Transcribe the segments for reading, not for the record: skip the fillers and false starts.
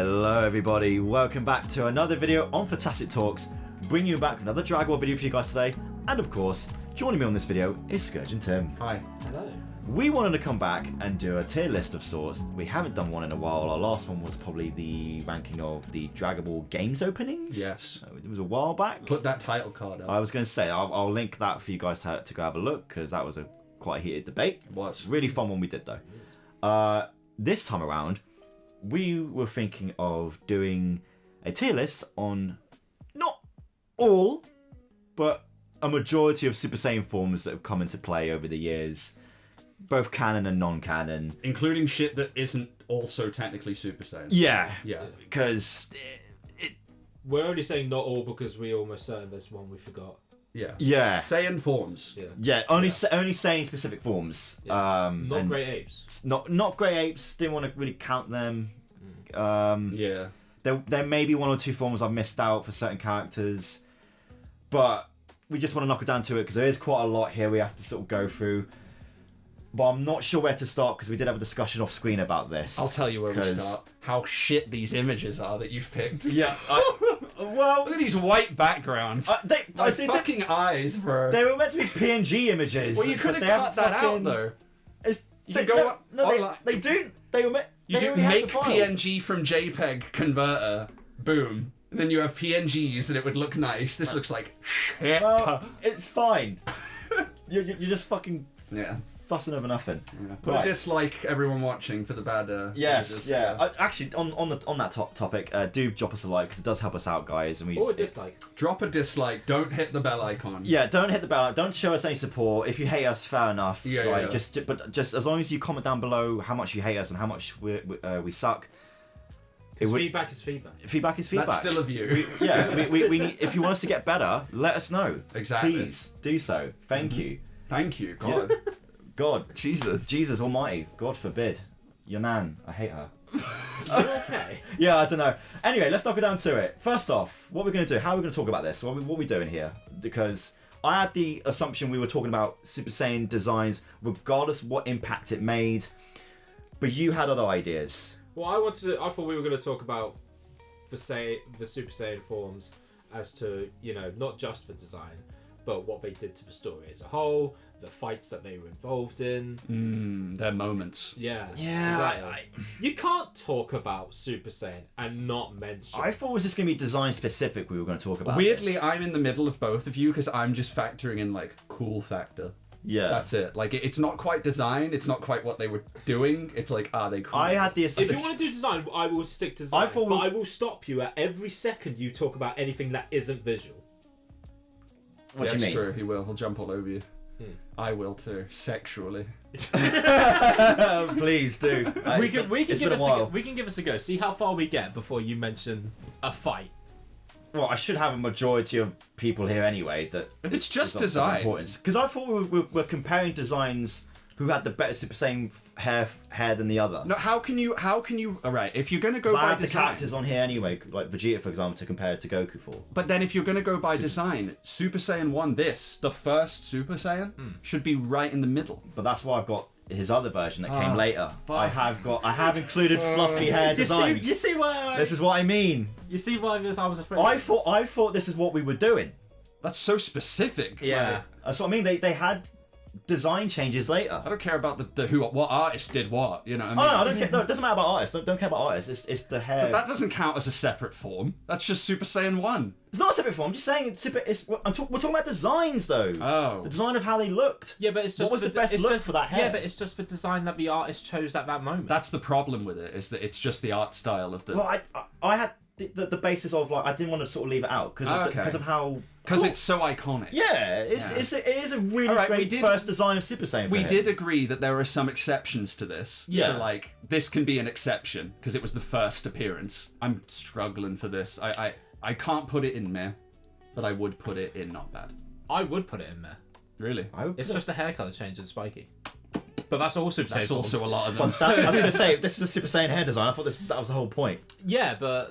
Hello everybody, welcome back to another video on Fantastic Talks, bringing you back another DragonBall video for you guys today, and of course, joining me on this video is Scourge and Tim. Hi. Hello. We wanted to come back and do a tier list of sorts. We haven't done one in a while. Our last one was probably the ranking of the DragonBall games openings. Yes. It was a while back. Put that title card up. I was going to say, I'll link that for you guys to go have a look, because that was a quite a heated debate. It was. Really fun one we did though. This time around, we were thinking of doing a tier list on not all, but a majority of Super Saiyan forms that have come into play over the years, both canon and non-canon. Including shit that isn't also technically Super Saiyan. Yeah. Yeah. Because We're only saying not all because we're almost certain there's one we forgot. Yeah. Yeah. Saiyan forms. Yeah, only saying specific forms. Yeah. Not and Great Apes. Not Grey Apes. Didn't want to really count them. Yeah. There may be one or two forms I've missed out for certain characters, but we just want to knock it down to it because there is quite a lot here we have to sort of go through. But I'm not sure where to start because we did have a discussion off screen about this. I'll tell you where we start. How shit these images are that you've picked. Yeah. Well, Look at these white backgrounds. they fucking eyes, bro. They were meant to be PNG images. Well, you could have but cut that out though. You can go online. They do. They were meant. You they do already had make the file. PNG from JPEG converter. Boom. And then you have PNGs and it would look nice. This looks like shit. Well, it's fine. you're just fucking Yeah. fussing over nothing. Yeah. Put a dislike, everyone watching, for the bad. Yes, images. yeah. Actually, on that topic, do drop us a like because it does help us out, guys. And Or a dislike. Drop a dislike. Don't hit the bell icon. Yeah, don't hit the bell. Don't show us any support. If you hate us, fair enough. Yeah, like, yeah. Just as long as you comment down below how much you hate us and how much we suck. Feedback is feedback. Feedback is feedback. That's still a view. we need, if you want us to get better, let us know. Exactly. Please do so. Thank you. Thank you, God. God. Jesus Almighty. God forbid. Your nan. I hate her. Okay. Yeah, I don't know. Anyway, let's knock it down to it. First off, what we're going to do, how are we going to talk about this? What are we doing here? Because I had the assumption we were talking about Super Saiyan designs regardless of what impact it made, but you had other ideas. Well, I thought we were going to talk about the Super Saiyan forms as to, not just for design, but what they did to the story as a whole, the fights that they were involved in. Their moments. Yeah. Yeah. Exactly. You can't talk about Super Saiyan and not mention. I thought it was just going to be design specific we were going to talk about. Weirdly, this. I'm in the middle of both of you because I'm just factoring in, cool factor. Yeah. That's it. It's not quite design. It's not quite what they were doing. It's are they cool? I had the assumption. If you want to do design, I will stick to design. But I will stop you at every second you talk about anything that isn't visual. What do you mean? That's true. He will. He'll jump all over you. I will too. Sexually. Please do. We can give us a go. See how far we get before you mention a fight. Well, I should have a majority of people here anyway. That if it's just design, because I thought we were comparing designs who had the better Super Saiyan hair than the other. No, how can you? All right, if you're gonna go by I have design, the characters on here anyway, like Vegeta, for example, to compare it to Goku for. But then, if you're gonna go by design, Super Saiyan 1, the first Super Saiyan, should be right in the middle. But that's why I've got his other version that came later. Fuck. I have included fluffy hair designs. You see why? This is what I mean. You see why I was afraid. I thought this is what we were doing. That's so specific. Yeah. That's what I mean. They had design changes later. I don't care about what artist did what. You know what I mean? Oh no, I don't care. No, it doesn't matter about artists. Don't care about artists. It's the hair. But that doesn't count as a separate form. That's just Super Saiyan 1. It's not a separate form. I'm just saying we're talking about designs though. Oh. The design of how they looked. Yeah, but it's just what was the best look for that hair? Yeah, but it's just the design that the artist chose at that moment. That's the problem with it, is that it's just the art style of the. Well, I had the basis of I didn't want to sort of leave it out because of how. Because it's so iconic. Yeah, it is a really great first design of Super Saiyan. We did agree that there are some exceptions to this. Yeah. So, this can be an exception because it was the first appearance. I'm struggling for this. I can't put it in meh, but I would put it in not bad. I would put it in there. Really? It's just a hair colour change in Spiky. But that's all Super Saiyan. That's also a lot of them. I was going to say, if this is a Super Saiyan hair design, I thought that was the whole point. Yeah, but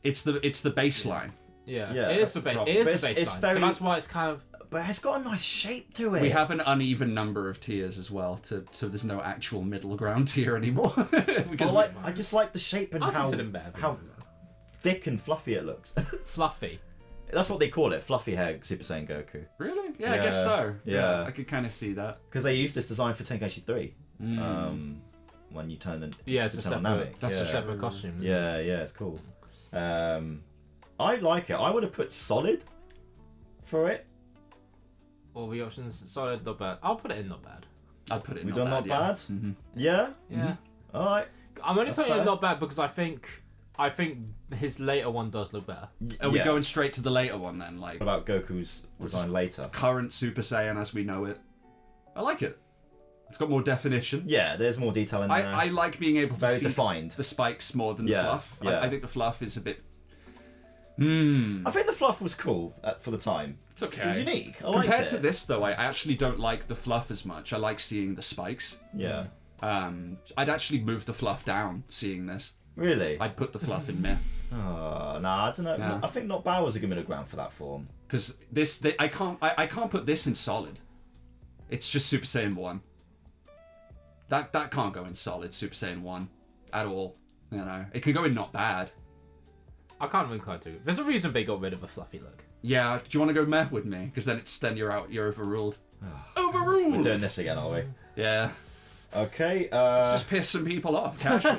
it's the baseline. Yeah, Yeah, it is the baseline. It's So that's why it's kind of. but it's got a nice shape to it. We have an uneven number of tiers as well, so there's no actual middle ground tier anymore. Because I just like the shape and I consider them better. how thick and fluffy it looks. Fluffy. That's what they call it, fluffy hair Super Saiyan Goku. Really? Yeah, I guess so. Yeah. I could kind of see that. Because they used this design for Tenkaichi 3. When you turn it. Yeah, it's a separate. That's a separate costume. Yeah, it's cool. I like it. I would have put solid for it. All the options, solid, not bad. I'll put it in not bad. I'd put it in We've not done bad. not bad? Mm-hmm. Yeah? Yeah. All right. I'm only That's putting it fair. in not bad because I think his later one does look better. Are we going straight to the later one then? Like, What about Goku's design later? current Super Saiyan as we know it. I like it. It's got more definition. Yeah, there's more detail in there. I like being able to Very see defined. the spikes more than the fluff. Yeah. I think the fluff is a bit... I think the fluff was cool for the time. It's okay. It was unique. I liked Compared it. to this, though, I actually don't like the fluff as much. I like seeing the spikes. Yeah. I'd actually move the fluff down, seeing this. Really? I'd put the fluff in there. Oh, nah, I don't know. Yeah. I think not bad was a good middle ground for that form. Because I can't put this in solid. It's just Super Saiyan 1. That can't go in solid Super Saiyan 1 at all. You know, it can go in not bad. I can't incline to. There's a reason they got rid of a fluffy look. Yeah, do you want to go meh with me? Because then you're out. You're overruled. We're Overruled. doing this again, are we? Yeah. Okay. Let's just piss some people off casually.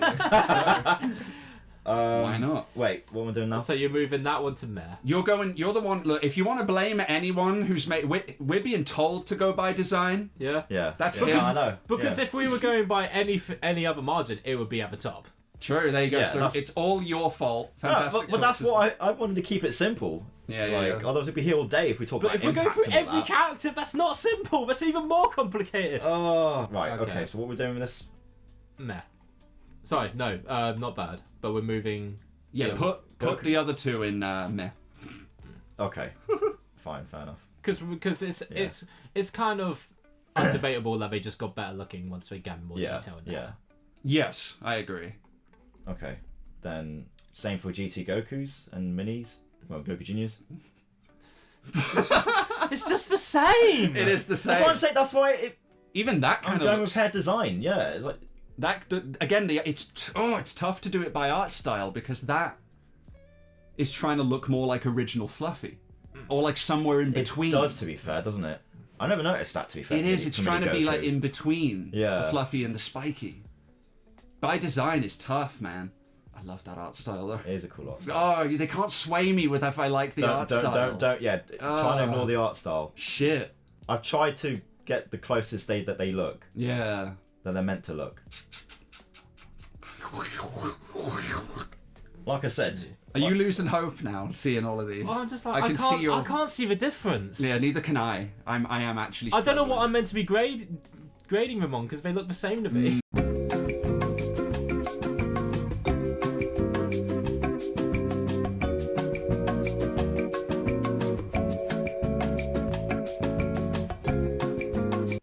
Why not? Wait, what am I doing now? So you're moving that one to meh. You're the one. Look, if you want to blame anyone who's made, we're being told to go by design. Yeah. Yeah. That's yeah, because I know. Because Yeah. if we were going by any other margin, it would be at the top. True. There you go. Yeah, so that's- it's all your fault. No, Fantastic. but that's choices. what I wanted to keep it simple. Yeah, Otherwise we'd be here all day if we talk But about if we're going impact through and all every that. character, that's not simple. That's even more complicated. Oh, right. Okay. Okay. So what we're doing with this? Meh. Sorry, no, not bad. But we're moving. Yeah. Put the other two in meh. Okay. Fine. Fair enough. Because it's kind of undebatable that they just got better looking once they got more Yeah. detail in Yeah. there. Yes, I agree. Okay. Then same for GT Gokus and Minis. Well, Goku Juniors. It's just the same. It is the same. That's what I'm saying. That's why Even that I'm kind of going looks, with hair design. Yeah. It's like. again, it's tough to do it by art style because that is trying to look more like original Fluffy, or like somewhere in between. It does, to be fair, doesn't it? I never noticed that, to be fair. It is. It's for trying to be Goku. like in between Yeah. the Fluffy and the Spiky. By design, is tough, man. I love that art style though. It is a cool art style. Oh, they can't sway me with if I like the art style. Don't. Yeah. Try and ignore the art style. Shit. I've tried to get the closest that they look, Yeah. that they're meant to look. Like I said. Are you losing hope now, seeing all of these? Oh, I'm just like, I see your. I can't see the difference. Yeah, neither can I. I am actually. I don't know what struggling. I'm meant to be grading them on because they look the same to me.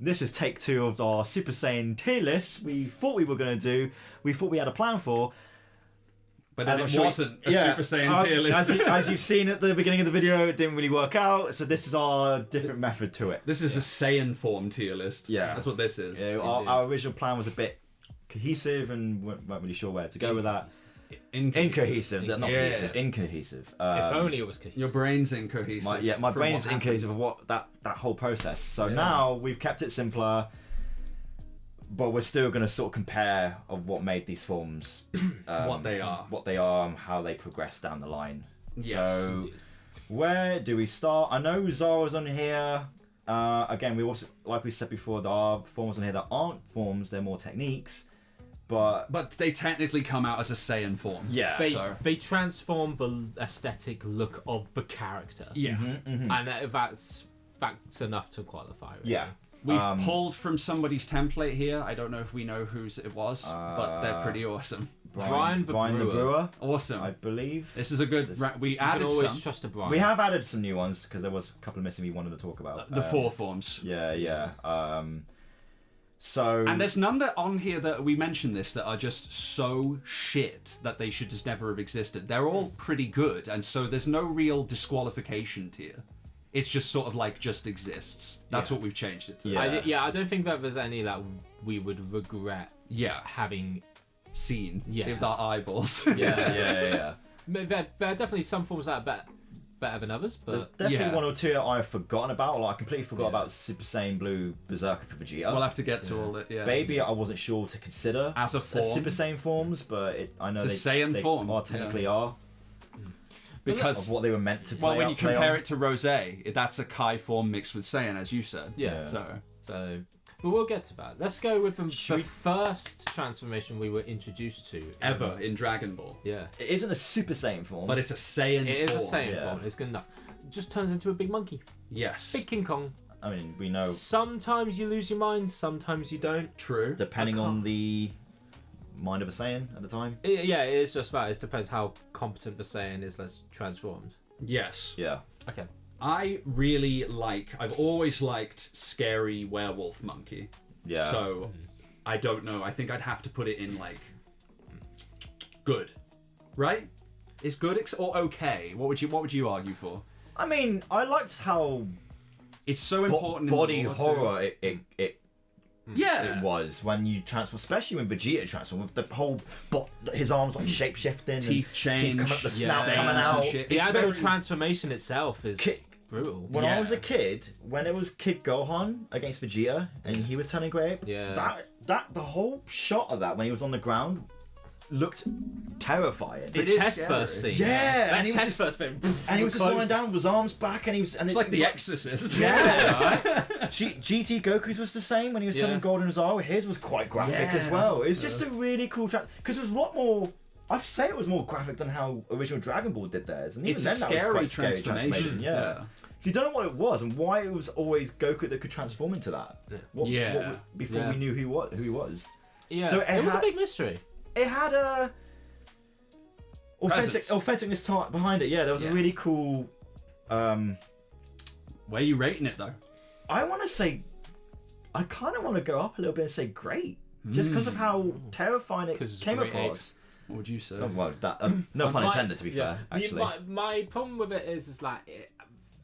This is take 2 of our Super Saiyan tier list. We thought we were going to do. We thought we had a plan for. But As then I'm it sure- wasn't a yeah, Super Saiyan tier list. As you've seen at the beginning of the video, it didn't really work out. So this is our different method to it. This is a Saiyan Form tier list. Yeah. That's what this is. Yeah, our original plan was a bit cohesive and weren't really sure where to go with that. Incohesive. Not cohesive. Incohesive. If only it was cohesive. Your brain's incohesive. My from brain what is incohesive of what that whole process. So now we've kept it simpler, but we're still going to sort of compare of what made these forms, what they are, and how they progress down the line. Yes, so indeed. where do we start? I know Zara's on here. Again, we also, like we said before, there are forms on here that aren't forms; they're more techniques. But they technically come out as a Saiyan form. yeah, They transform the aesthetic look of the character. Yeah. And that's enough to qualify. Really. yeah. We've pulled from somebody's template here. I don't know if we know whose it was, but they're pretty awesome. Brian the Brewer. Awesome. I believe. This is a good. We You can added always some. trust a Brian. We have added some new ones because there was a couple of missing we wanted to talk about. The 4 forms. Yeah. So And there's none that on here that we mentioned this that are just so shit that they should just never have existed. They're all pretty good, and so there's no real disqualification tier. It's just sort of like just exists. That's what we've changed it to. Yeah. I don't think that there's any that we would regret Yeah. having. Seen Yeah. with our eyeballs. Yeah. There are definitely some forms that are better than others, There's but definitely one or two I've forgotten about. Like, I completely forgot Yeah. about Super Saiyan Blue Berserker for Vegeta. We'll have to get to all that. Yeah. Baby, I wasn't sure to consider As a form. Super Saiyan forms, but I know It's a Saiyan they form, are technically are because of what they were meant to play. when you compare it to Rose, that's a Kai form mixed with Saiyan, as you said. Yeah. So but we'll get to that. Let's go with the Should we- first transformation we were introduced to ever in Dragon Ball. Yeah, It isn't a Super Saiyan form, But it's a Saiyan it is a form. Saiyan yeah. form. It's good enough. Just turns into a big monkey, Yes. big King Kong. I mean, we know Sometimes you lose your mind, sometimes you don't. True. depending I can't- on the mind of a Saiyan at the time. Yeah, it is just that. It depends how competent the Saiyan is that's transformed. Yes. Yeah. Okay. I really I've always liked scary werewolf monkey. Yeah. So, I don't know. I think I'd have to put it in good, right? Is good or okay? What would you argue for? I mean, I liked how It's so important. body in the lore, horror it Yeah. was when you transform, especially when Vegeta transformed with the whole his arms like shape shifting, Teeth change, coming up, the snout yeah, coming veins and out. shit. The It's actual very- transformation itself is brutal. When I Yeah. was a kid, when it was Kid Gohan against Vegeta and he was turning grey ape, Yeah. that the whole shot of that when he was on the ground looked terrifying. The It is chest scary. burst scene. Yeah, that and he was chest burst thing. and he was just lying down with his arms back, and he was. And It's like The Exorcist. Yeah, GT Goku's was the same when he was Yeah. turning Golden Oozaru. His was quite graphic as Yeah. well. It was just a really cool track because it was a lot more. I'd say it was more graphic than how original Dragon Ball did theirs, and even It's then a that was scary quite scary transformation. Yeah. So you don't know what it was and why it was always Goku that could transform into that. Yeah. Before Yeah. we knew who he was. Yeah, So it was a had- big mystery. It had a Presence. authenticness behind it. Yeah, there was a really cool. Where are you rating it though? I want to say, I kind of want to go up a little bit and say great, just because of how terrifying it 'Cause came great across. What would you say? Oh, well, that no pun intended. To be fair, actually. My problem with it is like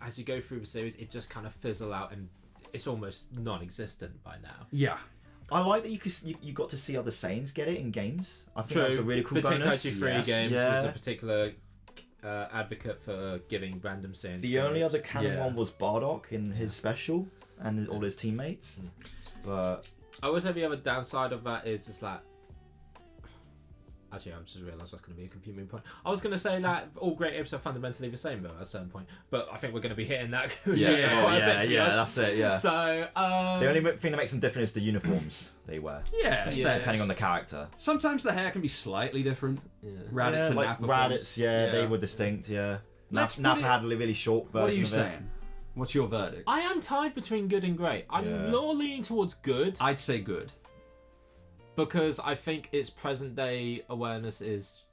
as you go through the series, it just kind of fizzle out and it's almost non-existent by now. Yeah. I like that you got to see other Saiyans get it in games. I think that was a really cool the bonus. Tenkaichi 3 Yes. games Yeah. was a particular advocate for giving random Saiyans. The only other canon Yeah. one was Bardock in his special and all his teammates. But I would say the other downside of that is just like. Actually, I just realised that's going to be a computing point. I was going to say that all great apes are fundamentally the same, though, at a certain point. But I think we're going to be hitting that quite a bit, to be honest. that's it. Yeah. So, The only thing that makes them different is the uniforms they wear, Yeah. depending on the character. Sometimes the hair can be slightly different. Raditz and like Nappa Raditz, forms. they were distinct. Yeah, Let's Nappa put it- had a really short version. What are you of it. saying? What's your verdict? I am tied between good and great. I'm Yeah. more leaning towards good I'd say good. because I think its present day awareness is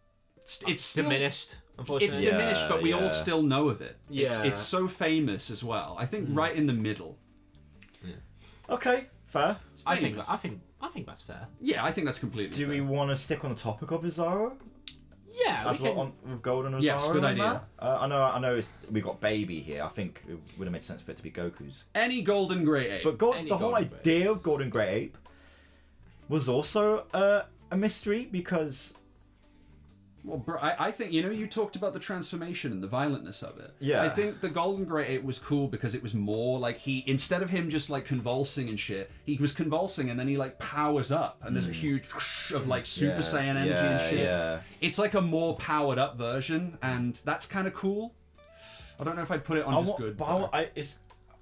It's still, diminished, unfortunately. It's diminished, but we Yeah. all still know of it. Yeah. It's so famous as well. I think right in the middle. Okay, fair. I think that's fair. Yeah, I think that's completely Do we fair. want to stick on the topic of Oozaru? Yeah, That's we what can, with Golden Oozaru. Yes, good and idea. that? I know. We got Baby here. I think it would have made sense for it to be Goku's. Any golden grey ape. But Any the whole Golden Grey idea of Golden Grey Ape was also a mystery because Well, bro, I think, you talked about the transformation and the violentness of it. Yeah. I think the Golden Grey Ape was cool because it was more like instead of him just like convulsing and shit, he was convulsing and then he like powers up and there's a huge whoosh of like Super Saiyan energy and shit. Yeah. It's like a more powered up version and that's kind of cool. I don't know if I'd put it on just good. But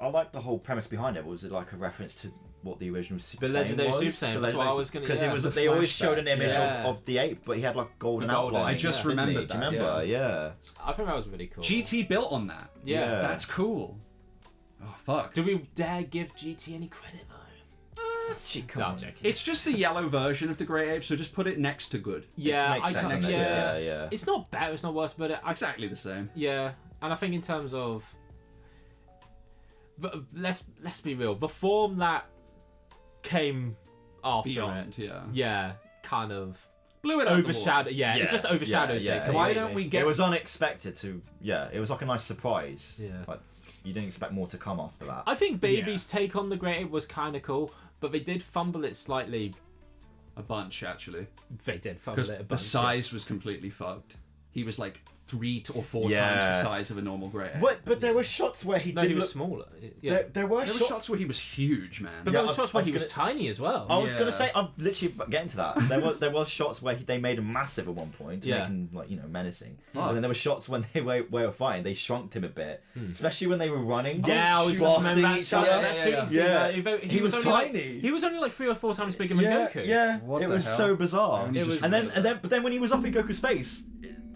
I like the whole premise behind it. Was it like a reference to what the original Super The Saiyan legendary was? Super Saiyan, that's what I was gonna- Because yeah. it was The they always flashback. showed an image Yeah. of the ape, but he had like golden The golden- outline. I just didn't he? remembered Do you that, remember? Yeah. I think that was really cool. GT built on that. Yeah. That's cool. Oh, fuck. Do we dare give GT any credit though? Gee, come No, on. I'm joking. It's just the yellow version of the Grey Ape, so just put it next to good. Yeah, Makes sense, can't- doesn't it? yeah. Yeah. It's not better, it's not worse, but Exactly the same. yeah, and I think in terms of, let's be real, the form that came after Beyond, it, yeah. kind of Blew it over. overshadowed. Yeah, Yeah, it just overshadows yeah, it. yeah. completely. Why don't we get It was unexpected to. Yeah, it was like a nice surprise. Yeah. Like, you didn't expect more to come after that. I think Baby's take on the Great Ape was kind of cool, but they did fumble it slightly. A bunch, actually. They did fumble it a bunch. Because the size was completely fucked. He was like 3 or 4 Yeah. times the size of a normal Great Ape. But there were shots where he No, did he was look... smaller. Yeah. There were There were shots where he was huge, man. But Yeah, there were shots where I was he was tiny as well. I was Yeah. gonna say, I'm literally getting to that. There was shots where they made him massive at one point, to Yeah. make him like menacing. Fuck. And then there were shots when they were fighting, they shrunk him a bit, especially when they were running. Yeah, I was just blasting remember that each shot. other. That shooting scene, Yeah. He was only tiny. He was only like 3 or 4 times bigger than Yeah, Goku. yeah. What it the was hell? so bizarre. Only It just was- realized. But then when he was up in Goku's face,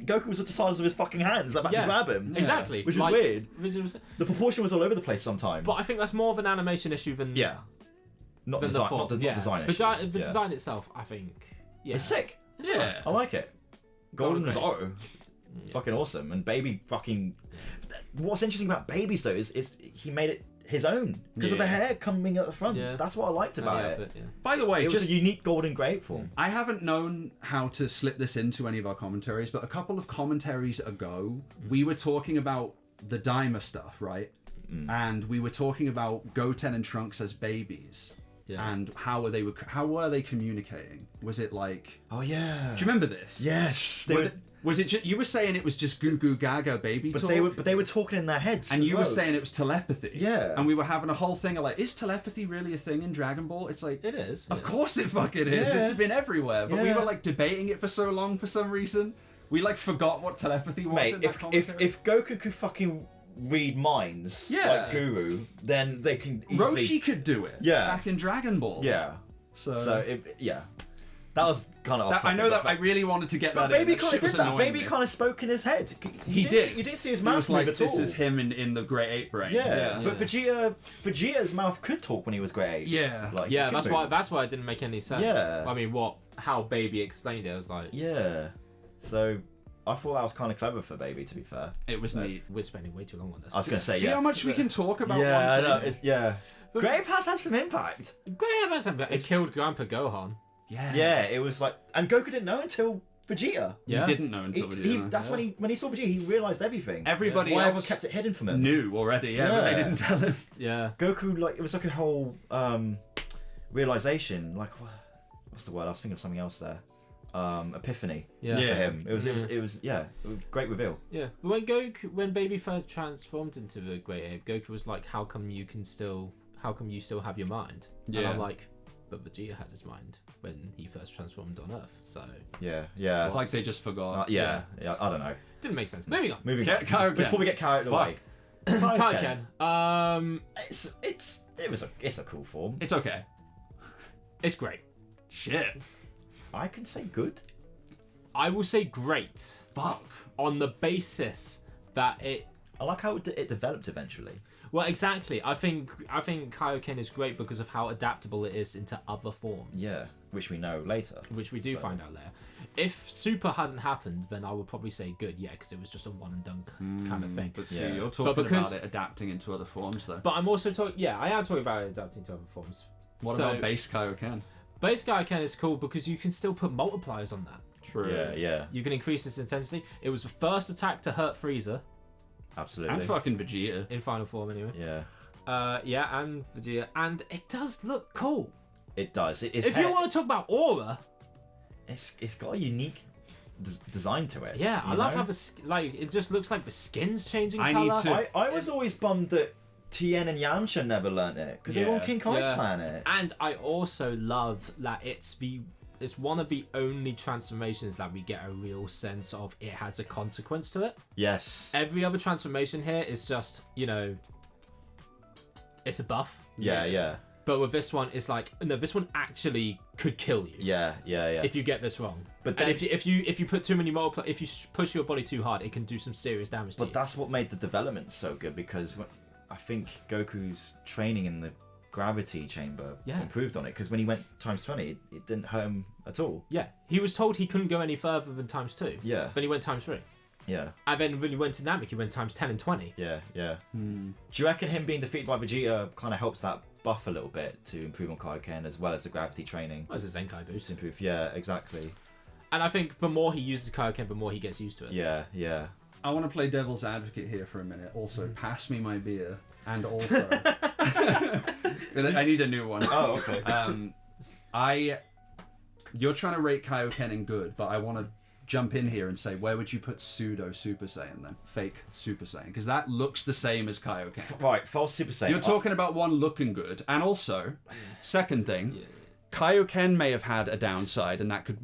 Goku was at the size of his fucking hands, like about to grab him. Exactly. Which was Like, weird. which was- The proportion was all over the place sometimes. But I think that's more of an animation issue than yeah, not than design, the form. not design The, issue. the Yeah. design itself, I think. Yeah. It's sick. It's Yeah. alright. I like it. Golden Golden Zoro. Fucking awesome. And Baby fucking... What's interesting about Baby's though is he made it his own. Because of the Yeah. hair coming at the front. Yeah. That's what I liked And about the it. outfit, yeah. By the way, It was just a unique golden grape form. I haven't known how to slip this into any of our commentaries, but a couple of commentaries ago, we were talking about the Daima stuff, right? And we were talking about Goten and Trunks as babies. Yeah. And how were they communicating? Was it like... Oh yeah. Do you remember this? Yes. They Were were, they- was it you were saying it was just goo goo gaga baby but talk? they were talking in their heads. and as you were well. saying it was telepathy. Yeah. And we were having a whole thing of like, is telepathy really a thing in Dragon Ball? It's like, It is. of course it fucking is. Yeah. It's been everywhere. But we Yeah. were like debating it for so long for some reason. We like forgot what telepathy was Mate, in that commentary. if Goku could fucking read minds Yeah. like Guru, then they can easily... Roshi could do it. Yeah. Back in Dragon Ball. Yeah. Yeah. That was kind of off I topic, know that but- I really wanted to get But that in. Baby That kind shit of did was that. annoying Baby me. kind of spoke in his head. He didn't did. See, you didn't see his He mouth was move like, at this all. is him in the Great Ape brain. Yeah. But Vegeta's mouth could talk when he was Great Ape. Yeah. Like, he Yeah, could that's why it didn't make any sense. Yeah. I mean, how Baby explained it, I was like, Yeah. So I thought that was kind of clever for Baby, to be fair. It was neat. we're spending way too long on this. I was gonna say See yeah. how much we can talk about Yeah, I one know. thing? Great Ape has had some impact. Great Ape has something. It killed Grandpa Gohan. Yeah, it was like, and Goku didn't know until Vegeta. Yeah. He didn't know until Vegeta. That's when he saw Vegeta, he realised everything. Everybody Why else everyone kept it hidden from him. knew already, but they Yeah. didn't tell him. Yeah. Goku, like, it was like a whole realization. Like, what's the word? I was thinking of something else there. Epiphany. Yeah. For Yeah. him, it was a great reveal. Yeah. When Baby first transformed into the Great Ape, Goku was like, how come you still have your mind? And Yeah. I'm like, but Vegeta had his mind when he first transformed on Earth, so Yeah. It's like they just forgot. Yeah. I don't know. didn't make sense. Moving on. Moving on. Kaioken. Before we get carried away. Kaioken. It's a cool form. It's okay. It's great. Shit. I can say good. I will say great Fuck. on the basis that it. I like how it developed eventually. Well, exactly. I think Kaioken is great because of how adaptable it is into other forms. Yeah, which we know later. Which we do find out later. If Super hadn't happened, then I would probably say good, yeah, because it was just a one and done kind of thing. But see, Yeah. you're talking because- about it adapting into other forms, though. But I'm also talking. Yeah, I am talking about it adapting to other forms. What So, about base Kaioken? base Kaioken is cool because you can still put multipliers on that. True. Yeah, You can increase its intensity. It was the first attack to hurt Frieza absolutely. And fucking Vegeta. in final form, anyway. Yeah, And Vegeta, and it does look cool. it does. If you want to talk about aura, it's got a unique design to it. yeah, I you love know? how it just looks like the skin's changing I color. need to- I was always bummed that Tien and Yamcha never learnt it because they were on Yeah. King Kai's Yeah. planet. And I also love that it's one of the only transformations that we get a real sense of it has a consequence to it. Yes. Every other transformation here is just, it's a buff. Yeah. But with this one, it's like, no, this one actually could kill you Yeah. if you get this wrong. But And then- if you put too many multipliers, if you push your body too hard, it can do some serious damage to But you. that's what made the development so good because I think Goku's training in the gravity chamber improved on it because when he went times 20, it didn't hurt him at all. Yeah, he was told he couldn't go any further than times 2. Yeah. Then he went times 3. Yeah. And then when he went to Namek, he went times 10 and 20. Yeah. Do you reckon him being defeated by Vegeta kind of helps that buff a little bit to improve on Kaioken as well as the gravity training? That was a Zenkai boost. Improve. Yeah, exactly. And I think the more he uses Kaioken, the more he gets used to it. Yeah. I want to play devil's advocate here for a minute. Also, pass me my beer. And also, I need a new one. Oh, okay. You're trying to rate Kaioken in good, but I want to jump in here and say, where would you put pseudo Super Saiyan then? Fake Super Saiyan, because that looks the same as Kaioken. Right, false Super Saiyan. You're talking about one looking good, and also, second thing, Kaioken may have had a downside, and that could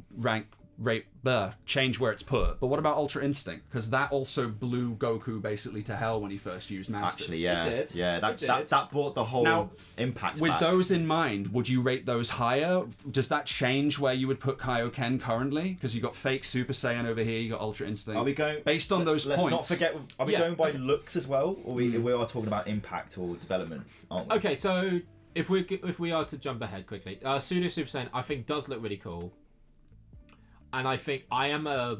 change where it's put. But what about Ultra Instinct? Because that also blew Goku basically to hell when he first used Master. Actually, yeah. It did. Yeah, that brought the whole Now, impact with back. those in mind, would you rate those higher? Does that change where you would put Kaioken currently? Because you got fake Super Saiyan over here, you got Ultra Instinct. Are we going based on those let's points? Let's not forget. Are we going by looks as well, or we are talking about impact or development? Aren't we? Okay, so if we are to jump ahead quickly, pseudo Super Saiyan I think does look really cool. And I think I am a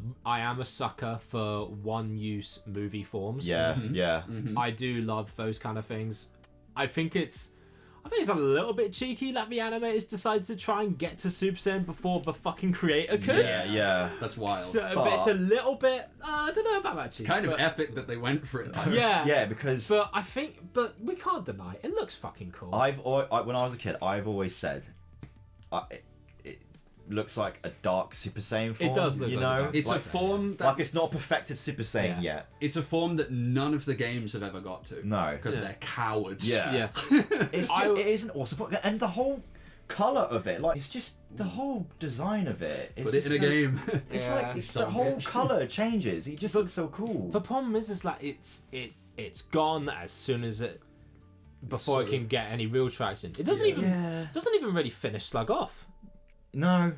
sucker for one-use movie forms. Yeah, yeah. I do love those kind of things. I think it's a little bit cheeky that the animators decided to try and get to Super Saiyan before the fucking creator could. Yeah. That's wild. So, but it's a little bit. I don't know about that. Cheeky, Kind of epic that they went for it. Though. Yeah. Yeah, because But we can't deny it looks fucking cool. when I was a kid, I've always said, it looks like a dark Super Saiyan form. It does look you like a know, dark It's Super a form that like it's not a perfected Super Saiyan yet. it's a form that none of the games have ever got to. No. because they're cowards. Yeah. It is an awesome form, and the whole color of it, like it's just the whole design of it. It's Put it in a game. It's Yeah. like the whole color changes. It just looks so cool. The problem is like it's gone as soon as it before it can get any real traction. It doesn't even really finish Slug off. No,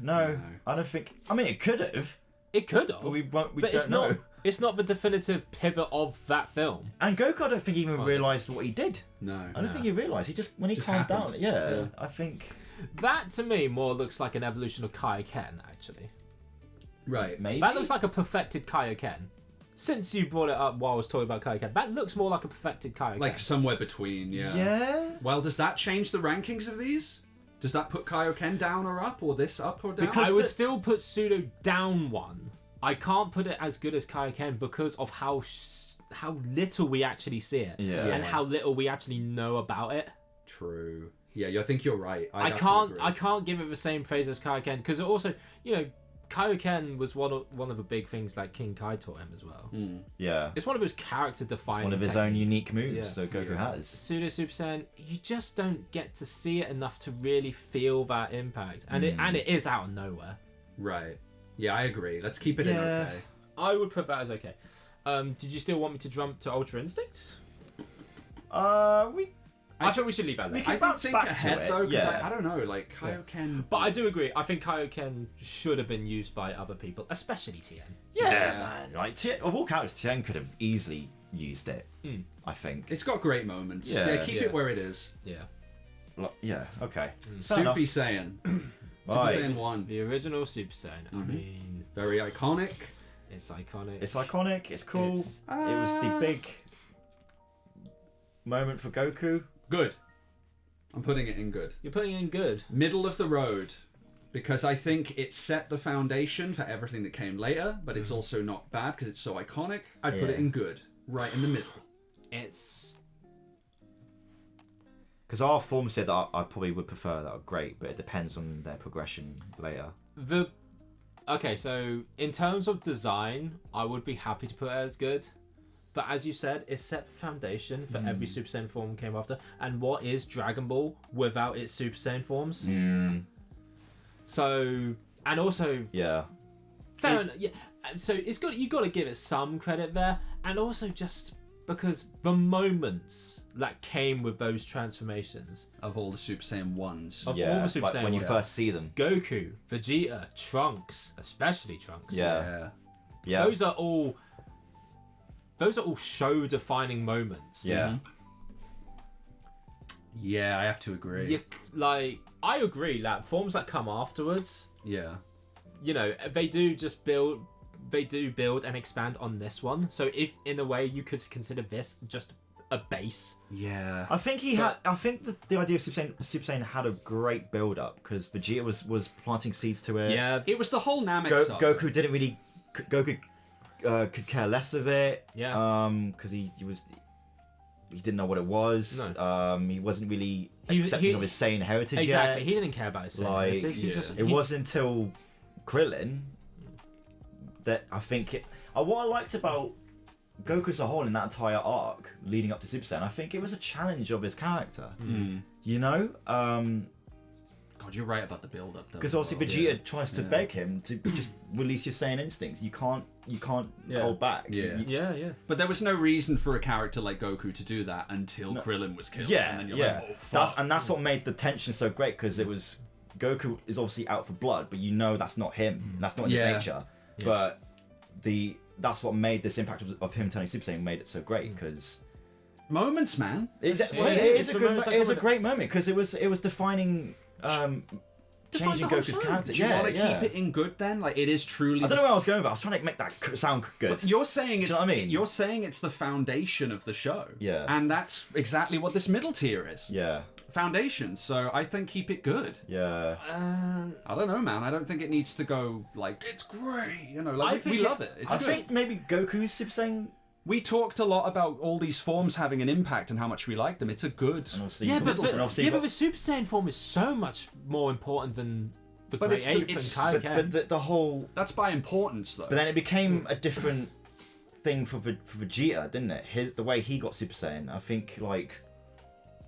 I don't think. I mean, it could have. It could have, But we but don't it's know. not. It's not the definitive pivot of that film. And Goku, I don't think even realised what he did. No. I don't think he realised. He just when he calmed happened. down. Yeah, I think That to me more looks like an evolution of Kaioken. Actually, Right. maybe that looks like a perfected Kaioken. Since you brought it up while I was talking about Kaioken, that looks more like a perfected Kaioken. Like somewhere between, yeah. Yeah. Well, does that change the rankings of these? Does that put Kaioken down or up, or this up or down? Because I would still put Pseudo down one. I can't put it as good as Kaioken because of how little we actually see it, and how little we actually know about it. True. Yeah, I think you're right. I can't give it the same praise as Kaioken because it also, Kaioken was one of the big things that King Kai taught him as well. Yeah. It's one of his character defining. One of his own techniques. unique moves that Goku has. Pseudo Super Saiyan, you just don't get to see it enough to really feel that impact, and it is out of nowhere. Right. Yeah, I agree. Let's keep it in okay. I would put that as okay. Did you still want me to jump to Ultra Instinct? I think we should leave that there. can I bounce think back to ahead it, though, because yeah. I don't know, like Kaioken. But I do agree. I think Kaioken should have been used by other people, especially Tien. Yeah, man. Like of all characters, Tien could have easily used it. I think. It's got great moments. Yeah. Yeah, keep it where it is. Yeah. Yeah. Okay. Super Saiyan. Super Right. Saiyan 1. The original Super Saiyan. I mean, Very iconic. it's iconic. It's iconic. It's cool. It was the big moment for Goku. Good. I'm putting it in good. You're putting it in good. Middle of the road. Because I think it set the foundation for everything that came later, but it's also not bad because it's so iconic. I'd put it in good. Right in the middle. It's... Because our form said that I probably would prefer that. Great, but it depends on their progression later. Okay, so in terms of design, I would be happy to put it as good. But as you said, it set the foundation for every Super Saiyan form came after. And what is Dragon Ball without its Super Saiyan forms? So, and also... Yeah. Fair enough, yeah. So you got to give it some credit there. And also just because the moments that came with those transformations... Of all the Super Saiyan 1s. Of all the Super like Saiyan when you ones. first see them. Goku, Vegeta, Trunks, especially Trunks. Yeah. Those are all show-defining moments. Yeah. Yeah, I have to agree. I agree that forms that come afterwards, Yeah. they do build and expand on this one. So if in a way you could consider this just a base. Yeah. I think the idea of Super Saiyan had a great build up because Vegeta was planting seeds to it. Yeah. It was the whole Namek saga. Goku didn't really. Goku could care less of it. Yeah. Because he didn't know what it was. No. He wasn't really accepting of his Saiyan heritage exactly. yet. He didn't care about his Saiyan heritage. It wasn't until Krillin that I think what I liked about Goku as a whole in that entire arc leading up to Super Saiyan, I think it was a challenge of his character. You know? God, you're right about the build-up, though. Because obviously Vegeta tries to beg him to just release your Saiyan instincts. You can't hold back. Yeah. But there was no reason for a character like Goku to do that until Krillin was killed. Yeah, and then you're yeah. like, oh, fuck. That's what made the tension so great, because it was Goku is obviously out for blood, but you know that's not him. That's not in his nature. Yeah. But that's what made this impact of him turning Super Saiyan made it so great, because moments, man. It is a great moment, because it was defining. Changing Goku's character. Do you want to keep it in good then? Like, it is truly. I don't know where I was going with it. I was trying to make that sound good. But you're saying it's. Do you know what I mean? You're saying it's the foundation of the show. Yeah. And that's exactly what this middle tier is. Yeah. Foundation. So I think keep it good. Yeah. I don't know, man. I don't think it needs to go like it's great. You know, like we love it. It's I good. think maybe Goku's Super Saiyan. We talked a lot about all these forms having an impact and how much we like them. It's a good. But the Super Saiyan form is so much more important than the Great Ape and Kaioken. But the whole. That's by importance, though. But then it became a different thing for Vegeta, didn't it? The way he got Super Saiyan. I think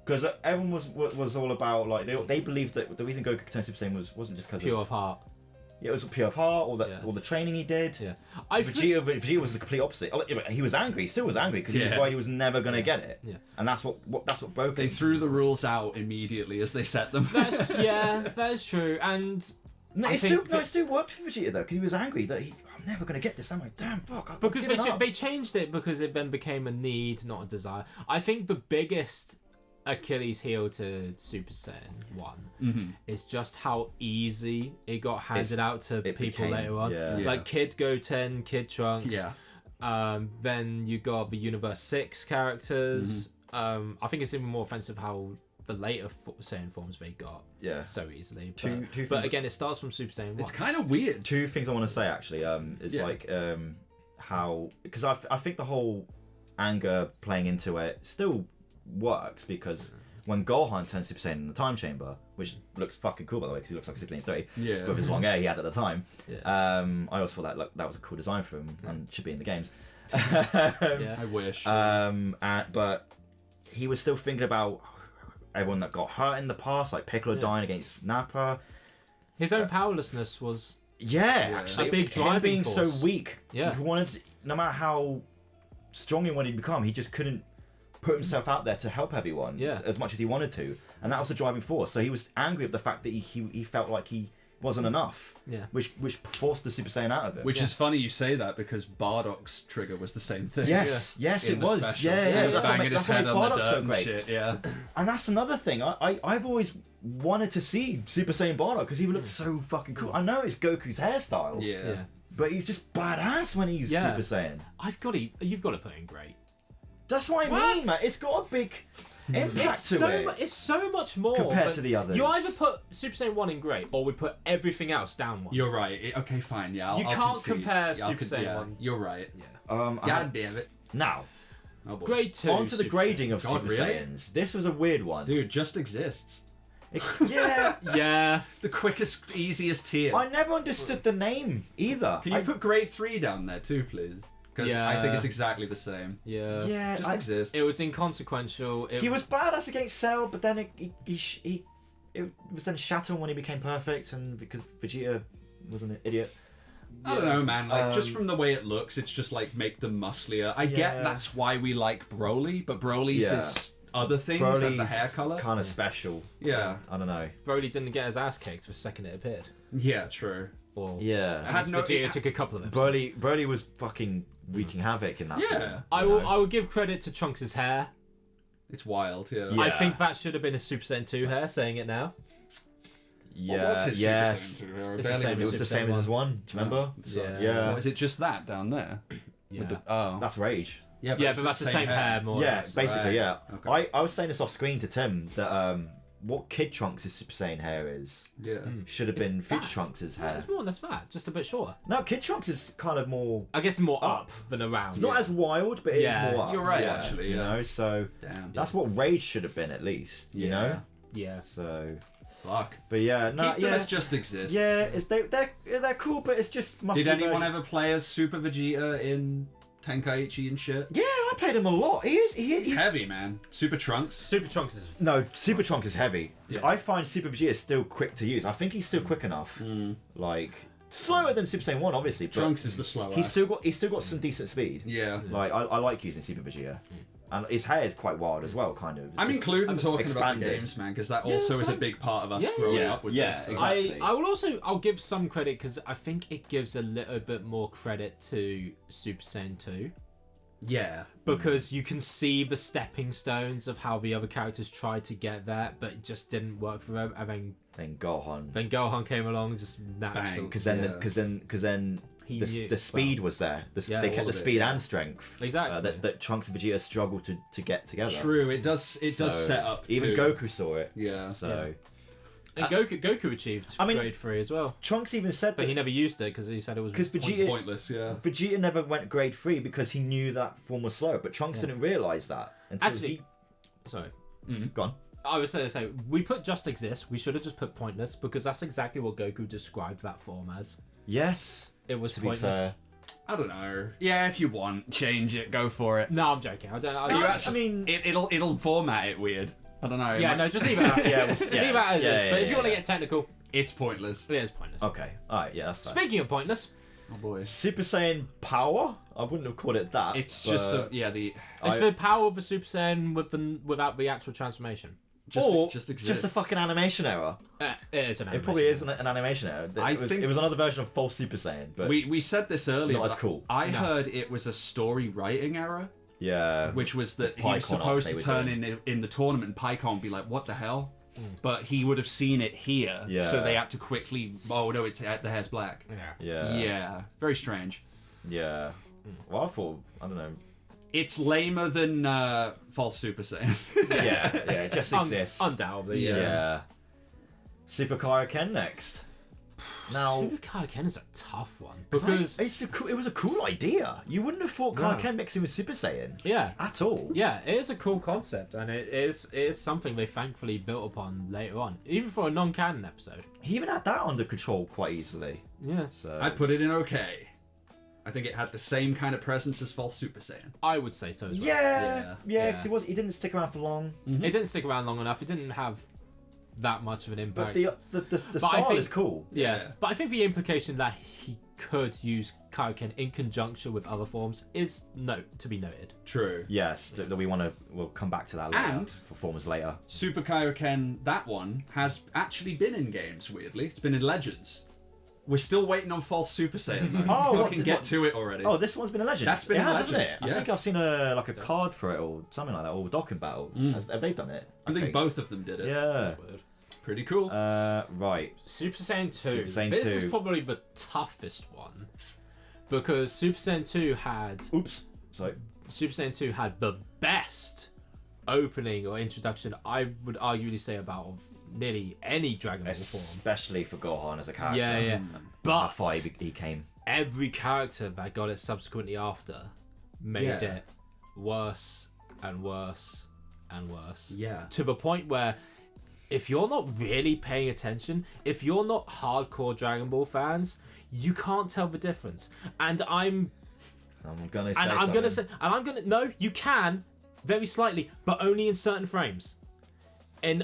because everyone was all about they believed that the reason Goku could turn Super Saiyan wasn't just because pure of heart. Yeah, it was pure of heart, all the training he did. Yeah, Vegeta was the complete opposite. He was angry. He still was angry because he was worried he was never gonna get it. Yeah, and that's what broke. They threw the rules out immediately as they set them. That is true. And it still worked for Vegeta though, because he was angry that I'm never gonna get this. I'm like, damn, fuck. Because they changed it because it then became a need, not a desire. I think the biggest Achilles heel to Super Saiyan 1 is just how easy it got handed out to people later on. Yeah. Like Kid Goten, Kid Trunks. Yeah. Then you got the Universe 6 characters. I think it's even more offensive how the later Saiyan forms they got so easily. But again, it starts from Super Saiyan 1. It's kind of weird. Two things I want to say actually is how, because I think the whole anger playing into it still works, because when Gohan turns Super Saiyan in the time chamber, which looks fucking cool by the way, because he looks like Super Saiyan 3 with his long hair he had at the time. I always thought that was a cool design for him and should be in the games. I wish. But he was still thinking about everyone that got hurt in the past, like Piccolo dying against Nappa. His own powerlessness was actually a big driving force. Being so weak, he wanted to, no matter how strong he wanted to become, he just couldn't put himself out there to help everyone as much as he wanted to, and that was the driving force. So he was angry at the fact that he felt like he wasn't enough, which forced the Super Saiyan out of him. Which is funny you say that, because Bardock's trigger was the same thing. Yes, it was. He was banging his head on the dirt and shit. Yeah, and that's another thing. I've always wanted to see Super Saiyan Bardock, because he looked so fucking cool. I know it's Goku's hairstyle, but he's just badass when he's Super Saiyan. You've got to put in great. That's what I mean, man. It's got a big impact to it. It's so much more compared to the others. You either put Super Saiyan 1 in great, or we put everything else down one. You're right. Okay, fine. Yeah, you can't compare Super Saiyan 1. You're right. Yeah. God damn it. Now, grade 2. On to the grading of Super Saiyans. This was a weird one. Dude, just exists. Yeah. The quickest, easiest tier. I never understood the name either. Can you put grade 3 down there too, please? Because I think it's exactly the same. Yeah. Just exists. It was inconsequential. He was badass against Cell, but then it was then shattered when he became perfect, and because Vegeta was an idiot. I don't know, man. Like, just from the way it looks, it's just like make them musclier. I get that's why we like Broly, but Broly's is other things, Broly's and the hair color kind of special. Yeah. I don't know. Broly didn't get his ass kicked the second it appeared. Yeah, true. Or Vegeta took a couple of episodes. Broly was fucking wreaking havoc in that film. I will give credit to Trunks' hair. It's wild, yeah. I think that should have been a Super Saiyan 2 hair, saying it now. Yeah, what was his Super Saiyan 2 hair? It was the same as his one. Do you remember? Yeah. What, is it just that down there? Yeah. That's Rage. Yeah, but that's the same hair more or less. Basically, right. Okay. I was saying this off screen to Tim that what Kid Trunks' Super Saiyan hair is Yeah. should have It's been Future fat. Trunks' Yeah, hair. it's more or less fat, just a bit shorter. No, Kid Trunks is kind of more. I guess more up than around. It's not as wild, but it is Yeah. more up. You're right, yeah, actually, You yeah. know, so Damn. that's what Rage should have been at least. You know. Yeah. So, Fuck. but yeah, no, Keep them yeah, as just exists. yeah. It's they're cool, but it's just. Did anyone ever play as Super Vegeta in Tenkaichi and shit? Yeah, I played him a lot. He's He's heavy, man. Super Trunks. Super Trunks is. No, Super Trunks is heavy. Yeah. I find Super Vegeta is still quick to use. I think he's still quick enough. Like slower than Super Saiyan 1, obviously. But Trunks is the slower. he's still got some decent speed. Yeah. Like I like using Super Vegeta, and his hair is quite wild as well, kind of. It's I'm just including talking about the expanded. games, man, because that Yeah, also it's is a fine. big part of us Yeah, growing yeah, up with yeah, this. So. exactly. I'll give some credit because I think it gives a little bit more credit to Super Saiyan 2 Yeah. because you can see the stepping stones of how the other characters tried to get there, but it just didn't work for them. And Then Gohan, then Gohan came along, just natural. Bang. because then Yeah. He the knew- speed was there. Yeah, They all kept the of it, speed yeah. and strength. Exactly. That Trunks and Vegeta struggled to get together. True. It does. It does So, set up. Even too. Goku saw it. Yeah. So And Goku achieved I mean- grade 3 as well, Trunks even said but that he never used it because he said it was because Vegeta Pointless. Yeah. Vegeta never went grade 3 because he knew that form was slow, but Trunks didn't realise that until Actually- Sorry. he gone. I was going to say, we put just exist, we should have just put pointless because that's exactly what Goku described that form as. Yes. It was To be pointless. fair. I don't know. Yeah, if you want, change it. Go for it. No, I'm joking. I don't. You I actually, mean- it'll format it weird. I don't know. Yeah, no, just leave it out. Yeah, Leave it out as is. But if you want to get technical, It's pointless. it is pointless. Okay. Alright, yeah, that's fine. Speaking of pointless, Oh boy. Super Saiyan Power? I wouldn't have called it that. It's but just the it's the power of the Super Saiyan without the actual transformation. just exists. just a fucking animation error. It is an animation. It probably is an animation error. It was another version of false Super Saiyan, but We said this earlier. Not as but cool. I heard it was a story writing error, yeah. which was that he Pycon was supposed up to they turn were in the tournament, and Pycon would be like, "What the hell?" But he would have seen it here, Yeah. so they had to quickly. Oh no, the hair's black. Yeah. Yeah, very strange. Yeah. Well, I don't know. It's lamer than false Super Saiyan. Yeah, it just exists. Undoubtedly, Yeah. yeah. Super Kaioken next. Now, Super Kaioken is a tough one because because it was a cool idea. You wouldn't have thought No. Kaioken mixing with Super Saiyan yeah, at all. yeah, it is a cool concept, and it is something they thankfully built upon later on, even for a non-canon episode. He even had that under control quite easily. Yeah, So I'd put it in okay. I think it had the same kind of presence as false Super Saiyan. I would say so as well. yeah, Yeah. because he didn't stick around for long. It didn't stick around long enough. It didn't have that much of an But impact. the But I style think- is cool. Yeah, but I think the implication that he could use Kaioken in conjunction with other forms is to be noted. True. Yes, that we'll come back to that later. And- for formers later. Super Kaioken, that one, has actually been in games, weirdly. It's been in Legends. We're still waiting on false Super Saiyan, though. Oh, Fucking get to it already. Oh, this one's been a legend. That's been it a has, hasn't legend, it? I yeah. think I've seen a card for it or something like that, or docking battle. Have they done it? I think both of them did it. Yeah. Pretty cool. Right. Super Saiyan 2. Super Saiyan this 2. is probably the toughest one because Super Saiyan 2 had Oops. Sorry. Super Saiyan 2 had the best opening or introduction I would arguably say about of nearly any Dragon Ball form. Especially for Gohan as a character. Yeah. How But far he came. every character that got it subsequently after made Yeah. it worse and worse and worse. Yeah. To the point where if you're not really paying attention, if you're not hardcore Dragon Ball fans, you can't tell the difference. And I'm gonna say and I'm something. gonna say and I'm gonna no, you can very slightly, but only in certain frames. In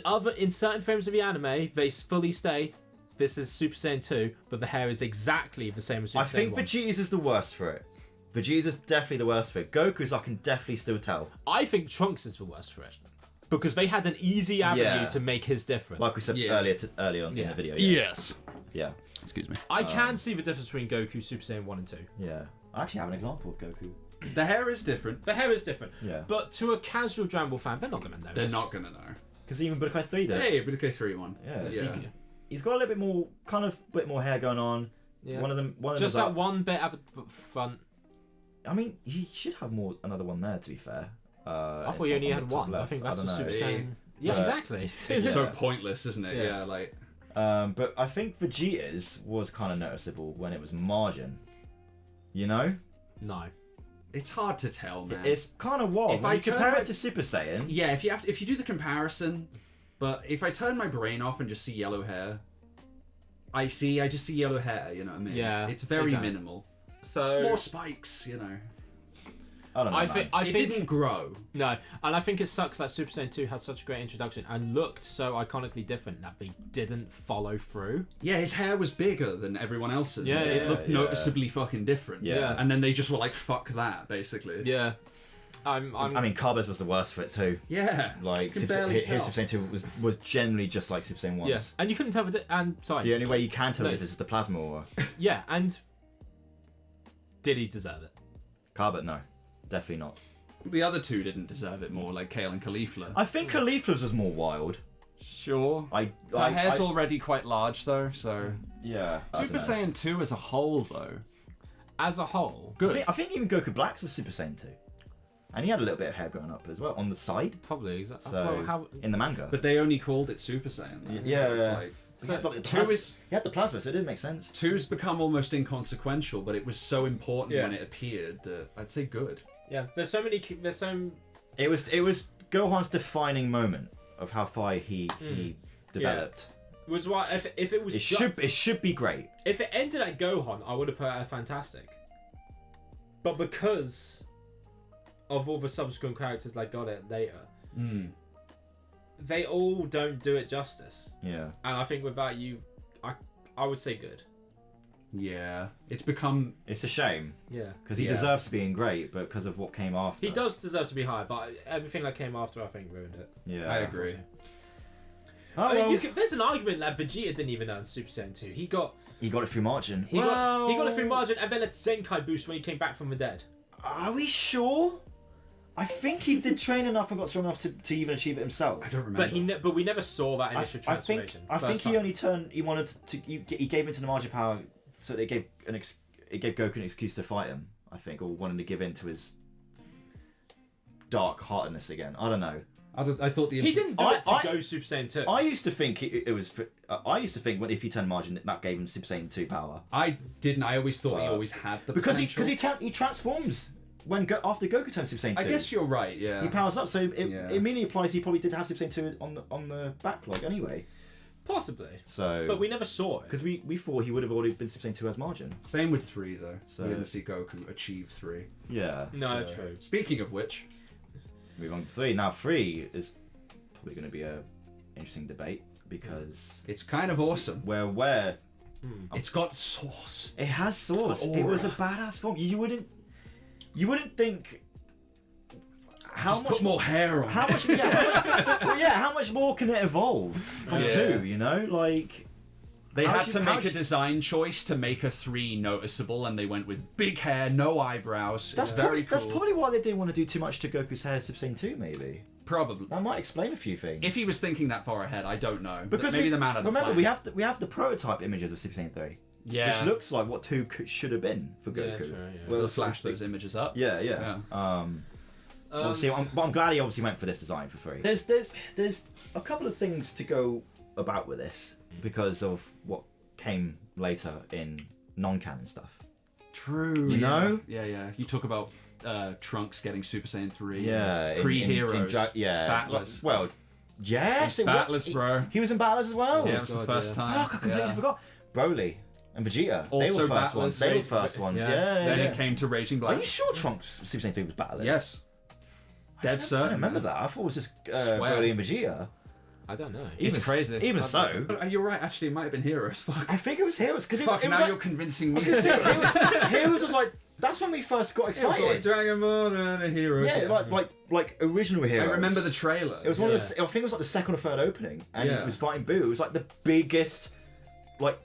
certain frames of the anime, they fully stay. This is Super Saiyan 2, but the hair is exactly the same as Super I think Saiyan 1. Vegeta's is the worst for it. Vegeta's is definitely the worst for it. Goku's I can definitely still tell. I think Trunks is the worst for it. Because they had an easy avenue Yeah. to make his different. Like we said Yeah. earlier on in Yeah. the video. Yes. Yeah. Excuse me. I can see the difference between Goku, Super Saiyan 1 and 2. Yeah. I actually have an example of Goku. The hair is different. The hair is different. Yeah. But to a casual Dragon Ball fan, they're not going to know They're this. not gonna know. Because even Budokai 3 did it. Hey, Budokai 3-1. Yeah. So Yeah. he's got a little bit more, bit more hair going on. Yeah. One of them. Just is that up. one bit at the front. I mean, he should have another one there. To be fair. I thought you only had one. I think that's I the don't Super know. Saiyan. Yeah, But- exactly. It's so pointless, isn't it? Yeah. Yeah, like But I think Vegeta's was kind of noticeable when it was margin. You know? No. it's hard to tell, man. It's kind of wild. If When I you turn compare my- it to Super Saiyan, Yeah, if you do the comparison, but if I turn my brain off and just see yellow hair, I just see yellow hair. You know what I mean? Yeah, it's very exactly. minimal. So More spikes, you know. I don't know. I It think didn't grow. no, and I think it sucks that Super Saiyan 2 had such a great introduction and looked so iconically different that they didn't follow through. Yeah, his hair was bigger than everyone else's. Yeah, it yeah, looked yeah. noticeably fucking different. Yeah. And then they just were like, "Fuck that," basically. Yeah. I mean, Carbos was the worst for it too. Yeah. Like You can Super, barely his tell. Super Saiyan 2 was generally just like Super Saiyan 1's. yeah, and you couldn't tell sorry. The only way you can tell No. if it's the plasma or Yeah, and did he deserve it? Carbot, no. Definitely not. The other two didn't deserve it more, like Kale and Caulifla. I think Caulifla's was more wild. Sure. Her Her hair's already quite large, though, so... Yeah. I Super don't know. Saiyan 2 as a whole, though. As a whole, Good. I think even Goku Black's was Super Saiyan 2. And he had a little bit of hair growing up as well, on the side. probably exactly. So, Well, how? in the manga. But they only called it Super Saiyan, though. Yeah, so it's yeah. like... he, had the two plasma, is- he had the plasma, so it didn't make sense. 2's become almost inconsequential, but it was so important Yeah. when it appeared that I'd say good. Yeah, there's so many. There's so. It was Gohan's defining moment of how far he developed. Was what if it was. It should be great. If it ended at Gohan, I would have put it as fantastic. But because of all the subsequent characters that got it later, they all don't do it justice. Yeah. And I think without I would say good. Yeah. It's become... It's a shame Yeah. because he Yeah. deserves to be in great, but because of what came after. He does deserve to be high, but everything that came after, I think, ruined it. Yeah. I agree. Oh, I mean, well, there's an argument that Vegeta didn't even earn Super Saiyan 2. He got he got it through margin. he got it through margin and then a Zenkai boost when he came back from the dead. Are we sure? I think he did train enough and got strong enough to even achieve it himself. I don't remember. But we never saw that initial I think transformation. I think first he time. only turned. He wanted to. He gave into the margin power, so it gave Goku an excuse to fight him. I think, or wanted to give in to his dark heartedness again. I don't know. I thought the... He didn't do it to I- go Super Saiyan 2. I used to think it was. I used to think when if he turned margin, that gave him Super Saiyan 2 power I didn't. I always thought he always had the because potential. he transforms when after Goku turns Super Saiyan 2. I guess you're right, yeah. He powers up, so it Yeah. immediately implies he probably did have Super Saiyan 2 on the backlog anyway. Possibly. So, But we never saw it. because we thought he would have already been Super Saiyan 2 as margin. Same with 3, though. So- We didn't see Goku achieve 3. Yeah. No, So- true. Speaking of which, Move on to 3. Now 3 is probably going to be a interesting debate because it's kind of awesome. where It's got sauce. it has sauce. It was a badass form. You wouldn't think how Just much put more hair on how it. much how much more can it evolve from Yeah. 2, you know? Like They How had would to you- how make would a you- design choice to make a 3 noticeable, and they went with big hair, no eyebrows. that's It's very probably cool. that's probably why they didn't want to do too much to Goku's hair Super Saiyan 2 maybe. Probably. That might explain a few things. If he was thinking that far ahead, I don't know. because Maybe we, the man of the remember planet. we have the prototype images of Super Saiyan 3. Yeah. Which looks like what 2 should have been for Yeah, Goku. true, yeah. We'll flash those images up. Yeah, yeah. Obviously, I'm glad he obviously went for this design for 3. There's a couple of things to go about with this because of what came later in non-canon stuff. True. You know? Yeah, yeah. You talk about Trunks getting Super Saiyan 3. Yeah, Pre-heroes. yeah, Battlers. Well, yes, Battlers, bro. He was in Battlers as well. Yeah, it was the God, first yeah. time. Fuck, I completely Yeah. forgot. Broly and Vegeta. They Also were first Battlers. ones. They were first ones. Yeah. Yeah, Then yeah. it came to Raging Are Black. you sure Trunks Super Saiyan 3 was Battlers? Yes. Dead I certain. don't remember that. I thought it was just Swear. Broly and Vegeta. I don't know. It's crazy. Even so, You're right, actually, it might have been Heroes. Fuck. I think it was Heroes because Fuck, it was now like, you're convincing me. Heroes was like that's when we first got It was like excited. Dragon Ball and the Heroes. Yeah, like original I Heroes. remember the trailer. It was one of the. I think it was like the second or third opening, and Yeah. it was fighting Boo. It was like the biggest, like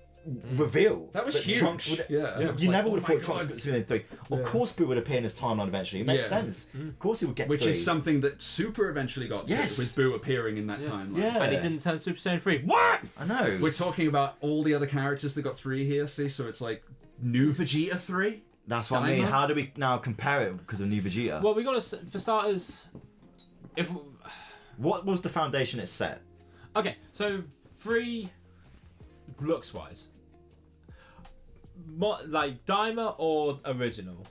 reveal. That was huge. Trunks would- Yeah. Yeah. It was You like, never oh would have my thought Trunks God. would Super Saiyan 3. Of course, Boo would appear in his timeline eventually. It makes Yeah. sense. Of course, he would get. Which 3. is something that Super eventually got to, Yes. with Boo appearing in that timeline. Yeah. And he didn't turn Super Saiyan 3. What? I know. We're talking about all the other characters that got 3 here, see? So it's like new Vegeta 3? That's what I mean. Daima? How do we now compare it because of New Vegeta? Well, we got to, for starters, if What was the foundation it set? Okay, so 3 looks wise, like Daima or original.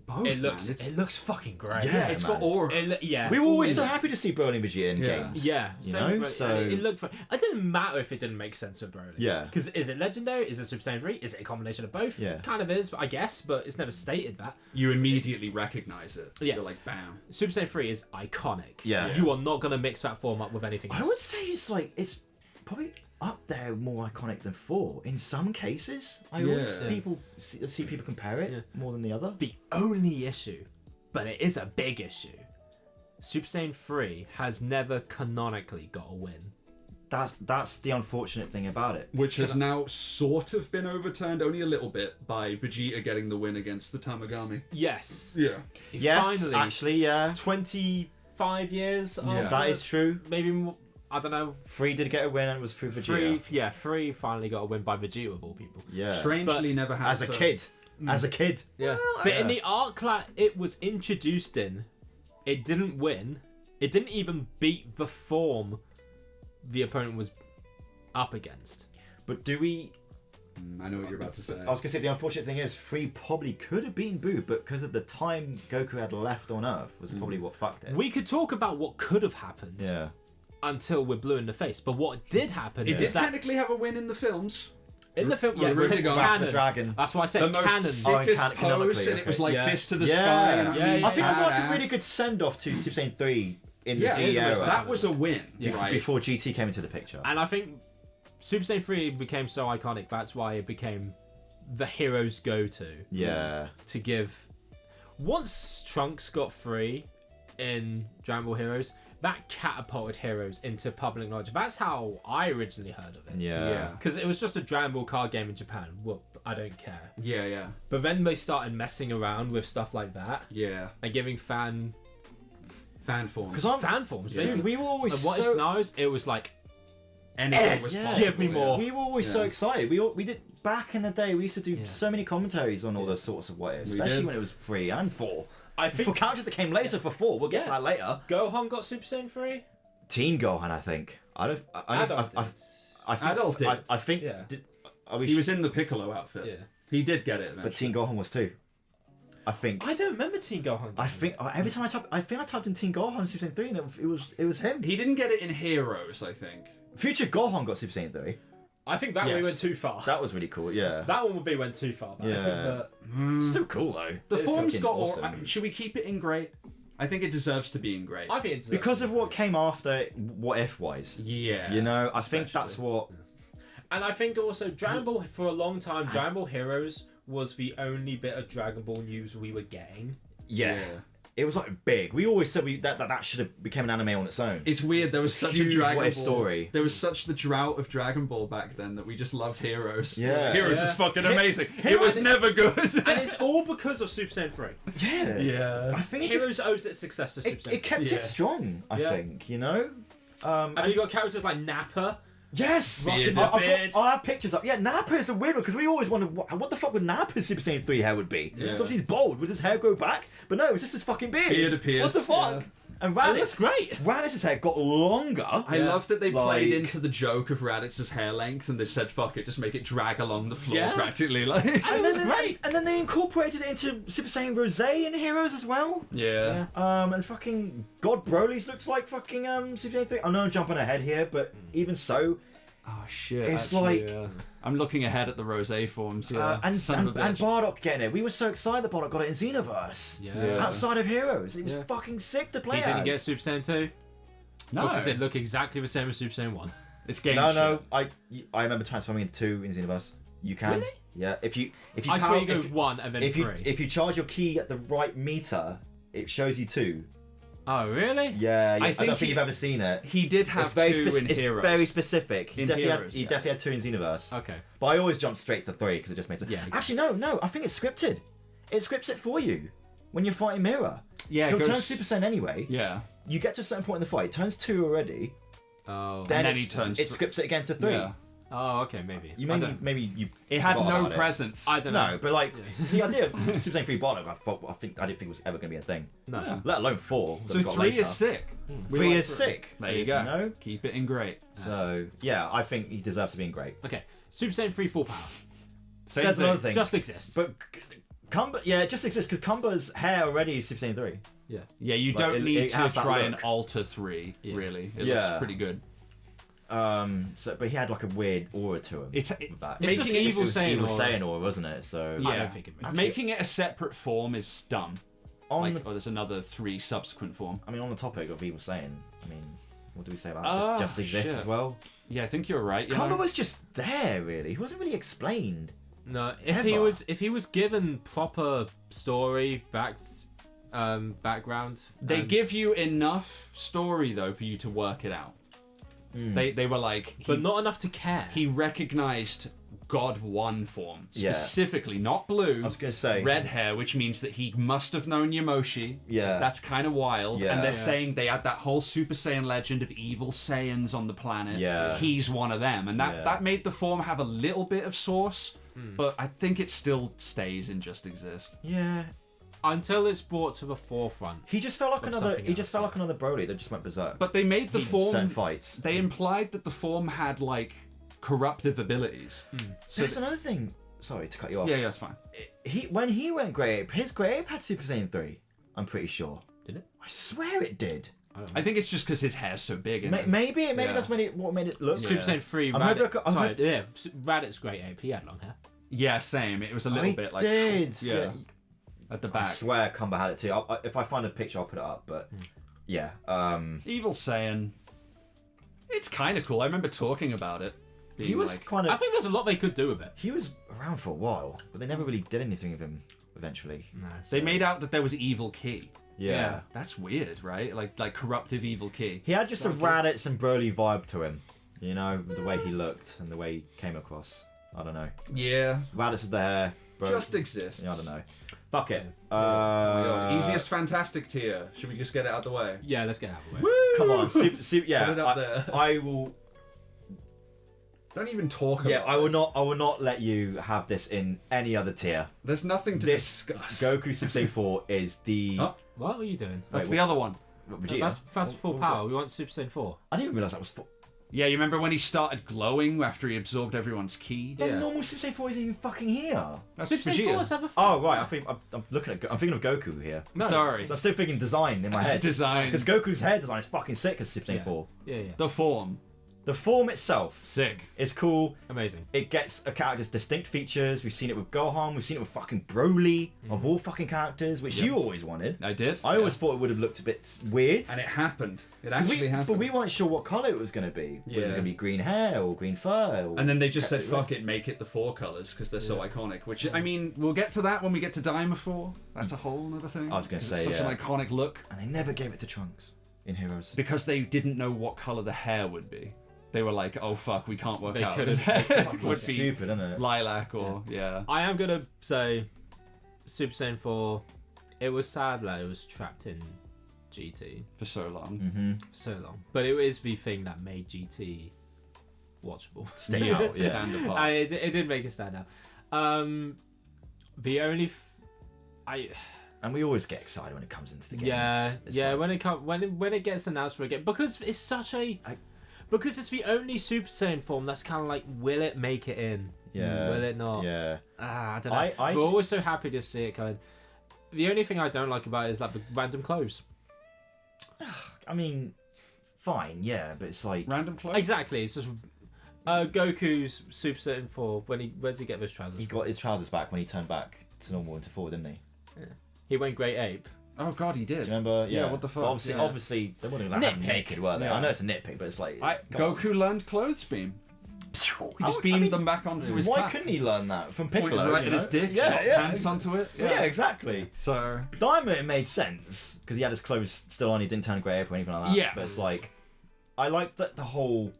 Both. It looks fucking great. Yeah, It's man. got aura. Yeah. We were always so happy to see Broly and Vegeta in Yeah. games. Yeah, You same, know? but So... it looked. It didn't matter if it didn't make sense with Broly. Yeah. Because is it legendary? Is it Super Saiyan 3? Is it a combination of both? Yeah. Kind of is, I guess, but it's never stated that. You immediately recognize it. Yeah. You're like, bam. Super Saiyan 3 is iconic. Yeah. You are not gonna mix that form up with anything else. I would say it's probably up there more iconic than 4 in some cases. I always Yeah. see people compare it more than the other. The only issue, but it is a big issue, Super Saiyan 3 has never canonically got a win. That's the unfortunate thing about it. Which has now sort of been overturned only a little bit by Vegeta getting the win against the Tamagami. Yes. Yeah. Yes, Finally, actually, yeah. 25 years after. That is true. Maybe more, I don't know. 3 did get a win and it was through Vegeta. 3 finally got a win by Vegeta of all people. Yeah. Strangely never had As a kid. As a kid. Yeah. But in the arc that it was introduced in, it didn't win. It didn't even beat the form the opponent was up against. But do we... I know what you're about to say. I was going to say, the unfortunate thing is, 3 probably could have been Boo, but because of the time Goku had left on Earth was probably what fucked it. We could talk about what could have happened Yeah. until we're blue in the face. But what did happen It did is that technically have a win in the films. in the film, Wrath of the canon. Dragon. That's why I said The most canon. sickest canonically, pose, and it was like Yeah. fist to the Yeah. sky. And Yeah, I think it was like a badass. really good send-off to Super Saiyan 3 in the Yeah, Z era. that was a win, right? Before GT came into the picture. And I think Super Saiyan 3 became so iconic, that's why it became the hero's go-to. Yeah. To give... Once Trunks got free in Dragon Ball Heroes, that catapulted Heroes into public knowledge. That's how I originally heard of it. Yeah. Because it was just a Dragon Ball card game in Japan. Whoop, I don't care. Yeah. But then they started messing around with stuff like that. Yeah. And giving fan forms. fan forms, Dude, basically. we were always And what if scenarios? It was like, Anything was yeah. possible. Give me more. We were always so excited. We did back in the day. We used to do Yeah. so many commentaries on all those sorts of what ifs, We especially did. when it was 3 and 4. I think For characters that came later for 4, we'll get to Yeah. that later. Gohan got Super Saiyan 3? Teen Gohan, I think. I think. Adult did. I think. Yeah. He was in the Piccolo outfit. Yeah. He did get it eventually. But Teen Gohan was too. I think. I don't remember Teen Gohan. I think every time I typed in Teen Gohan Super Saiyan 3 and it was him. He didn't get it in Heroes, I think. Future Gohan got Super Saiyan 3. I think that Yes. one went too far. That was really cool. Yeah. That one would be went too far. Yeah. Still cool though. The It's form's fucking got awesome. Should we keep it in great? I think it deserves to be in great. I think it's Because of what came after, what if wise. Yeah. You know, I think especially. that's what. And I think also Dragon Ball, for a long time, Dragon Ball Heroes was the only bit of Dragon Ball news we were getting. Yeah. It was like big. We always said that should have become an anime on its own. It's weird. There was such Huge a Dragon what if Ball story. There was such the drought of Dragon Ball back then that we just loved Heroes. Yeah. Heroes Yeah. is fucking amazing. It was never good. And it's all because of Super Saiyan 3. Yeah. Yeah. I think Heroes owes its success to Super Saiyan 3. it kept Yeah. it strong, I Yeah. think, you know? And you got characters like Nappa. Yes! Rocking I'll the beard. have pictures up. Yeah, Nappa is a weird one because we always wondered what the fuck would Nappa's Super Saiyan 3 hair would be. Yeah. So obviously he's bald. Would his hair grow back? But no, it's just his fucking beard. Beard appears, What the fuck? yeah. And It looks great. Raditz' hair got longer. I love that they played Like- into the joke of Raditz's hair length and they said, fuck it, just make it drag along the floor Yeah. practically. Like, And it was then, great. And then they incorporated it into Super Saiyan Rose in Heroes as well. yeah. And fucking God Broly's looks like fucking Super Saiyan 3. I know I'm jumping ahead here, but even so, Oh shit. it's actually, like. I'm looking ahead at the Rose forms. Yeah. And Son of a bitch. Bardock getting it. We were so excited that Bardock got it in Xenoverse. Yeah. Outside of Heroes. It was Yeah. fucking sick to play He didn't as. get Super Saiyan 2 No. because it looked exactly the same as Super Saiyan 1. It's game No, shit. no. I remember transforming into 2 in Xenoverse. You can. Really? Yeah. If you I swear you go if, 1 and then 3. if you charge your key at the right meter, it shows you 2. Oh, really? Yeah. I think don't think you've ever seen it. He did have It's very, two in it's Heroes. very specific. He In definitely Heroes, he yeah. definitely had 2 in Xenoverse. Okay. But I always jumped straight to 3 because it just makes sense. Yeah, exactly. Actually, no. I think it's scripted. It scripts it for you when you're fighting Mirror. Yeah, it He'll goes- turn Super Saiyan anyway. Yeah. You get to a certain point in the fight, it turns 2 already. Oh. then Then he it's- turns It th- scripts it again to 3. Yeah. Oh, okay, maybe. You I maybe don't- maybe you. It had forgot no about it. presence. I don't know. No, but like the idea of Super Saiyan 3 Bardock, I didn't think it was ever going to be a thing. No. Yeah. Let alone 4. that So we got 3 later. is sick. We 3 like is sick. There you go. No? Keep it in great. So yeah, I think he deserves to be in great. Okay, Super Saiyan 3 full power. Same There's thing. another thing. Just exists. But Kumba, yeah, it just exists because Kumba's hair already is Super Saiyan 3. yeah. Yeah, you Like, don't need it to has that try and look. alter 3, Yeah. really. It Yeah. looks pretty good. So, but he had like a weird aura to him. It's with that. It's just Making it- evil Saiyan Evil aura. Saiyan aura, wasn't it? So Yeah. I don't think it makes Making it a separate form is dumb. on Like, the, oh, there's another 3 subsequent form. I mean, on the topic of Evil Saiyan, I mean, what do we say about Ah, it? Just exists shit. as well. Yeah, I think you're right. You Kumba know? was just there, really. He wasn't really explained. No, Ever. if he was given proper story background, They and- give you enough story though for you to work it out. They were like, but not enough to care. he recognized God 1 form Yeah. specifically, not blue. I was gonna say red hair, which means that he must have known Yamoshi. Yeah. That's kind of wild. Yeah. And they're Yeah. saying they had that whole Super Saiyan legend of evil Saiyans on the planet. Yeah. He's one of them. And Yeah. that made the form have a little bit of source, but I think it still stays and just exist. Yeah. Until it's brought to the forefront. He just felt like Of another. something He just else, felt yeah. like another Broly that just went berserk. But they made the in form. certain fights. They implied that the form had, like, corruptive abilities. So That's another thing. Sorry to cut you off. yeah, that's fine. When he went Grey Ape, his Grey Ape had Super Saiyan 3. I'm pretty sure. Did it? I swear it did. I think it's just because his hair's so big. Maybe Yeah. that's what made it look. Super Saiyan 3 I'm Raditz. hoping- I'm Sorry, hoping- yeah, Raditz Great Ape. He had long hair. Yeah, same. It was a little I bit like did. yeah, at the I back. swear Kumba had it too. If I find a picture, I'll put it up. But yeah. Evil Saiyan. It's kind of cool. I remember talking about it. He being was like, kind I of. think there's a lot they could do with it. He was around for a while, but they never really did anything with him. Eventually. No. they made out that there was evil Ki. Yeah. That's weird, right? Like corruptive evil Ki. He had just a Raditz and Broly vibe to him. You know, the way he looked and the way he came across. I don't know. Yeah. Raditz with the hair. Broly. Just exists. Yeah, I don't know. Fuck it. Oh my God. Easiest fantastic tier. Should we just get it out of the way? Yeah, let's get out of the way. Woo! Come on, super, yeah. Put it up there. I will. Don't even talk Yeah, about I will this. not. I will not let you have this in any other tier. There's nothing to This discuss. Goku Super Saiyan 4 is the. Huh? What are you doing? That's Wait, the other one. Vegeta. That's full power. We want Super Saiyan 4. I didn't realize that was. Yeah, you remember when he started glowing after he absorbed everyone's ki? The Yeah. normal Super Saiyan 4 isn't even fucking here. That's Super Saiyan 4 Vegeta. has have a. Oh right, I'm looking at. I'm thinking of Goku here. No. Sorry. So I'm still thinking design in my head. Design. Because Goku's hair design is fucking sick as Super Saiyan Yeah. 4. Yeah. The form. The form itself Sick. is cool. Amazing. It gets a character's distinct features. We've seen it with Gohan. We've seen it with fucking Broly of all fucking characters, which you always wanted. I did. I always thought it would have looked a bit weird. And it happened. It 'Cause actually happened. But we weren't sure what colour it was going to be. Was it Yeah. going to be green hair or green fur? Or And then they just said, kept it fuck it, make it the 4 colours, because they're so iconic. Which, I mean, we'll get to that when we get to Daima 4. That's a whole other thing. I was gonna 'Cause say, it's such yeah. an iconic look. And they never gave it to Trunks in Heroes. Because they didn't know what colour the hair would be. They were like, oh fuck, we can't work They out. could've- His hair would be Stupid, isn't it? lilac or, yeah. I am gonna say, Super Saiyan 4. It was sad that it was trapped in GT For so long. for so long, but it is the thing that made GT watchable. Stick out, yeah. Stand apart. It did make it stand out. The only, And we always get excited when it comes into the games. yeah, It's yeah. like- When it gets announced for a game, because it's such a, because it's the only Super Saiyan form that's kind of like, will it make it in? Yeah. Will it not? Yeah. I don't know. I We're always so happy to see it going. The only thing I don't like about it is like the random clothes. I mean, fine, yeah, but it's like. Random clothes? Exactly. It's just Goku's Super Saiyan 4. Where does he get those trousers? He got his trousers back when he turned back to normal into 4, didn't he? He went Great Ape. Oh god, he did. Do you remember? Yeah, what the fuck? But obviously, Yeah. obviously, they wouldn't have had him Nitpick. naked, were they? Yeah. I know it's a nitpick, but it's like. come on. Goku learned clothes beam. He just I beamed mean, them back onto his Why pack. couldn't he learn that from Pointed Piccolo? right you at his know? dick, Yeah, shot yeah, pants onto it. Yeah, exactly. So Daima, it made sense because he had his clothes still on. He didn't turn grey or anything like that. Yeah. But it's like, I like that the whole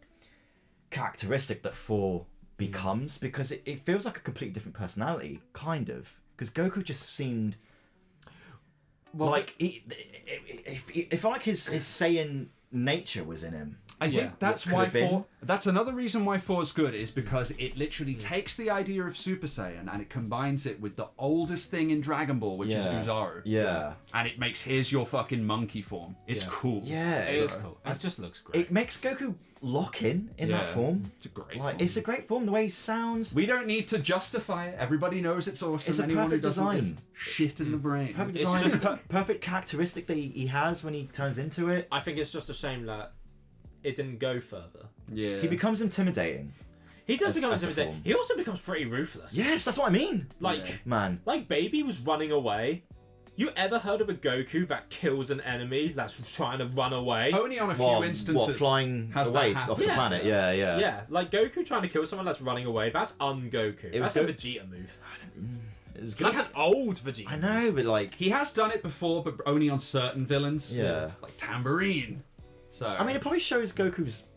characteristic that 4 becomes because it feels like a completely different personality, kind of. Because Goku just seemed like it felt like his Saiyan nature was in him. I think that's what why could have been. 4. That's another reason why 4 is good, is because it literally takes the idea of Super Saiyan and it combines it with the oldest thing in Dragon Ball, which is Oozaru. Yeah. And it makes here's your fucking monkey form. It's cool. Yeah. It is cool. It just looks great. It makes Goku lock in that form. It's a great Like, form. it's a great form. The way he sounds. We don't need to justify it. Everybody knows it's awesome. It's a Anyone who perfect doesn't is design. shit in the brain. Perfect It's design. just Perfect characteristic that he has when he turns into it. I think it's just a shame that it didn't go further. Yeah. He becomes intimidating. He does become as a intimidating. form. He also becomes pretty ruthless. Yes, that's what I mean. Like, Man. like Baby was running away. You ever heard of a Goku that kills an enemy that's trying to run away? Only on a few What, instances. flying has away that happened. off the Yeah. planet? Yeah. Yeah, like Goku trying to kill someone that's running away. That's un-Goku. was That's a Go- Vegeta move. It was good. That's an old Vegeta. I know, but like. He has done it before, but only on certain villains. Yeah. Like Tambourine. So. I mean, it probably shows Goku's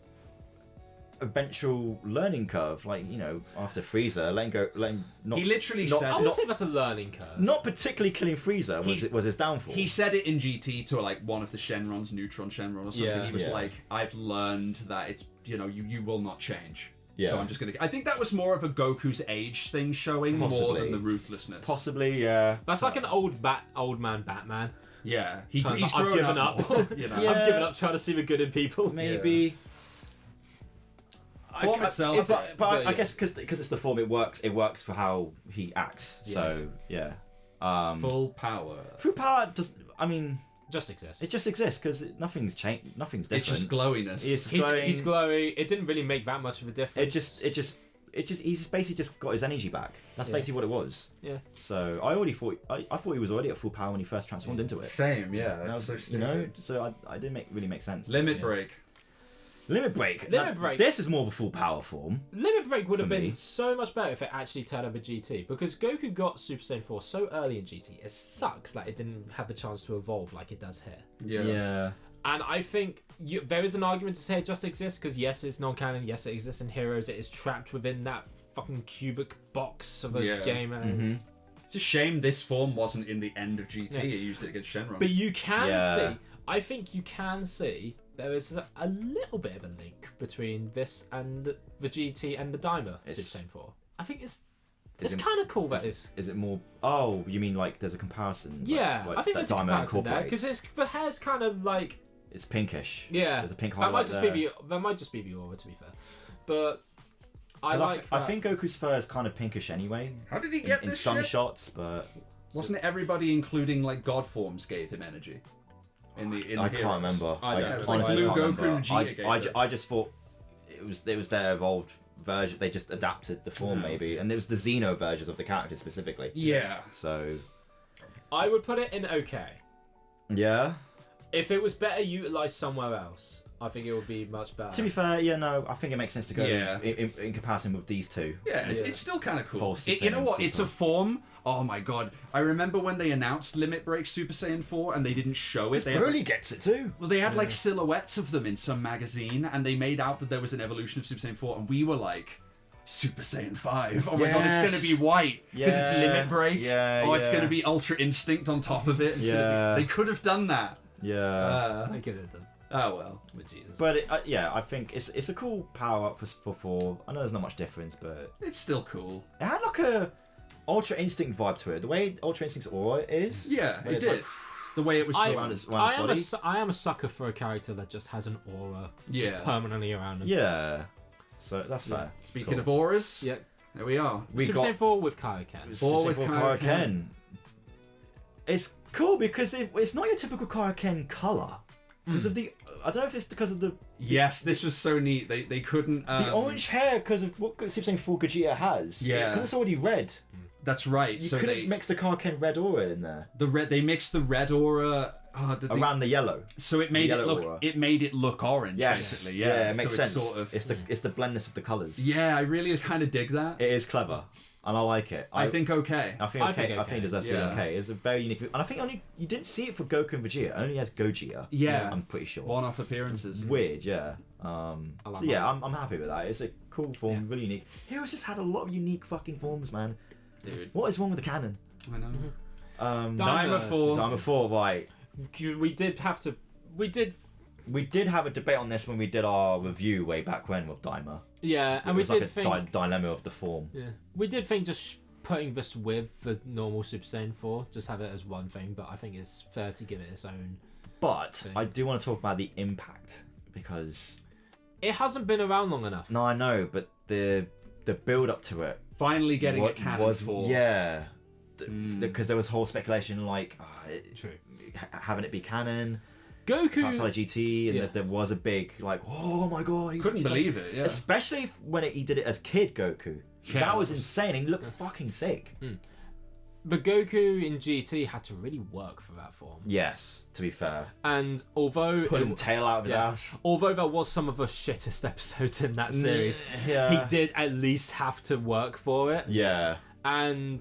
eventual learning curve. Like, you know, after Frieza, letting him not. he literally not- said. I would say that's a learning curve. Not particularly killing Frieza was his downfall. He said it in GT to like one of the Shenrons, Neutron Shenron or something. Yeah. He was Yeah. like, "I've learned that it's you will not change." Yeah. So I'm just gonna. I think that was more of a Goku's age thing showing more Possibly. than the ruthlessness. Possibly, yeah. That's like an old man Batman. Yeah. He's I've grown given up. up. more, you know. Yeah. I've given up trying to see the good in people. Maybe. Form itself. But I yeah. guess because it's the form, it works. It works for how he acts. So yeah. Full power. Full power does. I mean, Just exists. it just exists because nothing's changed. Nothing's different. It's just glowiness. It's He's glowy. It didn't really make that much of a difference. He's basically just got his energy back. That's basically what it was. Yeah. So I thought he was already at full power when he first transformed into it. Same. Yeah. That That's was, so you stupid. know, so I didn't really make sense. Limit break. Limit break. Limit Now, break. This is more of a full power form. Limit Break would have For me. been so much better if it actually turned up at GT, because Goku got Super Saiyan 4 so early in GT. It sucks that it didn't have the chance to evolve like it does here. Yeah. And I think there is an argument to say it just exists, because yes, it's non-canon, yes, it exists in Heroes, it is trapped within that fucking cubic box of a Yeah. game, and it's... It's a shame this form wasn't in the end of GT. It used it against Shenron. But you can Yeah. see, I think you can see, there is a little bit of a link between this and the GT and the Daima Super Saiyan 4. I think it's kind of cool that Is it more? Oh, you mean like there's a comparison? yeah, like I think that there's a Daima comparison there, incorporates? because the hair's kind of like... It's pinkish. Yeah, There's a pink that highlight might just there. that might just be the aura, to be fair. But I 'Cause like I that. think Goku's fur is kind of pinkish anyway. How did he get in this some shit? shots, but Wasn't it everybody, including like God forms, gave him energy? In I Heroes? can't remember. I don't know. It's like honestly Blue can't Goku remember. and Vegeta gave I just thought it was their evolved version. They just adapted the form maybe, and it was the Xeno versions of the characters specifically. Yeah. So I would put it in okay. yeah. If it was better utilized somewhere else, I think it would be much better. To be fair, yeah, no, I think it makes sense to go Yeah. in comparison with these two. Yeah, Yeah. it's still kind of cool. False You know what? Saiyan It's a Super. form. Oh my god! I remember when they announced Limit Break Super Saiyan 4 and they didn't show it. They had, Broly gets it too. well, they had like silhouettes of them in some magazine, and they made out that there was an evolution of Super Saiyan 4, and we were like, Super Saiyan 5. Oh my god, it's Yes. gonna be white because it's Yeah. Limit Break. Yeah, Oh, it's yeah. gonna be Ultra Instinct on top of it. It's gonna Yeah. be, they could have done that. Yeah. I could have done Oh well. with Jesus. But yeah, I think it's a cool power up for 4. I know there's not much difference, but It's still cool. it had like a Ultra Instinct vibe to it. The way Ultra Instinct's aura is. Yeah, when it it's did. like- The way it was I, shown. around his I body. am a sucker for a character that just has an aura Yeah. just permanently around him. Yeah. So that's fair. Speaking Cool. of auras, Yeah. there we are. We Super got Saiyan 4 with Kaioken. Four with Kaioken. Kaioken. It's cool because it's not your typical Kaioken color. Because of the, I don't know if it's because of the Yes, this was so neat. They couldn't. the orange hair because of what Super Saiyan 4 Vegeta has. Yeah. Because it's already red. That's right. You so couldn't mix the Kaioken red aura in there they mixed the red aura. around the yellow. So it made the it yellow look. aura. It made it look orange. Basically. Yeah. it makes so sense. It's sort of. It's the blendness of the colors. Yeah, I really kind of dig that. It is clever, and I like it. I think okay. I think okay. I think it deserves to be Yeah. okay. It's a very unique, and I think only you didn't see it for Goku and Vegeta. Only as Gogeta. Yeah. I'm pretty sure. One-off appearances. Weird, yeah. like So yeah, that. I'm happy with that. It's a cool form, really unique. Heroes just had a lot of unique fucking forms, man. Dude, What is wrong with the canon? I know. Daima Daima 4. Daima 4, right? We did we did have a debate on this when we did our review way back when with Daima. Yeah, and It we was did like think... a dilemma of the form. Yeah, we did think just putting this with the normal Super Saiyan 4, just have it as one thing, but I think it's fair to give it its own But thing. I do want to talk about the impact because It hasn't been around long enough. no, I know, but the build up to it Finally getting a canon for. yeah, because there was whole speculation like True. having it be canon. Goku... Outside GT, and Yeah. that there was a big like, oh my god, he's Couldn't believe it. Yeah. especially when he did it as Kid Goku. Yeah, That was that was- insane. He looked fucking sick. But Goku in GT had to really work for that form. Yes, to be fair, And although... pulling the tail out of his yeah. ass. Although there was some of the shittest episodes in that series, Yeah. he did at least have to work for it. Yeah, And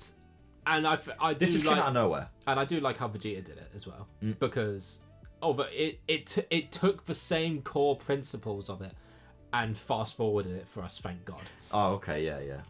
I do this just came like, out of nowhere. and I do like how Vegeta did it as well, because although it took the same core principles of it and fast forwarded it for us, thank God. Oh, okay, yeah.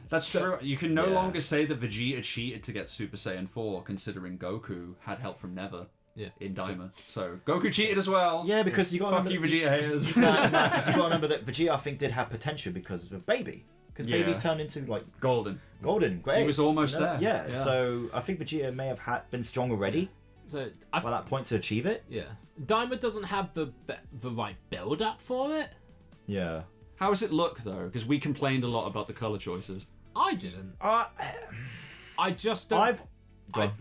That's true. You can no Yeah. longer say that Vegeta cheated to get Super Saiyan 4, considering Goku had help from Never Yeah. in Daima. So Goku cheated as well. Yeah, because you got Fuck you, Vegeta haters. No, because you got to remember that Vegeta, I think, did have potential because of Baby. Because Baby Yeah. turned into like Golden. golden, great. He was almost there. Yeah, Yeah. so I think Vegeta may have been strong already So by that point to achieve it. yeah, Daima doesn't have the right build up for it. Yeah. How does it look though? Because we complained a lot about the color choices. I didn't. I just don't. Go on.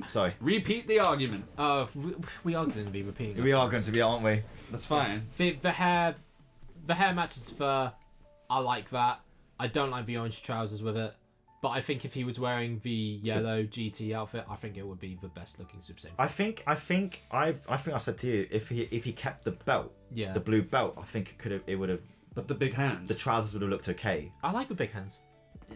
Sorry. Repeat the argument. We are going to be repeating. We are ourselves. going to be, aren't we? That's fine. The hair matches fur. I like that. I don't like the orange trousers with it, but I think if he was wearing the yellow GT outfit, I think it would be the best looking Super Saiyan. I think I said to you if he kept the belt, Yeah. the blue belt, I think it would have But the big hands. the trousers would have looked okay. I like the big hands.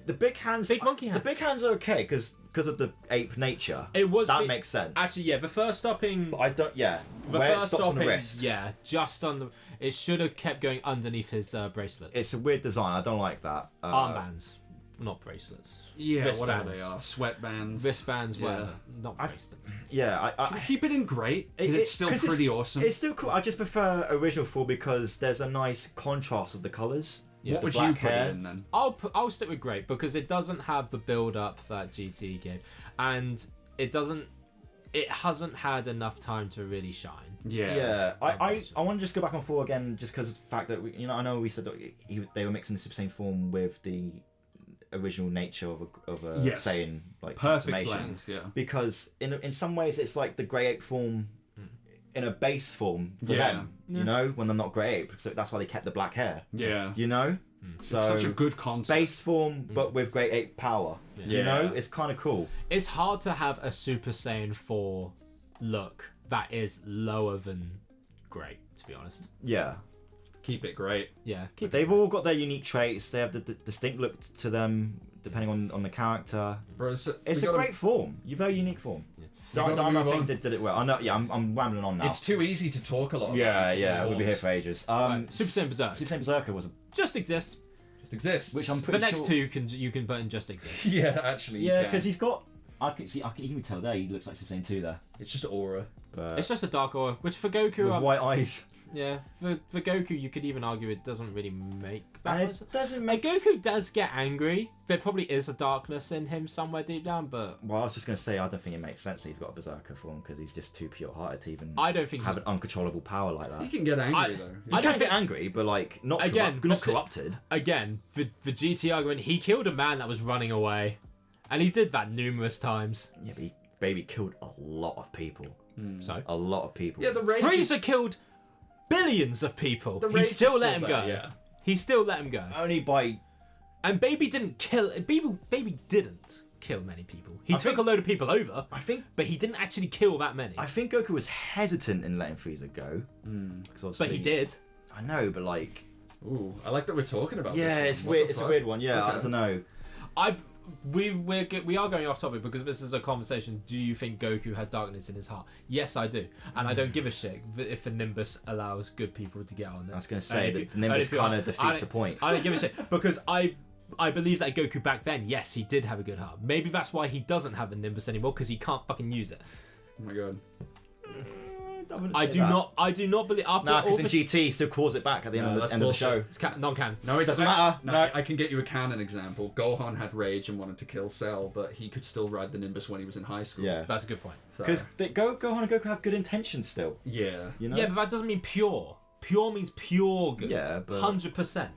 The big hands, Big monkey hands. The big hands are okay because of the ape nature. It was that makes sense. Actually, yeah, the first stopping. I don't. Yeah, The where it first stops on the stopping, wrist. yeah, just on the. It should have kept going underneath his bracelets. It's a weird design. I don't like that. Armbands, not bracelets. yeah, whatever they Wristbands. are. Sweatbands. Wristbands, Yeah. whatever. Not bracelets. Yeah, I Keep it in great. Because it's still 'cause pretty awesome. It's still cool. I just prefer original full because there's a nice contrast of the colours. Yeah. What would black you put hair. it in then? I'll stick with great because it doesn't have the build up that GT gave, and it hasn't had enough time to really shine. Yeah. I want to just go back on 4 again, just because of the fact that I know we said that they were mixing the Super Saiyan form with the original nature of a Yes. Saiyan like Perfect transformation. blend, yeah. Because in some ways it's like the grey ape form in a base form for Yeah. them. You know, when they're not grey ape, so that's why they kept the black hair. Yeah. You know, so It's such a good concept. base form, but with grey ape power. You Yeah. know, it's kind of cool. It's hard to have a Super Saiyan 4 look that is lower than great, to be honest. Yeah. Keep it great. Yeah, They've all got their unique traits. They have the distinct look to them, depending on the character. Bro, It's a great form. You're very unique form. gotta Dharma, I move think, on. did it well. I know. Yeah, I'm rambling on now. It's too easy to talk a lot. yeah, about yeah. these We'll be here forms. for ages. Right, Super Saiyan Berserk. Super Saiyan Berserker was Just exists. Just exists. which I'm The pretty next sure. two you can put in just exist. Yeah, actually. you Yeah, can. because he's got. I can even tell there. He looks like Super Saiyan 2 there, It's just aura. but It's just a dark aura, which for Goku, with white eyes. yeah, for Goku you could even argue it doesn't really make that And much it doesn't Like, make. Goku does get angry. There probably is a darkness in him somewhere deep down, but Well, I was just gonna say I don't think it makes sense that he's got a Berserker form because he's just too pure-hearted to even I don't think have he's... an uncontrollable power like that. You can get angry though. I You don't can think- get angry, but like not Again, not the- corrupted. Again, the GT argument, he killed a man that was running away. And he did that numerous times. Yeah, but Baby killed a lot of people. So A lot of people. Yeah, the rage Frieza is- killed billions of people. the He rage still is let him there, go. Yeah. He still let him go. Only by. And Baby didn't kill... Baby didn't kill many people. He took think- a load of people over, I think but he didn't actually kill that many. I think Goku was hesitant in letting Frieza go. 'Cause But obviously- he did. I know, but like. Ooh, I like that we're talking about this. Yeah, one. it's What weird. the It's a fuck? weird one. Yeah, I Okay. don't know. We are going off topic because this is a conversation. Do you think Goku has darkness in his heart? Yes, I do, and I don't give a shit if the Nimbus allows good people to get on there. I was gonna say And that if the Nimbus and if you- kind of I defeats don't- the point. I don't give a shit because I believe that Goku back then, yes, he did have a good heart. Maybe that's why he doesn't have the Nimbus anymore because he can't fucking use it. Oh my god. wouldn't I say do that. not. I do not believe after Nah, all because in this. GT he still calls it back at the end of the show. It's non-canon. No, it Doesn't matter. No, I can get you a canon example. Gohan had rage and wanted to kill Cell, but he could still ride the Nimbus when he was in high school. Yeah. That's a good point. So, Because Gohan and Goku have good intentions still. yeah. You know? Yeah, but that doesn't mean pure. Pure means pure good. Yeah, but- 100%.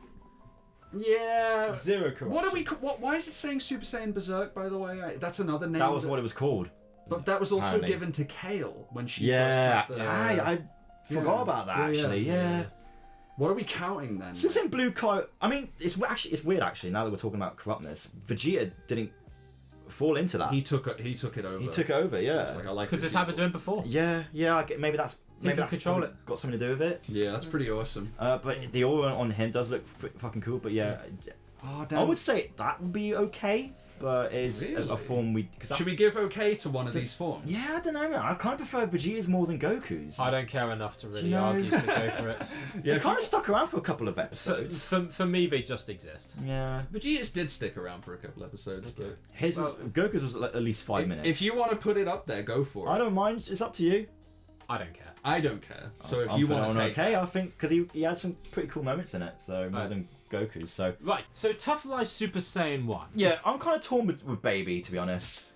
Yeah. Zero corruption. What are we? Why is it saying Super Saiyan Berserk? By the way, that's another name. That was what it was called. But that was also apparently. given to Kale when she Yeah, first had the. I forgot Yeah. about that Yeah, yeah. actually. Yeah. What are we counting then? Super Saiyan Blue Kai. I mean, it's weird actually. Now that we're talking about corruptness, Vegeta didn't fall into that. He took it over. He took it over. Yeah. Like, I like Because this happened to him before. Yeah. I get, maybe that's can control probably got something to do with it. Yeah, that's pretty awesome. But the aura on him does look fucking cool. But yeah, Oh I damn. would say that would be okay. But it's Really? a form we. Should we give okay to one of these forms? Yeah, I don't know, man. I kind of prefer Vegeta's more than Goku's. I don't care enough to really You know- argue, so go for it. They kind of stuck around for a couple of episodes. For me, they just exist. Yeah. Vegeta's did stick around for a couple episodes, but His was, Goku's was at least 5 minutes. if you want to put it up there, go for it. I don't mind. It's up to you. I don't care. I don't care. So if I'm you putting want it to on take, okay, I think because he had some pretty cool moments in it. So more Right. than Goku's. So Right, so Tufflized Super Saiyan 1. yeah, I'm kind of torn with Baby, to be honest.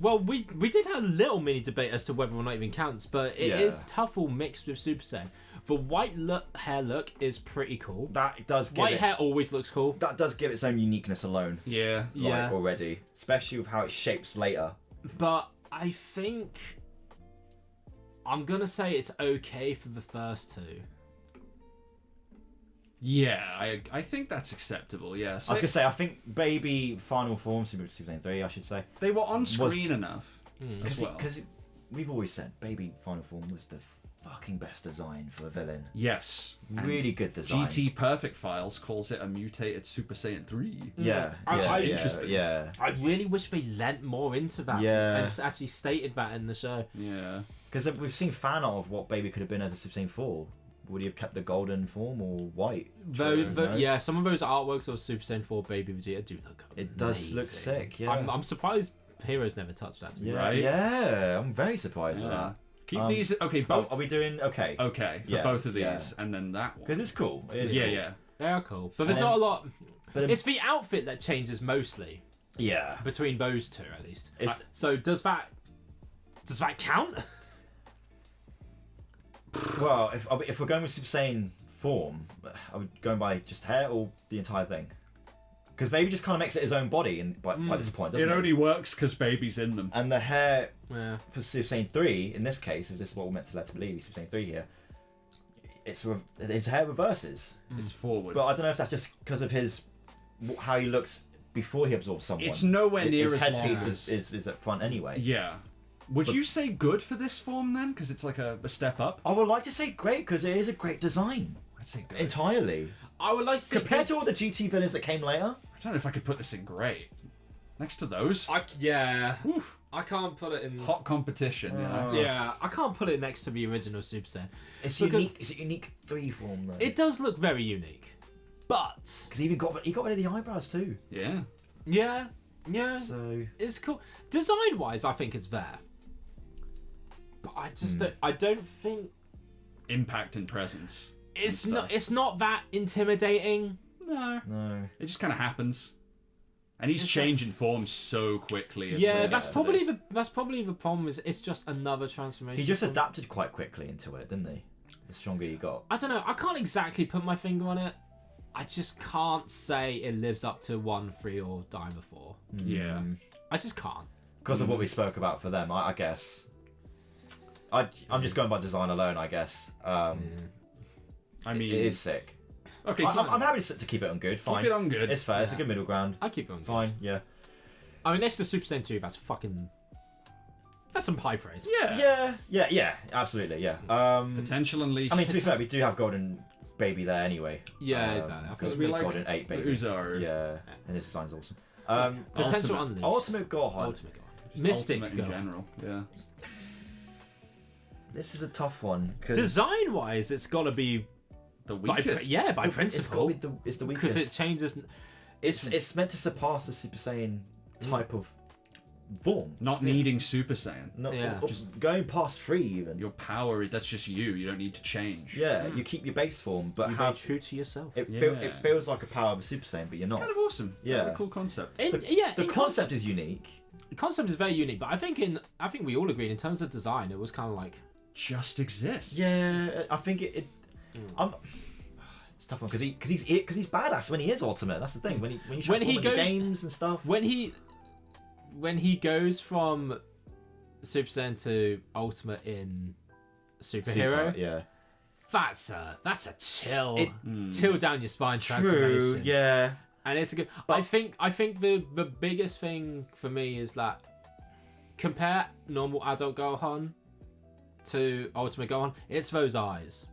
Well, we did have a little mini debate as to whether or not it even counts, but it Yeah. is Tuffle mixed with Super Saiyan. The white hair look is pretty cool. That does give White it, hair always looks cool. that does give its own uniqueness alone. yeah, Yeah. Already, especially with how it shapes later. But I think I'm gonna say it's okay for the first two. yeah, I think that's acceptable. Yeah, I was gonna say I think Baby Final Form Super Saiyan 3, I should say, they were on screen enough. because As well. we've always said Baby Final Form was the fucking best design for a villain. Yes, Really good design. GT Perfect Files calls it a mutated Super Saiyan 3. Yeah, I- yeah, I- yeah, Interesting. Yeah, I really wish they lent more into that Yeah. and actually stated that in the show. Yeah. because we've seen fan art of what Baby could have been as a Super Saiyan 4. Would he have kept the golden form or white? Though, yeah, some of those artworks of Super Saiyan 4 Baby Vegeta do look It does look amazing. sick. Yeah, I'm surprised Heroes never touched that. To be yeah, right. right? yeah. I'm very surprised with Yeah. that. Keep these okay. Both Are we doing okay? okay for Yeah, both of these, yeah. and then that one. Because it's cool. It is Yeah, cool. yeah. They are cool, but there's Um, not a lot. but- It's the outfit that changes mostly Yeah. between those two, at least. It's- So does that count? Well, if we're going with Super Saiyan form, are we going by just hair or the entire thing? Because Baby just kind of makes it his own body by this point, doesn't It it? only works because baby's in them. And the hair Yeah. for Super Saiyan 3, in this case, if this is what we're meant to let to believe, Super Saiyan 3 here, his hair reverses. It's forward. But I don't know if that's just because of how he looks before he absorbs someone. It's nowhere near his as headpiece long as- is at front anyway. yeah. Would you say good for this form then? Because it's like a step up. I would like to say great because it is a great design I'd say good. entirely I would like to see compared to all the GT villains that came later. I don't know if I could put this in great. Next to those, Yeah. Oof. I can't put it in. hot competition. You know. Yeah, I can't put it next to the original Super Saiyan. It's Because- unique. It's a unique 3 form though. It does look very unique, but Because he got rid of the eyebrows too. Yeah. yeah, So it's cool. Design wise, I think it's there, but I just don't. I don't think Impact and presence. it's and not. stuff. It's not that intimidating. No. no. It just kind of happens. And he's changing form so quickly. As Yeah, well. that's probably the problem. Is it's just another transformation. He just form. adapted quite quickly into it, didn't he? The stronger he got. I don't know. I can't exactly put my finger on it. I just can't say it lives up to 1, 3, or Daima 4. Yeah. I just can't. Because of what we spoke about for them, I guess. I'm just going by design alone, I guess. I mean, It is sick. okay. I'm happy to keep it on good. Fine. Keep it on good. It's fair. It's a good middle ground. I keep it on. Fine. Yeah. I mean, next to Super Saiyan 2, that's some high praise. Yeah. Absolutely. Yeah. Potential unleashed. I mean, to be fair, we do have Golden Baby there anyway. Yeah, exactly. I think Because it we makes like sense. Golden 8 Baby. Oozaru. Yeah, and this design's awesome. Potential Ultimate. Unleashed. Ultimate Gohan. Ultimate God. Just Mystic ultimate in God. general. Yeah. This is a tough one. Design wise, it's got to be The by weakest. by principle It's the because weakest. it changes. It's meant to surpass the Super Saiyan type of form. Not needing Super Saiyan. Not, Yeah. or just going past 3 even. Your power, that's just you. You don't need to change. Yeah, you keep your base form, but You're how being true to yourself. it Yeah. feels like a power of a Super Saiyan, but you're not. Kind of awesome. Yeah. Kind of cool concept. The concept is unique. The concept is very unique, but I think we all agreed in terms of design, it was kind of like Just exists. Yeah, I think it's a tough one because he's badass when he is ultimate. That's the thing. When you transform in the games and stuff. when he goes from Super Saiyan to Ultimate in Superhero. Yeah. That's a chill down your spine transformation. True. Yeah. And it's a good. I think the biggest thing for me is that compare normal adult Gohan to Ultimate Gohan. It's those eyes.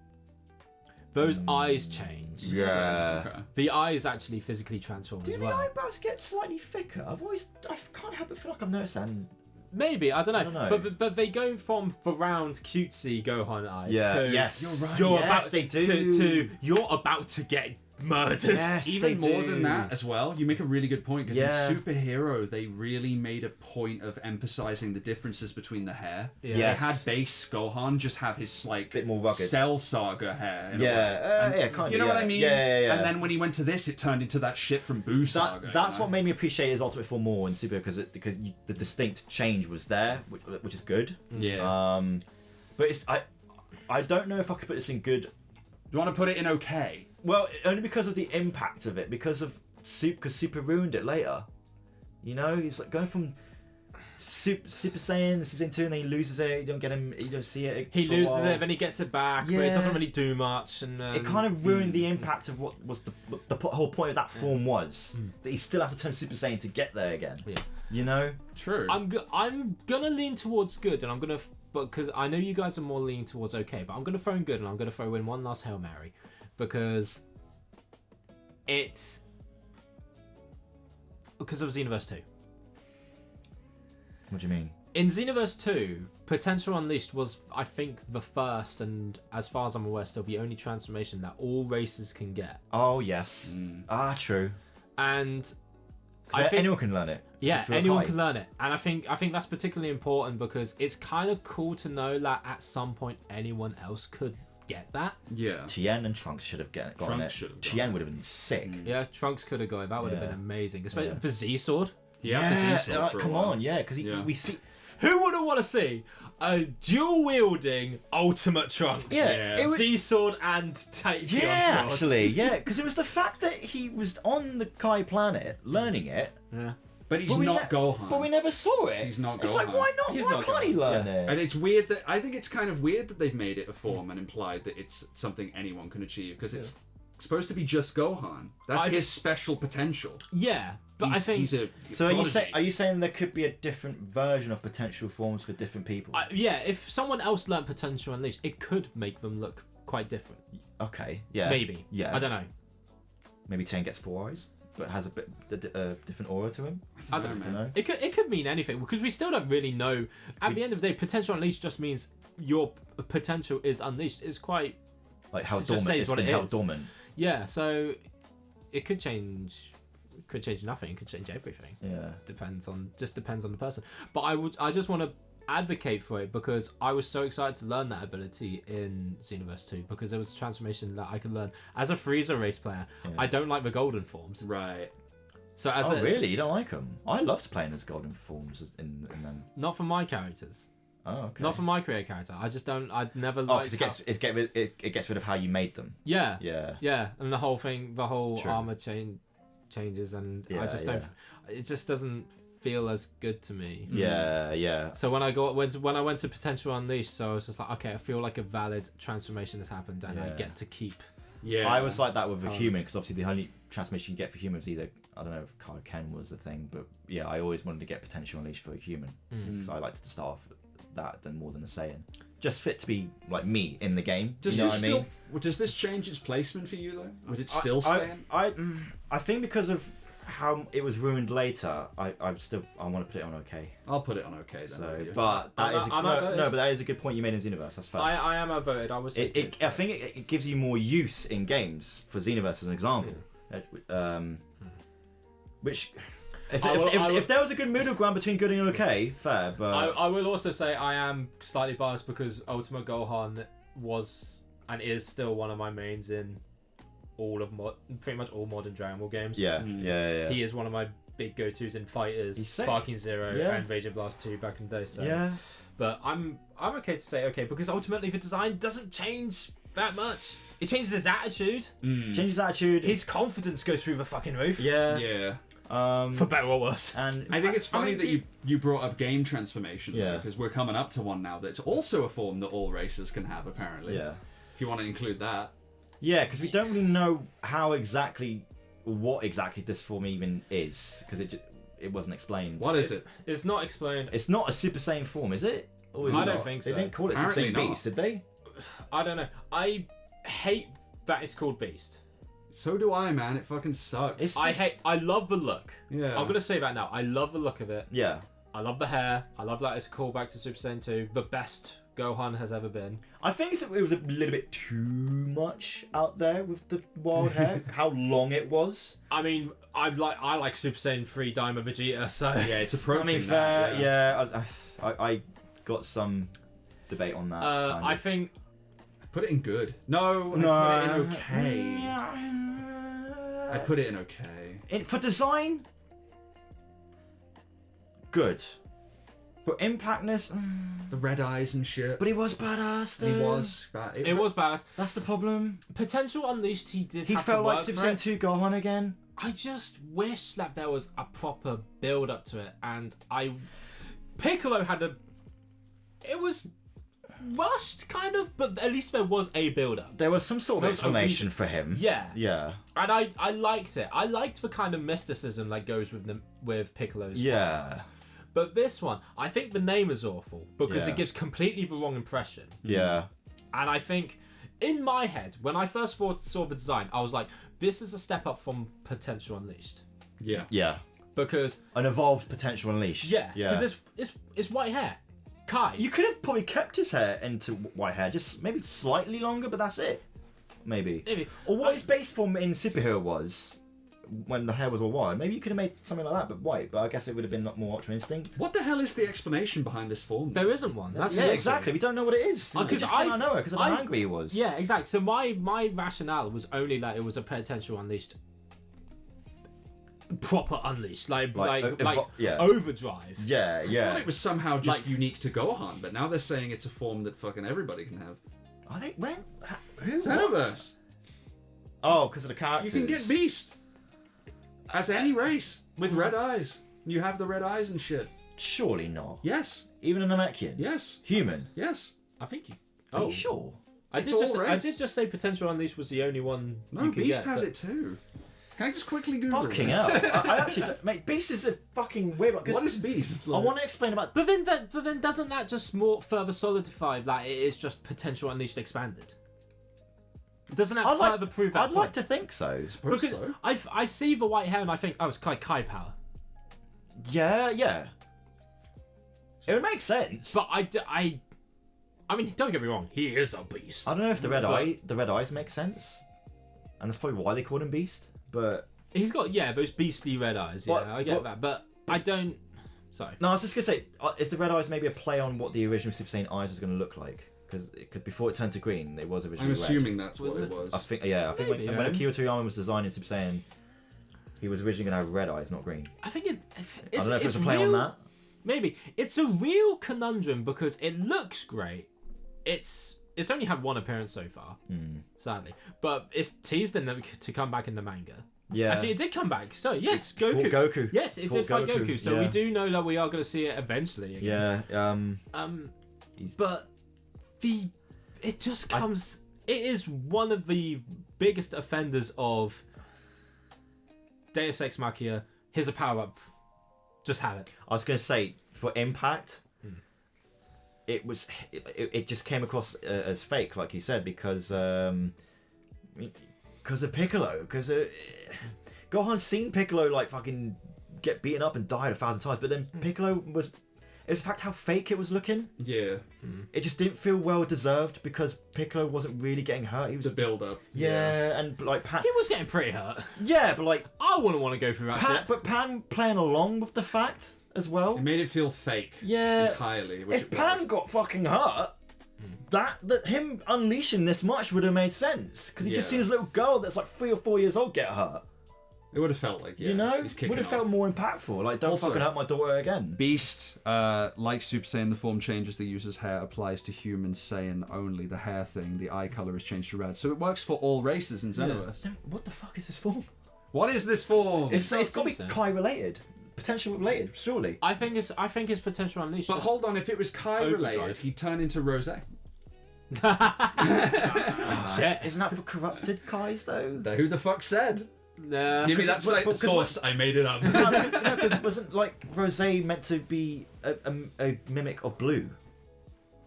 Those eyes change. Yeah. Okay. The eyes actually physically transform Do as the well. eyebrows get slightly thicker? I can't help but feel like I'm noticing. Maybe, I don't know. know. But they go from the round cutesy Gohan eyes to Yes. you're Yes, about they do. to you're about to get murdered. Yes, Even they more do. than that as well, you make a really good point because Yeah. in Superhero they really made a point of emphasizing the differences between the hair. Yeah. Yes. They had base Gohan just have his like Bit more rugged. Cell Saga hair. in a way. Yeah. Kind of. You know what I mean? Yeah. And then when he went to this, it turned into that shit from Boo Saga. That's you know? what made me appreciate his Ultimate Form more in Super because the distinct change was there, which is good. Yeah. But I don't know if I could put this in good. Do you want to put it in okay? Well, only because of the impact of it, because Super ruined it later. You know, he's like going from Super Saiyan 2, and then he loses it. You don't get him. You don't see it. He for a loses while. it, then he gets it back, but Yeah. it doesn't really do much. And It kind of ruined the impact of what was the whole point of that form was. That he still has to turn Super Saiyan to get there again. Yeah. You know? True. I'm gonna lean towards good, and I'm gonna because I know you guys are more leaning towards okay, but I'm gonna throw in good, and I'm gonna throw in one last Hail Mary because it's because of Xenoverse 2. What do you mean? In Xenoverse 2, Potential Unleashed was, I think, the first and, as far as I'm aware, still the only transformation that all races can get. Oh yes. True. And I think anyone can learn it. yeah, It's for anyone Ikari. can learn it, and I think that's particularly important because it's kind of cool to know that at some point anyone else could get that. yeah. Tien and Trunks should have gotten Trunks it. should have Tien would have been sick. Yeah, Trunks could have got it. That would have Yeah. been amazing, especially Yeah. the Z sword. Yeah. Disease Sword for a come while. on, yeah, because Yeah. we see. Who wouldn't want to see a dual wielding Ultimate Trunks? Yeah, it would- Z sword and Taekyon Yeah, sword. actually, yeah, because it was the fact that he was on the Kai planet learning it. Yeah. But he's But we not Gohan. But we never saw it. He's not It's like, Gohan. why not? He's Why not can't he Gohan. learn Yeah. it? And it's weird that I think it's kind of weird that they've made it a form and implied that it's something anyone can achieve because it's supposed to be just Gohan. That's his special potential. Yeah, but I think he's a So are prodigy. you saying there could be a different version of potential forms for different people? yeah, if someone else learned Potential Unleashed, it could make them look quite different. Okay, yeah. Maybe. Yeah. I don't know. Maybe Tien gets 4 eyes, but has a bit different aura to him. I don't know. It could mean anything because we still don't really know. At the end of the day, Potential Unleashed just means your potential is unleashed. It's quite Like how It just dormant says it's what been it held is. dormant. yeah. So it could change. Could change nothing. It could change everything. Yeah. Depends on the person. But I just want to advocate for it because I was so excited to learn that ability in Xenoverse 2 because there was a transformation that I could learn as a Frieza race player. I don't like the golden forms. Right. So as Oh really? You don't like them? I loved playing as golden forms in them. not for my characters. Oh okay. Not for my creator character. I just don't. I'd never Oh, liked. because it gets rid of how you made them. Yeah. Yeah. Yeah, and the whole thing, the whole True. armor changes, and I Yeah, just don't. It just doesn't feel as good to me. Yeah. So when I went to Potential Unleashed, so I was just like, okay, I feel like a valid transformation has happened, and I Yeah. get to keep. Yeah. I was like that with a human because obviously the only transformation you get for humans either I don't know if Kaioken was a thing, but yeah, I always wanted to get Potential Unleashed for a human because I liked to start off that than more than a Saiyan. Just fit to be like me in the game. Does you know this what I mean? does this change its placement for you though? Would it still stay? I think because of how it was ruined later, I want to put it on okay. I'll put it on okay then. So, with you. but that is I'm outvoted. but that is a good point you made in Xenoverse. That's fair. I am outvoted. I was. I think it gives you more use in games for Xenoverse as an example, which If there was a good middle ground between good and okay, fair. But I will also say I am slightly biased because Ultimate Gohan was and is still one of my mains in pretty much all modern Dragon Ball games. yeah. He is one of my big go-tos in Fighters, He's sick. Sparking Zero, Yeah. and Raging Blast 2 back in the day. So. Yeah. But I'm okay to say okay because ultimately the design doesn't change that much. It changes his attitude. Changes attitude. His confidence goes through the fucking roof. Yeah. Yeah. For better or worse. And I think it's funny that you brought up game transformation. Yeah. Because we're coming up to one now that's also a form that all races can have, apparently. Yeah. If you want to include that. Yeah, because we don't really know what exactly this form even is, because it wasn't explained. What is it? It's not explained. It's not a Super Saiyan form, is it? Or is I it don't not? think They so. didn't call it Apparently Super Saiyan not. Beast, did they? I don't know. I hate that it's called Beast. So do I, man. It fucking sucks. It's- I love the look. Yeah. I'm gonna say that now. I love the look of it. Yeah. I love the hair. I love that it's a callback to Super Saiyan 2. The best Gohan has ever been. I think it was a little bit too much out there with the wild hair. How long it was. I mean, I like Super Saiyan 3 Daima Vegeta, so Yeah, it's I approaching mean, that. fair. Yeah. I got some debate on that. kind I of. think Put it in good. No, No. I put it in okay. I put it in okay. For design, good. For impactness, The red eyes and shit. but he was badass. He Though. was. But it was badass. That's the problem. Potential Unleashed, he did He have felt to like work Super for Saiyan it. 2 Gohan again. I just wish that there was a proper build up to it, and Piccolo had it was rushed kind of, but at least there was a build up. There was some sort of There was a explanation reason. for him. Yeah. Yeah. And I liked it. I liked the kind of mysticism that goes with Piccolo's. Yeah. But this one, I think the name is awful because Yeah. it gives completely the wrong impression. Yeah. And I think, in my head, when I first saw the design, I was like, this is a step up from Potential Unleashed. Yeah. Yeah. Because, An evolved potential unleashed. yeah, Yeah. because it's white hair. Kai's. You could have probably kept his hair into white hair, just maybe slightly longer, but that's it. Maybe. Or what his base form in Superhero was, when the hair was all white. Maybe you could have made something like that, but white. But I guess it would have been more Ultra Instinct. What the hell is the explanation behind this form? There isn't one. That's Yeah, the issue. exactly. We don't know what it is. Because It just came out I've- of nowhere because of how I- angry he was. Yeah, exactly. So my rationale was only that it was a Potential Unleashed. Proper Unleashed. Like yeah. Overdrive. Yeah, I yeah. thought it was somehow just Like- unique to Gohan, but now they're saying it's a form that fucking everybody can have. Are they when? Who? Xenoverse. Oh, because of the You characters. can get Beast as any race with red eyes. You have the red eyes and shit. Surely not. Yes. Even a Namekian. Yes. Human. Yes. I think you. Are Oh, you sure? I It's did just all I race. did just say Potential Unleashed was the only one. No, you could Beast get, has but- it too. Can I just quickly Google Fucking this? hell. I actually don't, mate. Beast is a fucking weird one. 'Cause What is Beast? I want to explain about. But then doesn't that just more further solidify that it is just Potential Unleashed expanded? Doesn't that further prove that I'd point? like to think so. Suppose Because so. I see the white hair and I think, oh, it's Kai power. Yeah, yeah. It would make sense. But I mean, don't get me wrong, he is a beast. I don't know if the red eyes make sense, and that's probably why they called him Beast. But He's got those beastly red eyes. Yeah, What- I get what- that, but I don't. Sorry. no, I was just gonna say, is the red eyes maybe a play on what the original Super Saiyan eyes was gonna look like? Because before it turned to green, it was originally I'm red. assuming that's Was what it it? was. I think Maybe, when man. Akira Toriyama was designing Super Saiyan, he was originally gonna have red eyes, not green. I think I don't know if it's a play on that. Maybe it's a real conundrum because it looks great. It's only had one appearance so far, sadly, but it's teased in to come back in the manga. Yeah. Actually, it did come back. So yes, fought Goku. Goku. Yes, it Fought did fight Goku, Goku. So yeah. we do know that we are going to see it eventually again. Yeah. But it just comes. It is one of the biggest offenders of Deus Ex Machina. Here's a power up. Just have it. I was gonna say for impact, it just came across as fake, like you said, because of Piccolo. Because Gohan's seen Piccolo like fucking get beaten up and died 1,000 times, but then Piccolo was It's the fact how fake it was looking. Yeah. It just didn't feel well deserved because Piccolo wasn't really getting hurt. He was The build up. Yeah, and like Pan. He was getting pretty hurt. Yeah, but like I wouldn't want to go through that shit. But Pan playing along with the fact as well. It made it feel fake. Yeah. Entirely. Which If Pan got fucking hurt, that him unleashing this much would have made sense because he just Yeah. seen his little girl that's like 3 or 4 years old get hurt. It would have felt like, yeah. You know, he's kicking would have felt off. more impactful. Like, don't Also- fucking hurt my daughter again. Beast, like Super Saiyan, the form changes the user's hair applies to human Saiyan only. The hair thing, the eye colour is changed to red. So it works for all races in Xenoverse. Then what the fuck is this form? What is this form? It's got to be Super Saiyan. Kai related, potential related, surely. I think it's potential unleashed. But hold on, if it was Kai related, Overdrive. he'd turn into Rose. Shit, isn't that for corrupted Kais though? Who the fuck said? Nah. Give me that but- source. I made it up. No, because wasn't like Rose meant to be a mimic of Blue?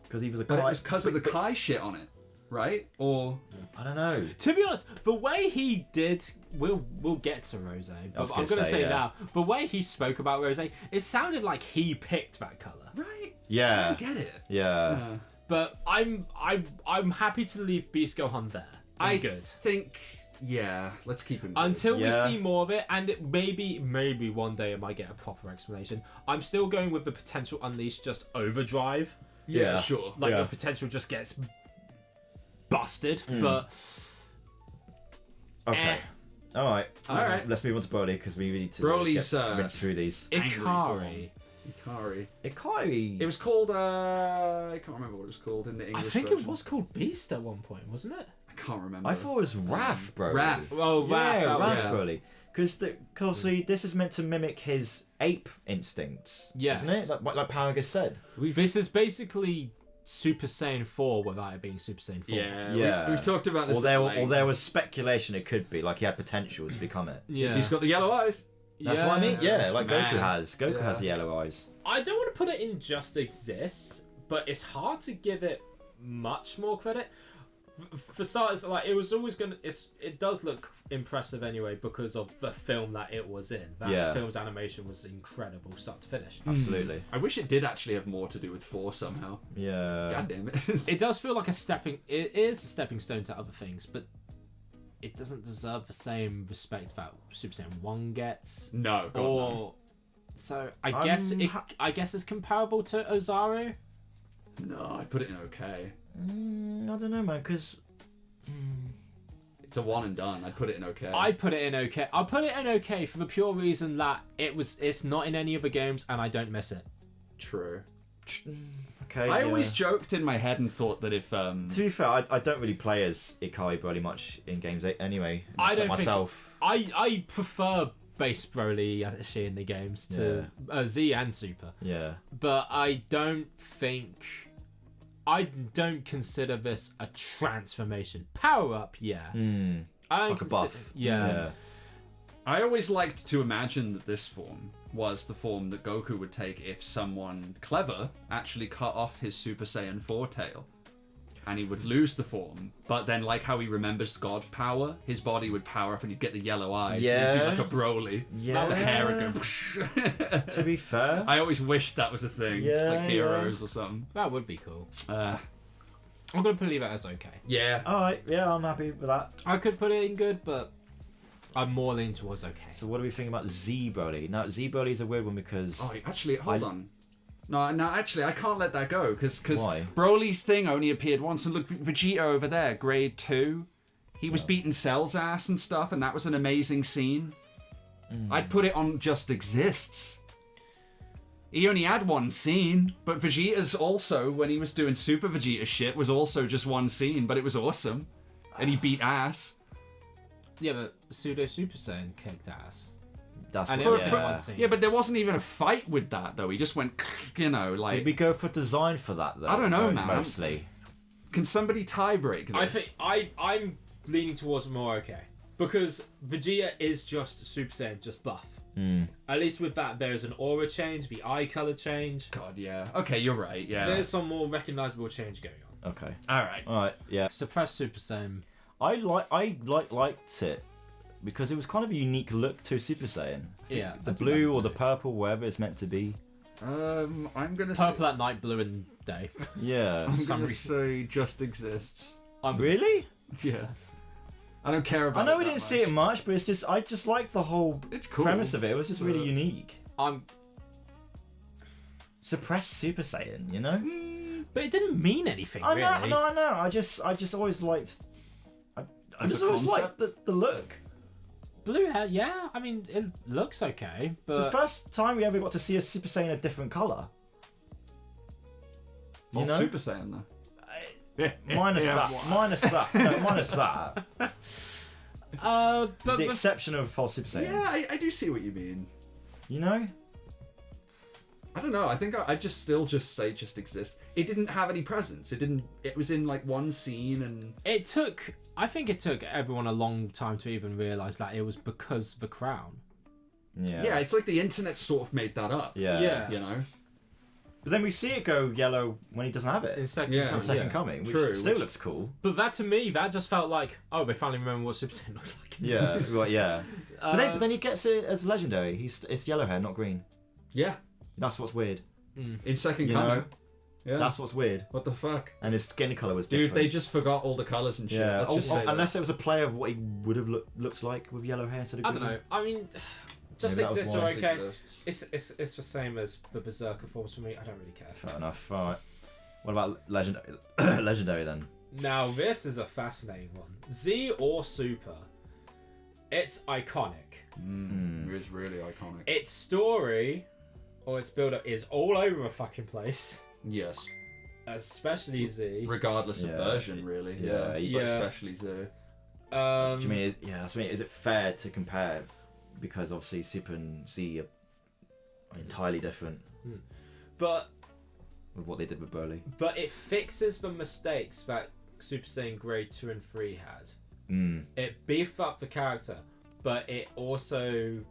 Because he was a Kai. But it was because of the Kai shit on it, right? Or I don't know. To be honest, the way he did, we'll get to Rose, but was I'm gonna gonna say, say yeah. now, the way he spoke about Rose, it sounded like he picked that color. right? I Yeah, don't get it. yeah. But I'm happy to leave Beast Gohan there. I'm good. think, yeah. Let's keep him. Until we Yeah. see more of it, and maybe one day I might get a proper explanation. I'm still going with the potential unleashed just overdrive. yeah, Yeah. sure. Like Yeah. the potential just gets busted, Hmm. but Okay. Eh. All right. Alright. Let's move on to Broly because we need to Broly's, rinse through these. Angry Ikari. Ikari. Ikari. It was called. I can't remember what it was called in the I English think version. it was called Beast at one point, wasn't it? I can't remember. I thought it was Wrath Broly. Wrath. Oh, Wrath, Yeah, that was Wrath it. Broly. Because obviously this is meant to mimic his ape instincts, Yes. isn't it? Like Paragus said. This is basically Super Saiyan 4 without it being Super Saiyan 4. Yeah, Yeah. We've talked about this. Or there, at length. or there was speculation it could be like he had potential to become it. Yeah. He's got the yellow eyes. That's what I mean. Yeah, like Man. Goku has. Goku Yeah. has the yellow eyes. I don't want to put it in just exists, but it's hard to give it much more credit. For starters, like it was always gonna. It does look impressive anyway because of the film that it was in. That Yeah. film's animation was incredible, start to finish. Absolutely. I wish it did actually have more to do with 4 somehow. Yeah. God damn it. It does feel like it is a stepping stone to other things, but it doesn't deserve the same respect that Super Saiyan 1 gets. No, God, Or no. so I guess I guess it's comparable to Oozaru. No, I'd put it in okay. I don't know, man, because It's a one and done. I'd put it in okay. I'd put it in okay. I'll put it in okay for the pure reason that it's not in any other games and I don't miss it. True. okay. I yeah. always joked in my head and thought that if To be fair, I don't really play as Ikari Broly much in games anyway. I don't myself. I prefer base Broly actually in the games to Z and Super, Yeah. but I don't consider this a transformation. Power up, yeah. I don't Like a buff. Yeah. I always liked to imagine that this form was the form that Goku would take if someone clever actually cut off his Super Saiyan 4 tail. And he would lose the form, but then like how he remembers God power, his body would power up and he'd get the yellow eyes. Yeah. And he'd do like a Broly. Yeah. The hair would go. To be fair. I always wished that was a thing. Yeah, like yeah. Heroes or something. That would be cool. Uh, I'm gonna leave it as okay. yeah. Alright, yeah, I'm happy with that. I could put it in good, but I'm more leaning towards okay. So what do we think about Z Broly? Now Z Broly is a weird one because Oh, actually, hold on. No, actually, I can't let that go because Why? Broly's thing only appeared once. And look, Vegeta over there, grade 2, he was beating Cell's ass and stuff, and that was an amazing scene. I'd put it on just exists. He only had one scene, but Vegeta's also, when he was doing Super Vegeta shit, was also just one scene, but it was awesome. And he beat ass. Yeah, but Pseudo Super Saiyan kicked ass. that's And what, it was yeah. one scene. Yeah, but there wasn't even a fight with that, though. He just went, you know, like... Did we go for design for that though? I don't know, man. Mostly. Can somebody tie break this? I think I'm leaning towards more okay because Vegeta is just Super Saiyan, just buff. At least with that, there's an aura change, the eye color change. God, yeah. Okay, you're right, yeah. There's some more recognizable change going on. Okay. Alright. Alright, yeah. Suppressed Super Saiyan. I liked it because it was kind of a unique look to Super Saiyan. Yeah, The I do blue like or the that. purple, whatever it's meant to be. I'm gonna Purple at night, blue in day. Yeah. I'm some gonna reason. say just exists. Really? Yeah. I don't care about. I know it we that didn't see it much, but it's just I just liked the whole It's cool. premise of it. It was just really unique. I'm, Suppressed Super Saiyan, you know? but it didn't mean anything. I know, really. no, I know. I just always liked. I As just a always liked concept? the look. Blue hair, yeah. I mean, it looks okay, It's the but first time we ever got to see a Super Saiyan a different color. You know? Super Saiyan though. Minus that. Minus that. No, minus that. but The exception of False Super Saiyan. Yeah, I do see what you mean. You know? I don't know. I think I just still just say just exist. It didn't have any presence. It didn't. It was in like one scene and. I think it took everyone a long time to even realise that it was because the crown. Yeah. Yeah, it's like the internet sort of made that up. Yeah. Yeah. You know. But then we see it go yellow when he doesn't have it. In second Yeah. In coming, Second yeah. Coming, which True, still which- looks cool. But that to me, that just felt like, oh, they finally remember what Super Saiyan looked like. Yeah, right, yeah. But then he gets it as legendary. It's yellow hair, not green. Yeah. That's what's weird. In Second You Coming. know? Yeah. That's what's weird. What the fuck? And his skin colour was Dude, different. they just forgot all the colours and shit. Yeah. Let's just say that. Unless it was a play of what he would have looked like with yellow hair instead of I green. don't know. I mean, just Maybe that was exists why are it okay. exists. It's the same as the Berserker forms for me. I don't really care. Fair enough. Alright. What about legendary then? Now this is a fascinating one. Z or Super. It's iconic. It's really iconic. Its story or its build up is all over a fucking place. Yes. Especially Z. Regardless of Yeah. version, really. Yeah, But yeah. especially Z. Do you mean? That's what I mean. Is it fair to compare? Because obviously Super and Z are entirely different but with what they did with Broly. it fixes the mistakes that Super Saiyan Grade 2 and 3 had. It beefed up the character, but it also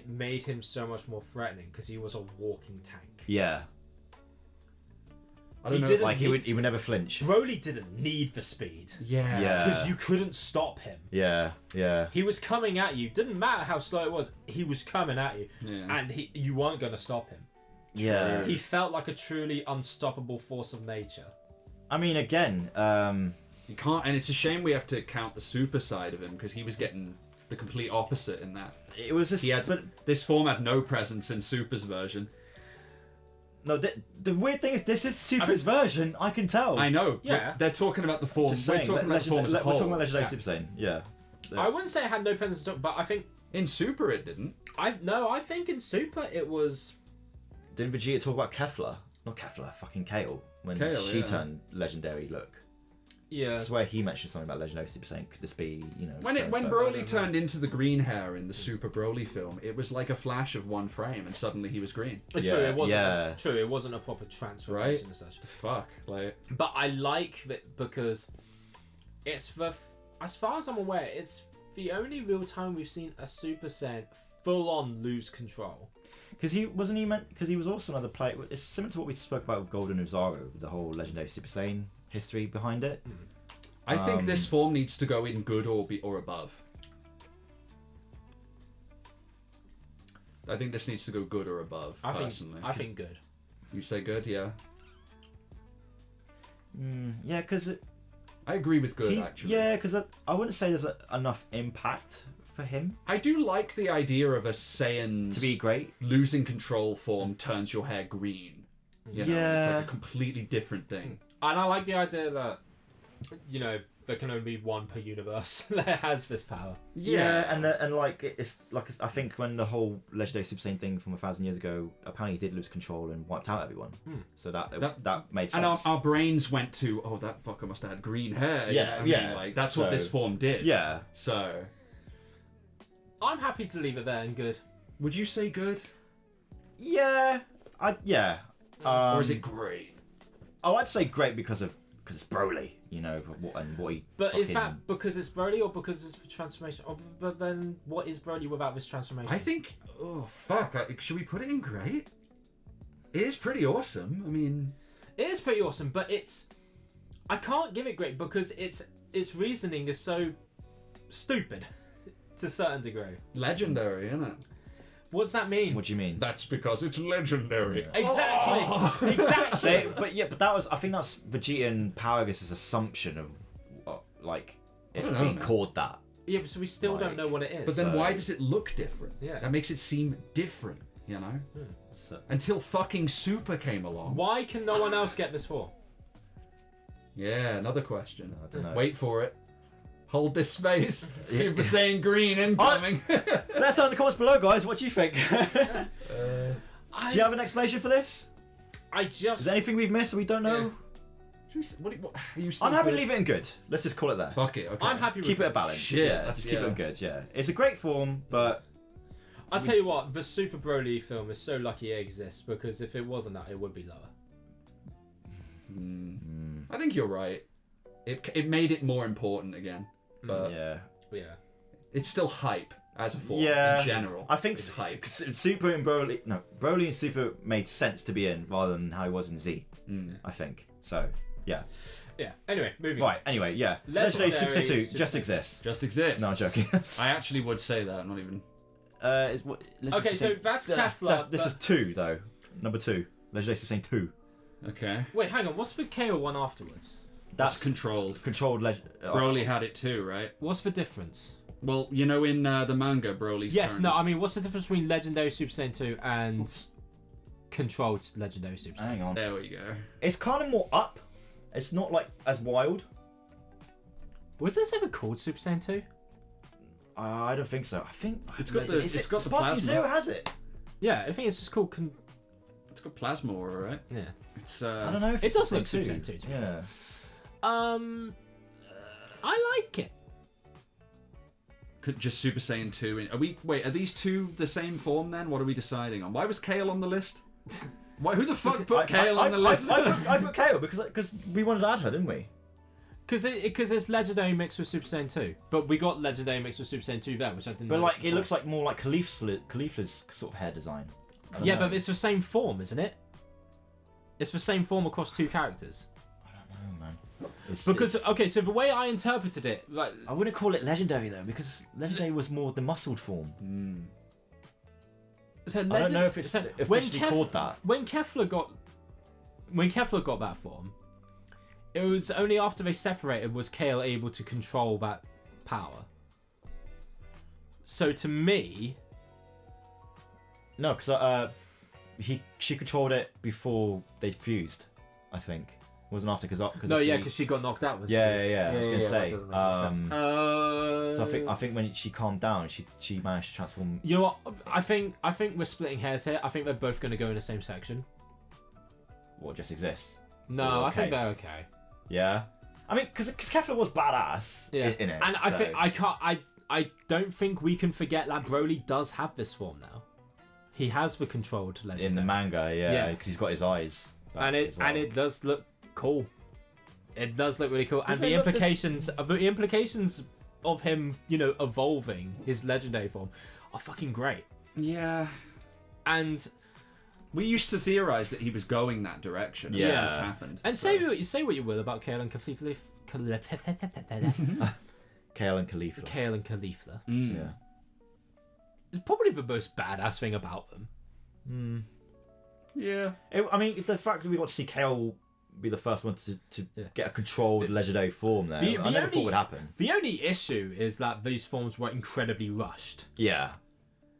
made him so much more threatening because he was a walking tank. Yeah. I don't He know. didn't Like he would never flinch. Broly didn't need the speed. Yeah. Yeah. Because you couldn't stop him. Yeah. Yeah. He was coming at you. Didn't matter how slow it was. He was coming at you. Yeah. And you weren't going to stop him. Yeah. He felt like a truly unstoppable force of nature. I mean, again, You can't, and it's a shame we have to count the super side of him because he was getting the complete opposite in that. it was just. He had But this form had no presence in Super's version. no, the weird thing is, this is Super's version. I can tell. I know. Yeah. But they're talking about the form. Just We're saying, talking about the form as a we're whole. talking about legendary Yeah. Super Saiyan. Yeah. I wouldn't say it had no presence, but I think In Super, it didn't. I think in Super it was. Didn't Vegeta talk about Kefla? Not Kefla, fucking Kale. When Kale, she yeah. turned legendary look. Yeah. I swear he mentioned something about legendary Super Saiyan. Could this be, When so-and-so? Broly turned into the green hair in the Super Broly film, it was like a flash of one frame, and suddenly he was green. True, Yeah, it wasn't. yeah. True, it wasn't a proper transformation Right? as such. The fuck, like. But I like that because it's as far as I'm aware, it's the only real time we've seen a Super Saiyan full on lose control. Because he was also another player. It's similar to what we spoke about with Golden Oozaru, the whole legendary Super Saiyan history behind it. I think this form needs to go in good or above. I think this needs to go good or above. I personally, think good. you say good, yeah. Yeah, because I agree with good actually. yeah, because I wouldn't say there's enough impact for him I do like the idea of a Saiyan to be great. losing control form turns your hair green. You know, it's Yeah. like a completely different thing. And I like the idea that there can only be one per universe that has this power. Yeah, and like I think when the whole legendary Super Saiyan thing from 1,000 years ago, apparently he did lose control and wiped out everyone. So that made And sense. our brains went to, oh, that fucker must have had green hair. You Yeah, know what I yeah. mean? Like, that's what So- this form did. Yeah. So, I'm happy to leave it there and good. would you say good? Yeah. Or is it great? I would say great because it's Broly, what he. But is fucking- that because it's Broly or because it's the transformation? But then what is Broly without this transformation? I think, oh, fuck. Should we put it in great? It is pretty awesome. I mean, it is pretty awesome, but I can't give it great because its reasoning is so stupid to a certain degree. legendary, isn't it? What does that mean? What do you mean? That's because it's legendary. Exactly. Exactly. But that was, I think that's Vegeta and Paragus' assumption of, like, it don't know, being man. called that. Yeah, so we still don't know what it is. But then So- why does it look different? Yeah. That makes it seem different, you know? So, Until fucking Super came along. Why can no one else get this form? Yeah, another question. I don't know. Wait for it. Hold this space. Super Saiyan Green incoming. let us know in the comments below, guys. What do you think? Do you have an explanation for this? Is there anything we've missed that we don't know? What are you still I'm happy to good? leave it in good. Let's just call it there. Fuck it, okay. I'm happy with Keep it a it. balance. Shit, yeah, that's- just keep it yeah. in good. Yeah, it's a great form, but I'll tell you what, the Super Broly film is so lucky it exists, because if it wasn't that, it would be lower. I think you're right. It made it more important again. But yeah. Yeah. it's still hype as a form Yeah, in general. I think it's hype. Super and Broly, Broly and Super made sense to be in rather than how he was in Z. I think so. Yeah. Yeah. Anyway, moving Right. Anyway, yeah. Legendary Super Saiyan 2 just exists. Just exists. No, I'm joking. I actually would say that, not even... Is what? Okay, so that's Kastler, This but- is 2 though. Number 2. Legendary Super Saiyan 2. Okay. Wait, hang on. What's the KO one afterwards? That's controlled. controlled legend. Broly had it too, right? What's the difference? Well, you know in the manga, Broly's Yes, currently- no, I mean, what's the difference between Legendary Super Saiyan 2 and controlled Legendary Super Saiyan? Hang on. There we go. It's kind of more up. It's not like as wild. Was this ever called Super Saiyan 2? I don't think so. I think It's got the- Is it's it got the Sparky plasma. Zero has it. Yeah, I think it's just called... It's got plasma aura, right? Yeah. It's I don't know if It it's does the look same Super too. Saiyan 2, to be Yeah. I like it. just Super Saiyan 2. Are these two the same form then? What are we deciding on? Why was Kale on the list? Who the fuck put Kale on the list? I put KO because we wanted to add her, didn't we? Because it's Legendary mixed with Super Saiyan 2. But we got Legendary mixed with Super Saiyan 2 there, which I didn't But know like it before. looks like more like Khalifa's sort of hair design. I don't Yeah, know. but it's the same form, isn't it? It's the same form across two characters. I don't know, man. It's- Because, it's- okay, so the way I interpreted it, like... I wouldn't call it legendary though because legendary was more the muscled form. So I don't know if it's so officially called that. When Kefla got that form, it was only after they separated was Kale able to control that power. So to me, No, because she controlled it before they fused. I think it wasn't after because because she got knocked out. When Yeah, she was, yeah, I was gonna say. that doesn't make any sense. So I think when she calmed down, she managed to transform. You know what? I think we're splitting hairs here. I think they're both going to go in the same section. What just exists? No, They're I think okay. they're okay. Yeah, I mean, because Kefla was badass in it, and I so- think I don't think we can forget that Broly does have this form now. He has the controlled legendary. in the manga, yeah, Yes. because he's got his eyes. back and as well. it does look cool. It does look really cool, Does and it the look- implications of him, evolving his legendary form, are fucking great. Yeah. And We used to theorize that he was going that direction. Yeah. That's what's happened. say what you will about Kale and Khalifa. Kale and Khalifa. Kale and Khalifa. Yeah. It's probably the most badass thing about them. Yeah. I mean, the fact that we got to see Kale be the first one to get a controlled legendary form there, I never thought would happen. The only issue is that these forms were incredibly rushed. Yeah.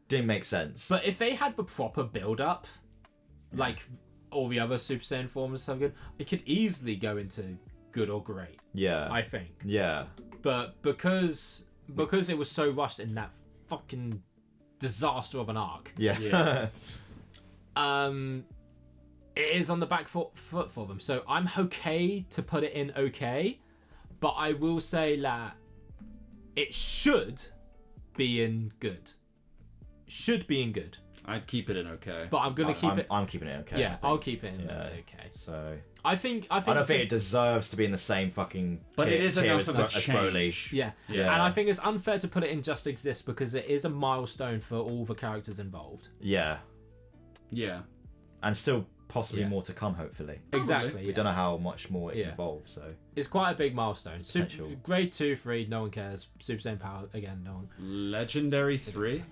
Didn't make sense. But if they had the proper build-up, like all the other Super Saiyan forms and stuff good, it could easily go into good or great, yeah. I think. Yeah. But because it was so rushed in that fucking disaster of an arc, Yeah. it is on the back foot for them. So I'm okay to put it in okay, but I will say that it should be in good. Should be in good. I'd keep it in okay. But I'm gonna keep it. I'm keeping it okay. Yeah, I think. I'll keep it in Yeah. okay. So I think I don't it's think a- it deserves to be in the same fucking. But it tier- is tier enough as of a as Broly. change. Yeah. Yeah. And I think it's unfair to put it in just exists because it is a milestone for all the characters involved. Yeah, Yeah. and still possibly Yeah. more to come. Hopefully, Exactly. we yeah. don't know how much more it Yeah. involves. So It's quite a big milestone. potential. Grade 2, 3, no one cares. Super Saiyan Power, again, no one. Legendary 3.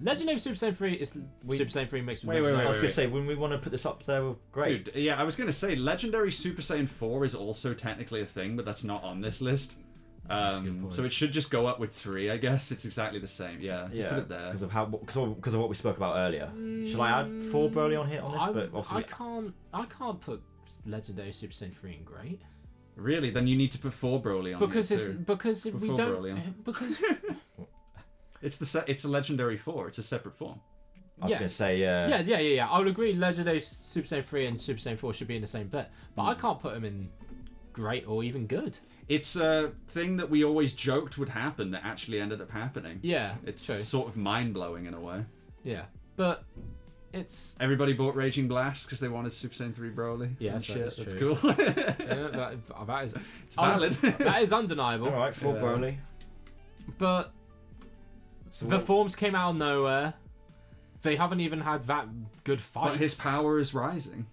Legendary Super Saiyan 3 is Super Saiyan 3 mixed with I Legendary. was going to say, when we want to put this up there, well, great. Dude, yeah, I was gonna say Legendary Super Saiyan 4 is also technically a thing, but that's not on this list. That's a good point. So it should just go up with 3, I guess. It's exactly the same. Yeah, just put it there. Because of what we spoke about earlier. Should I add 4 Broly on here on this? But obviously, I can't put Legendary Super Saiyan 3 in great. Really? Then you need to put 4 Broly on Because here it's too. because Put we 4 don't Broly on. because It's a Legendary 4. It's a separate form. I was going to say, yeah. I would agree. Legendary Super Saiyan 3 and Super Saiyan 4 should be in the same bit, but I can't put them in great or even good. It's a thing that we always joked would happen that actually ended up happening. Yeah, It's true. sort of mind-blowing in a way. Yeah, but it's Everybody bought Raging Blast because they wanted Super Saiyan 3 Broly. Yeah, and that shit. is That's true. cool. that is It's valid. that is undeniable. all right, 4 Yeah. Broly. But So the what- forms came out of nowhere. They haven't even had that good fights. But his power is rising.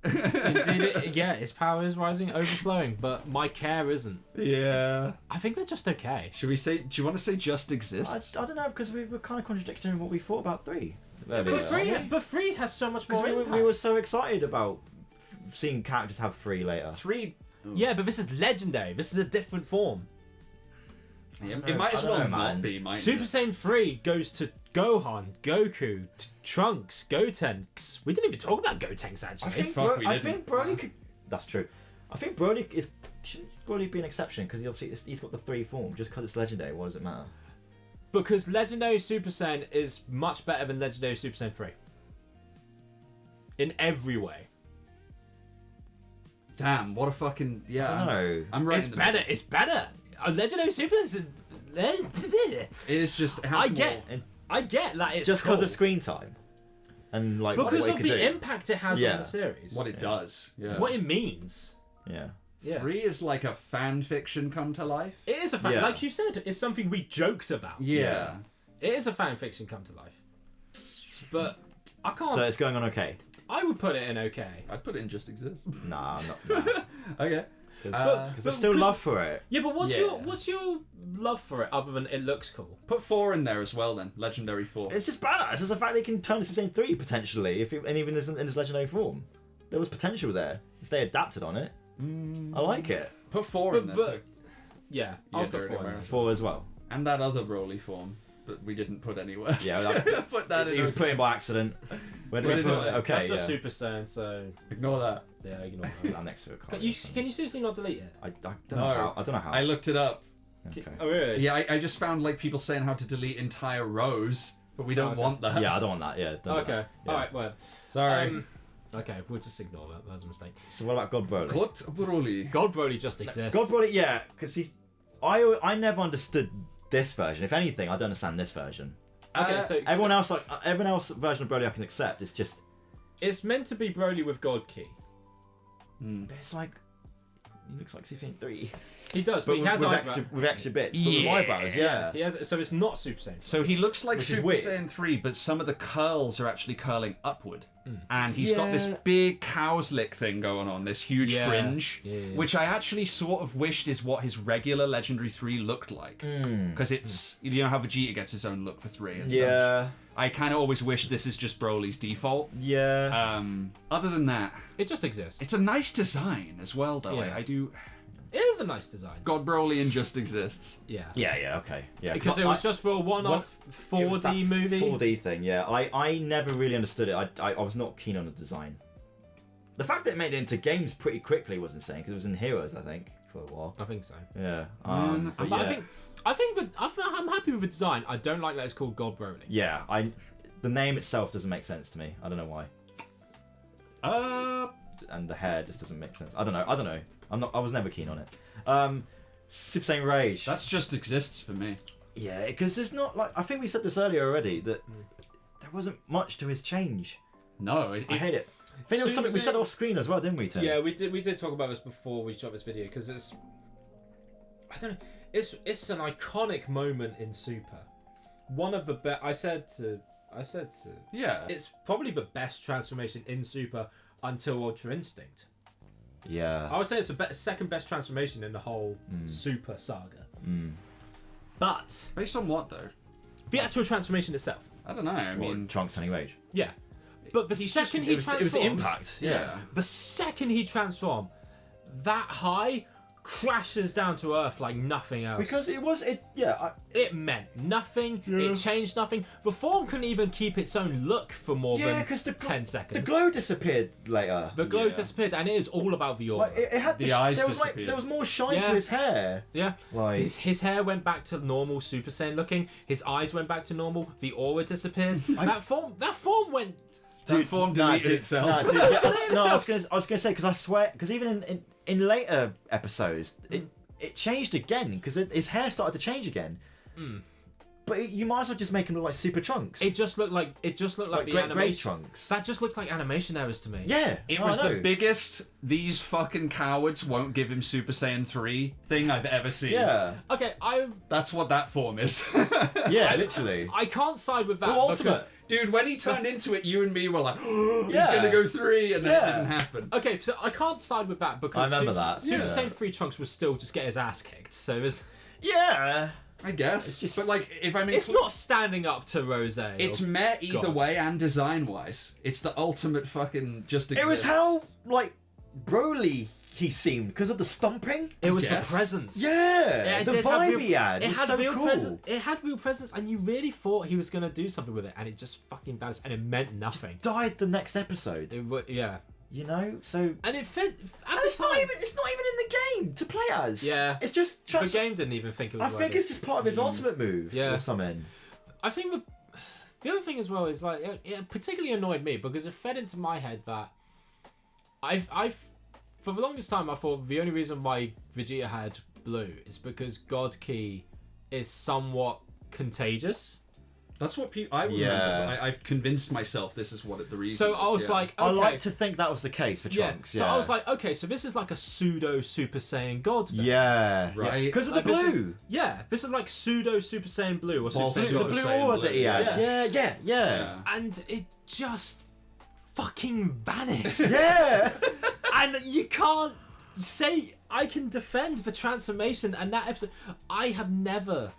Indeed, his power is rising, overflowing, but my care isn't. Yeah. I think we're just okay. Should we say? Do you want to say just exists? I don't know, because we were kind of contradicting what we thought about 3. But three has so much more Because impact. we were so excited about seeing characters have 3 later. 3. Yeah, but this is legendary. This is a different form. Yeah, it might as I don't well know, not man. be. Mightn't Super it? Saiyan 3 goes to Gohan, Goku, Trunks, Gotenks. We didn't even talk about Gotenks I actually. think, Fuck, we I didn't. think Broly could... That's true. I think Broly is... Shouldn't Broly be an exception? Because he's got the 3 form. Just because it's legendary, what does it matter? Because Legendary Super Saiyan is much better than Legendary Super Saiyan 3. In every way. Damn, what a fucking I yeah. don't know. I'm right. It's better. It's better. A Legendary Super Saiyan. It is just. It has I more- get. I get that it's Just cool. because of screen time. And like because what of it could the do. impact it has Yeah. on the series. what it does. Yeah. What it means. Yeah. Yeah. 3 is like a fan fiction come to life. It is a fan. Yeah. Like you said, it's something we joked about. Yeah. It is a fan fiction come to life. But I can't. So it's going on okay. I would put it in okay. I'd put it in just exists. Nah, I'm not. Okay. Because there's still love for it. Yeah, but what's Yeah. your love for it other than it looks cool? Put 4 in there as well then. Legendary 4. It's just badass. It's the fact they can turn this into 3 potentially, and even in its legendary form. There was potential there if they adapted on it. I like it. Put 4 in there But too. yeah, Yeah, I'll put there 4 in it there. is. 4 as well. And that other Broly form that we didn't put anywhere. Yeah, that, Put that in. he was put in by accident. Where did Where we did put it- Okay, That's yeah. just Super Saiyan, so Ignore that. yeah, ignore Yeah, that. I'm next to it. Can you seriously not delete it? I don't know how. I don't know how. I looked it up. Okay. Oh really? Yeah, I just found like people saying how to delete entire rows, but we don't Okay. want that. Yeah, I don't want that. Yeah. Don't do Okay. that. Yeah. All right. Well. Sorry. Okay, we'll just ignore that. That was a mistake. So what about God Broly? Cut Broly. God Broly just exists. God Broly, yeah, because he's. I never understood this version. If anything, I don't understand this version. Okay, so Everyone else version of Broly I can accept. It's just. it's meant to be Broly with God Key. It's like. He looks like CP3. He does, but, But he with, has with eyebrows. extra bits. But with eyebrows, yeah. He has. So it's not Super Saiyan. So he looks like Which is Super weird. Saiyan 3, but some of the curls are actually curling upward. And he's got this Yeah. big cow's lick thing going on, this huge Yeah. fringe, Yeah. which I actually sort of wished is what his regular Legendary 3 looked like. Because it's, you know how Vegeta gets his own look for 3 and such. Yeah. I kind of always wish this is just Broly's default. Yeah. Other than that, It just exists. it's a nice design as well, though. Yeah. I do. It is a nice design. God Broly and just exists. Yeah. Yeah, okay. Yeah. Because it was just for a one-off it was that 4D movie. 4D thing, yeah. I never really understood it. I was not keen on the design. The fact that it made it into games pretty quickly was insane, because it was in Heroes, I think, for a while. I think so. Yeah. But yeah. I think I'm happy with the design. I don't like that it's called God Broly. Yeah, the name itself doesn't make sense to me. I don't know why. And the hair just doesn't make sense. I don't know. I was never keen on it. Super Saiyan Rage. That's just exists for me. Yeah, because there's not like I think we said this earlier already that there wasn't much to his change. No, I hate it. I think there was something we said off screen as well, didn't we, Tim? Yeah, we did talk about this before we shot this video because I don't know. It's an iconic moment in Super. One of the best. I said to. yeah. It's probably the best transformation in Super until Ultra Instinct. Yeah. I would say it's the second best transformation in the whole Super saga. But Based on what though? The actual transformation itself. I don't know. I Or mean, Trunks turning rage. Yeah. But the second he transforms... It was the impact. yeah. The second he transforms, that high crashes down to earth like nothing else. Because it it meant nothing. It changed nothing. The form couldn't even keep its own look for more than 10 seconds. The glow disappeared later. The glow disappeared, and it is all about the aura. Like, it had The eyes there was disappeared. there was more shine Yeah. to his hair. Yeah. Like- His hair went back to normal Super Saiyan looking. His eyes went back to normal. The aura disappeared. that form went... That form deleted itself. Nah, dude, It deleted itself. I was gonna say, because I swear, because even in later episodes, it changed again, because his hair started to change again. But you might as well just make him look like Super Trunks. It just looked like the Grey animation. Trunks. That just looks like animation errors to me. Yeah, It no, was I the know. biggest "these fucking cowards won't give him Super Saiyan 3" thing I've ever seen. Yeah, Okay, That's what that form is. yeah, literally. I can't side with that. Well, because- Ultimate. Dude, when he turned into it, you and me were like, oh, he's Yeah. gonna go 3, and then it Yeah. didn't happen. Okay, so I can't side with that because I remember that, Super yeah. Saiyan 3 Trunks was still just get his ass kicked. So Yeah. I guess. It's just- but like, if I'm it's not standing up to Rose. It's met either God. way and design-wise. It's the ultimate fucking just exists. It was how like Broly he seemed because of the stomping. It was the Guess. presence. Yeah, It the did have vibe real- he had It was had so real cool. presence. It had real presence, and you really thought he was gonna do something with it, and it just fucking vanished, and it meant nothing. Died the next episode. Yeah, You know, so and it fit. At and the it's not time, even in the game to play as. Yeah. it's just the game didn't even think it was. I think it's just part of his ultimate move Yeah. or something. I think the other thing as well is like it particularly annoyed me because it fed into my head that I've for the longest time I thought the only reason why Vegeta had blue is because God Ki is somewhat contagious. That's what I remember. Yeah. But I've convinced myself this is what the reason So is, I was yeah. like, okay. I like to think that was the case for Yeah. Trunks. So I was like, okay, so this is like a pseudo Super Saiyan God. then. yeah, Right. because of the Like, this is- blue. Yeah, this is like pseudo Super Saiyan Blue or Super False The Saiyan Super God. blue Saiyan aura blue, that he had. yeah. Yeah, Yeah. And it just fucking vanished. yeah. And you can't say I can defend the transformation and that episode. I have never.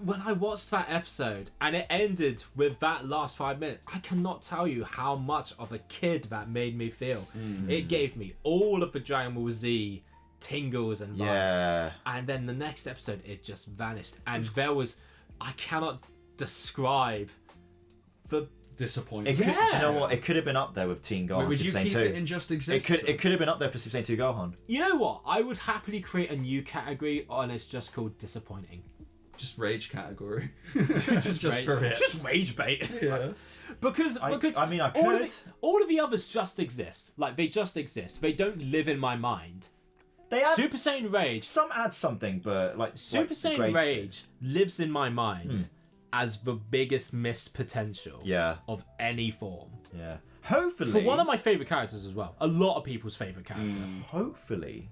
When I watched that episode and it ended with that last 5 minutes, I cannot tell you how much of a kid that made me feel. It gave me all of the Dragon Ball Z tingles and vibes. Yeah. And then the next episode, it just vanished. And there was, I cannot describe the. Disappointing. It could, Yeah. do you know what? It could have been up there with Teen Gohan. Would you Super Saiyan keep 2. it in Just Exists? It could have been up there for Super Saiyan 2 Gohan. You know what? I would happily create a new category, and it's just called disappointing. Just rage category. just Just for it. Just rage bait. Yeah. because I mean, I all of, could. all of the others just exist. Like they just exist. They don't live in my mind. They add Super Saiyan Rage. Some add something, but like Super like the Saiyan grades Rage lives in my mind as the biggest missed potential did. Yeah, of any form. yeah. Hopefully, For one of my favourite characters as well. A lot of people's favourite character. hopefully,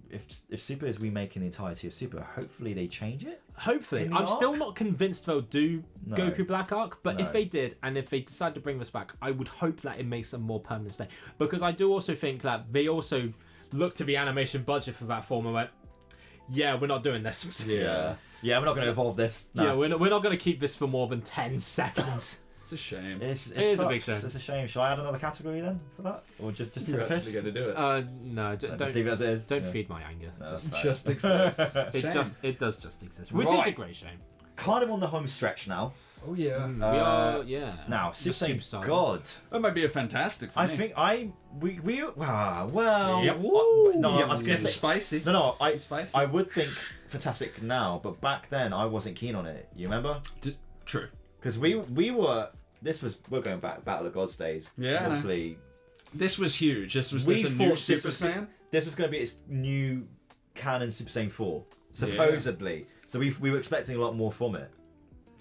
if Super is remaking the entirety of Super, hopefully they change it. Hopefully. In the I'm still arc? not convinced they'll do No. Goku Black Arc, but if No. they did, and if they decide to bring this back, I would hope that it makes a more permanent stay. Because I do also think that they also looked at the animation budget for that form and went, yeah, we're not doing this. Yeah, yeah. We're not going to evolve this. No. Yeah, we're not going to keep this for more than 10 seconds. It's a shame. It is a big sucks. shame. It's a shame. Shall I add another category then for that, or just hit You're the actually piss? going to do it. No, Just don't leave it as it is. don't Yeah. feed my anger. No, Just, that's Just fair. exists. Shame. it does just exist, which is a Right. great shame. Kind of on the home stretch now. Oh yeah. We are, yeah. Now, The Super Super Saiyan Saiyan. God. That might be a fantastic for I me. think well. Yep. No, Yep, I was it's gonna getting say. spicy. No, Spicy. I would think fantastic now, but back then I wasn't keen on it. You remember? True. Because we're going back Battle of Gods days. 'Cause Yeah, I know. obviously This was huge. This was we this a new thought Super this was Saiyan. this was going to be its new canon Super Saiyan 4, supposedly. So we were expecting a lot more from it,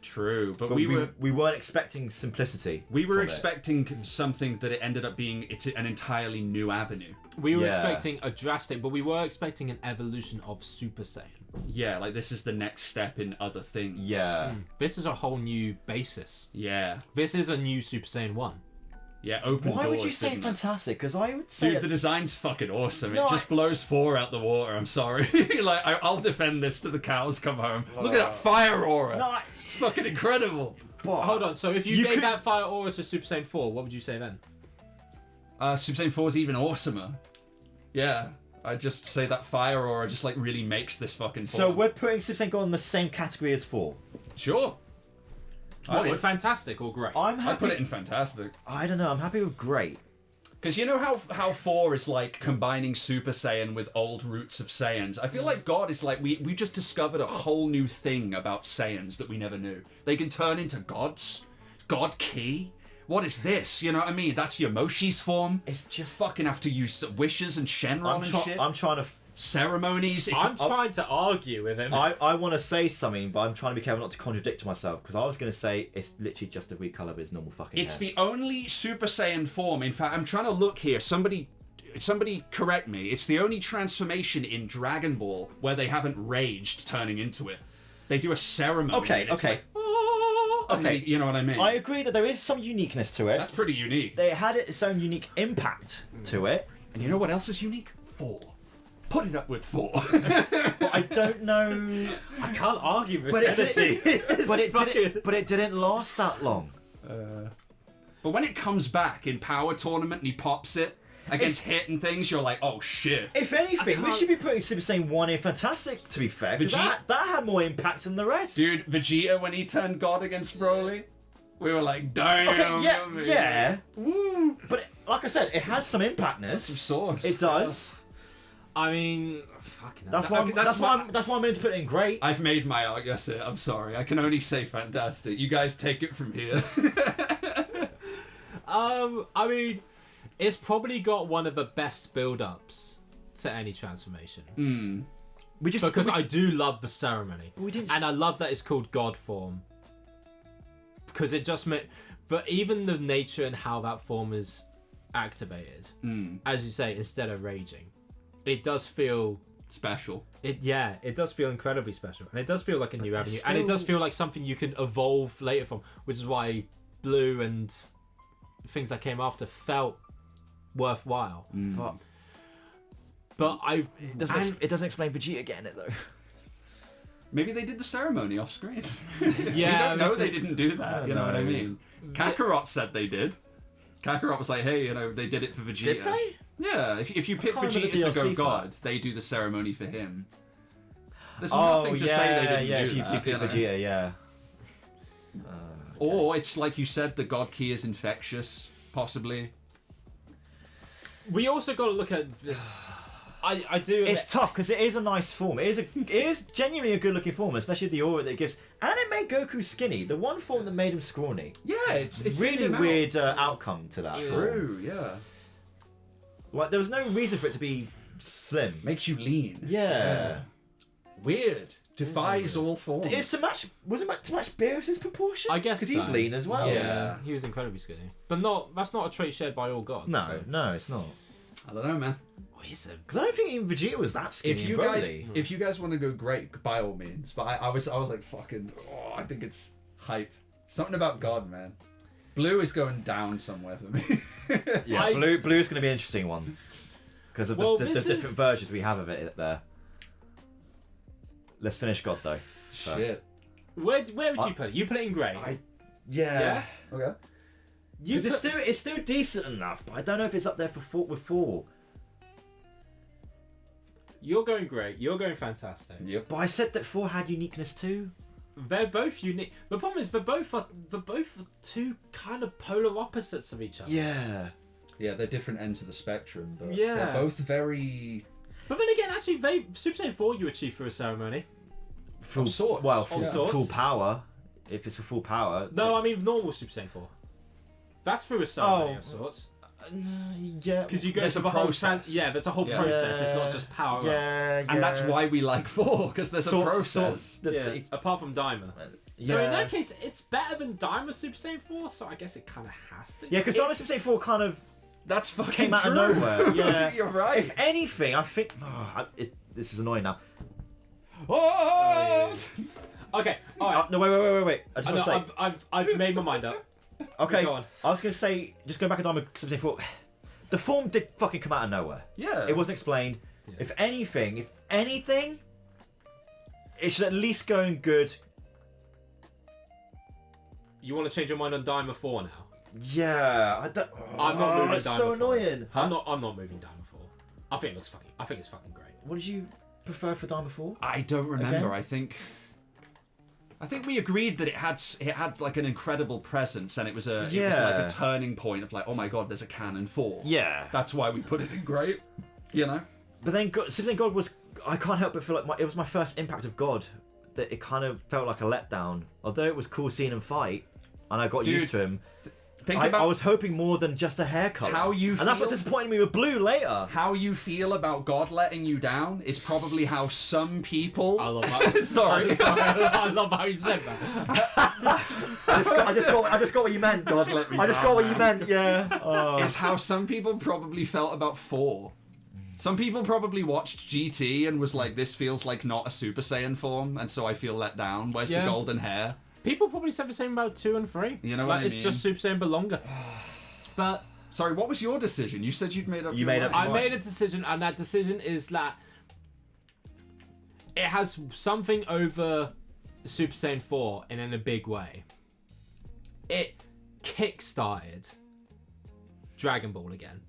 True, but but we we weren't expecting simplicity. were from it. expecting something that it ended up being an entirely new avenue. We were Yeah. expecting a drastic, but we were expecting an evolution of Super Saiyan. Yeah, like this is the next step in other things. Yeah. This is a whole new basis. Yeah. This is a new Super Saiyan 1. Yeah, open Why doors. would you say didn't it? fantastic? Because I would say... Dude, the design's fucking awesome. No, It just blows 4 out the water. I'm sorry. Like, I'll defend this till the cows come home. Look at that fire aura. No, It's fucking incredible. but- Hold on. So if you gave that fire aura to Super Saiyan 4, what would you say then? Super Saiyan 4 is even awesomer. Yeah, I'd just say that fire aura just like really makes this fucking So form. we're putting Super Saiyan God in the same category as 4. Sure. What, in would. fantastic or great? I'm happy... I'd put it in fantastic. I don't know, I'm happy with great. Because you know how 4 is like combining Super Saiyan with old roots of Saiyans? I feel like God is like, we just discovered a whole new thing about Saiyans that we never knew. They can turn into gods? God Ki? What is this? You know what I mean? That's Yamoshi's form. It's just... Fucking have to use wishes and Shenron and shit. I'm trying to... Ceremonies. I'm trying to argue with him. I want to say something, but I'm trying to be careful not to contradict myself, because I was going to say it's literally just a recolour of his normal fucking It's hair. the only Super Saiyan form. In fact, I'm trying to look here. Somebody correct me. It's the only transformation in Dragon Ball where they haven't raged turning into it. They do a ceremony. Okay, and it's okay. like, "Oh," and Okay. you know what I mean? I agree that there is some uniqueness to it. That's pretty unique. They had its own unique impact to it, And you know what else is unique? 4. Put it up with 4. but I don't know... I can't argue with But it sanity. but it didn't last that long. But when it comes back in Power Tournament and he pops it against Hit and things, you're like, oh shit. If anything, we can't- should be putting Super Saiyan 1 in Fantastic, to be fair, because that had more impact than the rest. Dude, Vegeta, when he turned God against Broly, we were like, damn. Okay, yummy. yeah. Woo. But like I said, it has some impactness. Some sauce. It does. I mean, fucking hell. That's why. That's why I'm meant to put it in great. I've made my argument. That's it. I'm sorry. I can only say fantastic. You guys take it from here. I mean, it's probably got one of the best build-ups to any transformation. Because I do love the ceremony, and I love that it's called God form. Because it just but even the nature and how that form is activated, as you say, instead of raging, it does feel Special. It does feel incredibly special, and it does feel like a new avenue, and it does feel like something you can evolve later from, which is why Blue and things that came after felt worthwhile. But it doesn't explain Vegeta getting it though. Maybe they did the ceremony off screen. yeah, we don't know they didn't do that. You know what I mean? Kakarot said they did. Kakarot was like, hey, they did it for Vegeta. Did they? Yeah, if you pick can't remember Vegeta the to go DLC God, they do the ceremony for him. There's nothing to say they didn't do if you that. pick Vegeta, yeah. Or it's like you said, the God Key is infectious, possibly. we also got to look at this. I do. It's tough because it is a nice form. It is genuinely a good looking form, especially the aura that it gives. And it made Goku skinny. The one form that made him scrawny. Yeah, it's Really weird outcome to that. form. True, yeah. Like there was no reason for it to be slim. Makes you lean. Yeah. Weird. Defies all forms. It's to match. Was it to match Beerus's proportion? I guess because he's so. lean as well. Yeah, he was incredibly skinny, but that's not a trait shared by all gods. No, so. no, it's not. I don't know, man. Because I don't think even Vegeta was that skinny. If you guys want to go great, by all means. But I was like fucking. Oh, I think it's hype. Something about God, man. Blue is going down somewhere for me. yeah, blue is going to be an interesting one because of the different versions we have of it there. Let's finish God though. First. Shit. Where would you put it? You put it in grey. Yeah. Okay. It's still decent enough, but I don't know if it's up there with 4. You're going great. You're going fantastic. Yep. But I said that 4 had uniqueness too. They're both unique. The problem is they're both two kind of polar opposites of each other. Yeah. Yeah, they're different ends of the spectrum, but Yeah. they're both very. But then again, actually, Super Saiyan 4 you achieve through a ceremony. Full sorts. Well, Of sorts. full power. If it's for full power. No, I mean normal Super Saiyan 4. That's through a ceremony of sorts. Yeah. Because you go There's through a the whole process. there's a whole Yeah. process. It's not just power up. Yeah. And that's why we like 4, because there's a process. Apart from Daima. So in that case, it's better than Daima Super Saiyan 4, so I guess it kind of has to. Yeah, because Daima Super Saiyan 4 kind of That's fucking came out true. of nowhere. Yeah. You're right. If anything, I think... this is annoying now. Oh! Okay, alright. No, wait. I just want to say... I've made my mind up. Okay, Go on. I was gonna say, just going back to Daima Super Saiyan 4, the form did fucking come out of nowhere. Yeah. It wasn't explained. Yeah. If anything, it should at least go in good. You want to change your mind on Daima 4 now? Yeah, I don't. I'm not moving It's Daima so 4. annoying. Huh? I'm not moving Daima 4. I think it's fucking great. What did you prefer for Daima 4? I don't remember. Again? I think we agreed that it had like an incredible presence, and it was like Yeah. a turning point of like, oh my god, there's a canon 4. Yeah. That's why we put it in great. You know. But then Super Saiyan God was. I can't help but feel like it was my first impact of God. That it kind of felt like a letdown. Although it was cool seeing him fight, and I got used to him. I was hoping more than just a hair colour. How you and that's what feel- disappointed me with Blue later. How you feel about God letting you down is probably how some people. I love that. Sorry. I love how you said that. I just got what you meant. God let me I just down, got what you man. meant. Yeah. Oh. Is how some people probably felt about 4. Some people probably watched GT and was like, this feels like not a Super Saiyan form, and so I feel let down. Where's Yeah. the golden hair? People probably said the same about 2 and 3. You know like, what I it's mean? just Super Saiyan but longer. But Sorry, what was your decision? You said you'd made up. You your made mind. up- I made a decision, and that decision is that it has something over Super Saiyan 4 and in a big way. It kickstarted Dragon Ball again.